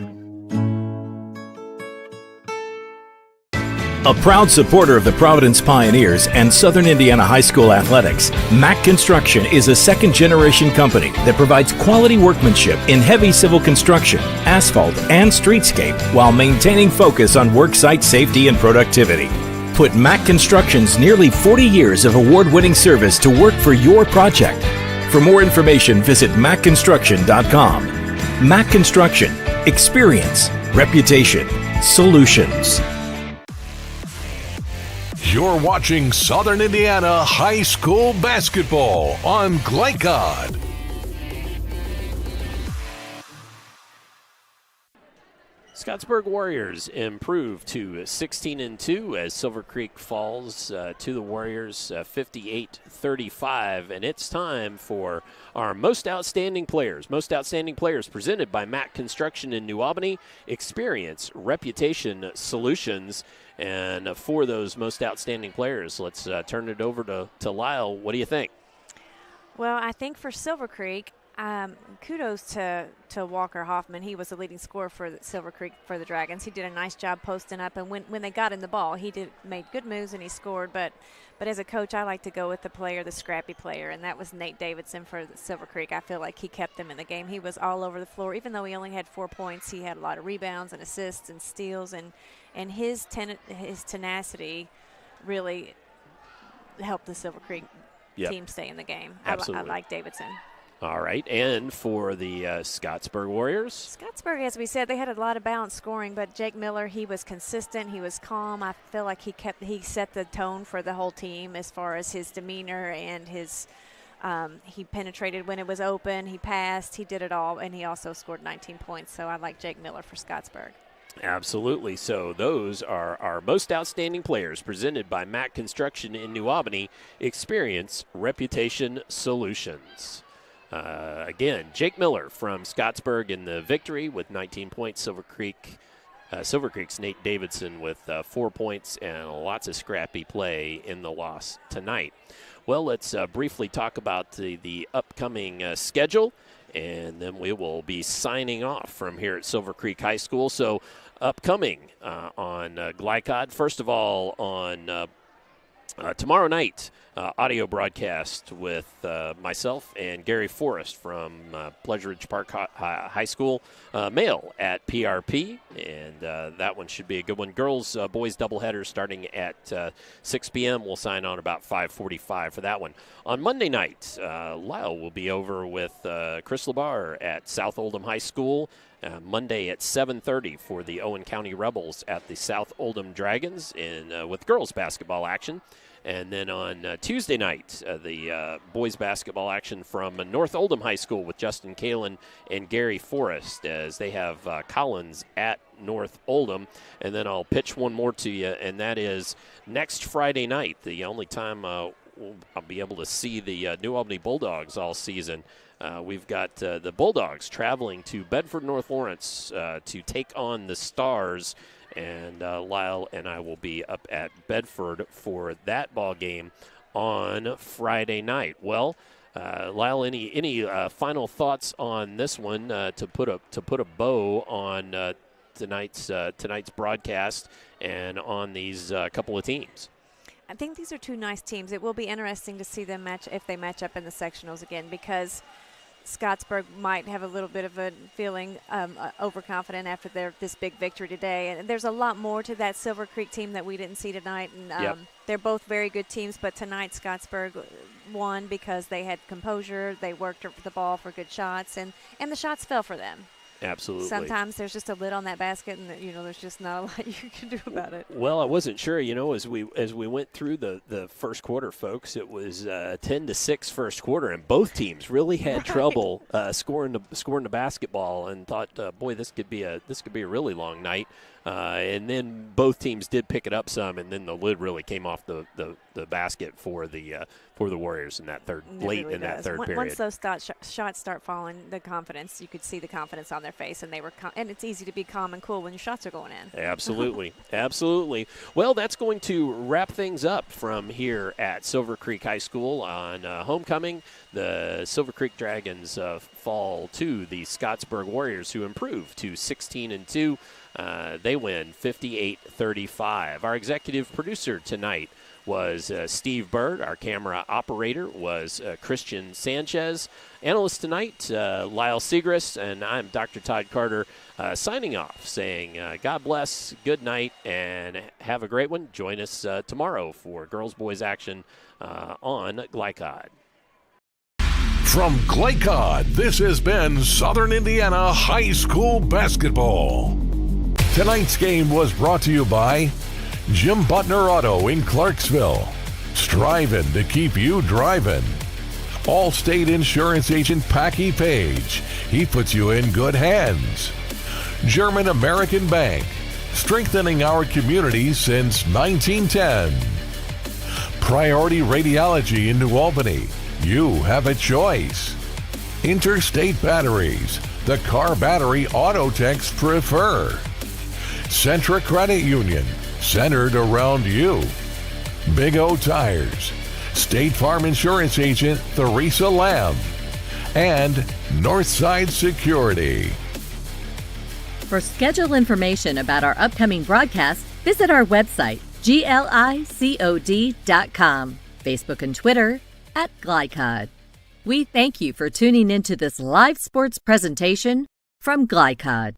Speaker 5: A proud supporter of the Providence Pioneers and Southern Indiana High School athletics, Mack Construction is a second-generation company that provides quality workmanship in heavy civil construction, asphalt, and streetscape while maintaining focus on worksite safety and productivity. Put Mack Construction's nearly 40 years of award-winning service to work for your project. For more information, visit mackconstruction.com. Mack Construction. Experience. Reputation. Solutions.
Speaker 2: You're watching Southern Indiana High School basketball on Glicod.
Speaker 3: Scottsburg Warriors improve to 16-2 as Silver Creek falls to the Warriors 58-35. And it's time for our Most Outstanding Players. Most Outstanding Players presented by Mack Construction in New Albany. Experience, reputation, solutions. And for those Most Outstanding Players, let's turn it over to Lyle. What do you think?
Speaker 4: Well, I think for Silver Creek, kudos to Walker Hoffman. He was the leading scorer for Silver Creek for the Dragons. He did a nice job posting up, and when they got in the ball, he made good moves and he scored. But as a coach, I like to go with the scrappy player, and that was Nate Davidson for Silver Creek. I feel like he kept them in the game. He was all over the floor. Even though he only had 4 points, he had a lot of rebounds and assists and steals, and his tenacity really helped the Silver Creek team stay in the game.
Speaker 3: Absolutely.
Speaker 4: I like Davidson.
Speaker 3: All right, and for the Scottsburg Warriors?
Speaker 4: Scottsburg, as we said, they had a lot of balanced scoring, but Jake Miller, he was consistent, he was calm. I feel like he set the tone for the whole team as far as his demeanor and his he penetrated when it was open, he passed, he did it all, and he also scored 19 points. So I like Jake Miller for Scottsburg.
Speaker 3: Absolutely. So those are our Most Outstanding Players presented by Mack Construction in New Albany. Experience, reputation, solutions. Again, Jake Miller from Scottsburg in the victory with 19 points. Silver Creek's Nate Davidson with 4 points and lots of scrappy play in the loss tonight. Well, let's briefly talk about the upcoming schedule, and then we will be signing off from here at Silver Creek High School. So upcoming on Glicod, first of all on tomorrow night, audio broadcast with myself and Gary Forrest from Pleasure Ridge Park High School, male at PRP, and that one should be a good one. Girls, boys doubleheader starting at 6 p.m. We'll sign on about 5:45 for that one. On Monday night, Lyle will be over with Chris LeBar at South Oldham High School. Monday at 7:30 for the Owen County Rebels at the South Oldham Dragons with girls basketball action. And then on Tuesday night, the boys basketball action from North Oldham High School with Justin Kalin and Gary Forrest as they have Collins at North Oldham. And then I'll pitch one more to you, and that is next Friday night, the only time I'll be able to see the New Albany Bulldogs all season. We've got the Bulldogs traveling to Bedford North Lawrence to take on the Stars. And Lyle and I will be up at Bedford for that ball game on Friday night. Well, Lyle, any final thoughts on this one to put a bow on tonight's broadcast and on these couple of teams?
Speaker 4: I think these are two nice teams. It will be interesting to see them match up in the sectionals again, because Scottsburg might have a little bit of a feeling overconfident after this big victory today. And there's a lot more to that Silver Creek team that we didn't see tonight. And they're both very good teams, but tonight Scottsburg won because they had composure. They worked the ball for good shots, and the shots fell for them.
Speaker 3: Absolutely.
Speaker 4: Sometimes there's just a lid on that basket, and there's just not a lot you can do about it.
Speaker 3: Well, I wasn't sure. As we went through the first quarter, folks, it was 10-6 first quarter, and both teams really had trouble scoring the basketball, and thought, boy, this could be a really long night. And then both teams did pick it up some, and then the lid really came off the basket for the Warriors in that third period.
Speaker 4: Once those shots start falling, you could see the confidence on their face, and and it's easy to be calm and cool when your shots are going in.
Speaker 3: Absolutely, absolutely. Well, that's going to wrap things up from here at Silver Creek High School on homecoming. The Silver Creek Dragons fall to the Scottsburg Warriors, who improved to 16-2. They win 58-35. Our executive producer tonight was Steve Bird. Our camera operator was Christian Sanchez. Analyst tonight, Lyle Segrist, and I'm Dr. Todd Carter signing off, saying God bless, good night, and have a great one. Join us tomorrow for girls-boys action on Glicod.
Speaker 2: From Glicod, this has been Southern Indiana High School Basketball. Tonight's game was brought to you by Jim Butner Auto in Clarksville, striving to keep you driving. Allstate Insurance Agent Packy Page, he puts you in good hands. German American Bank, strengthening our communities since 1910. Priority Radiology in New Albany, you have a choice. Interstate Batteries, the car battery auto techs prefer. Centra Credit Union, centered around you. Big O Tires, State Farm Insurance Agent Theresa Lamb, and Northside Security.
Speaker 7: For schedule information about our upcoming broadcast, visit our website, glicod.com, Facebook and Twitter @Glicod. We thank you for tuning into this live sports presentation from Glicod.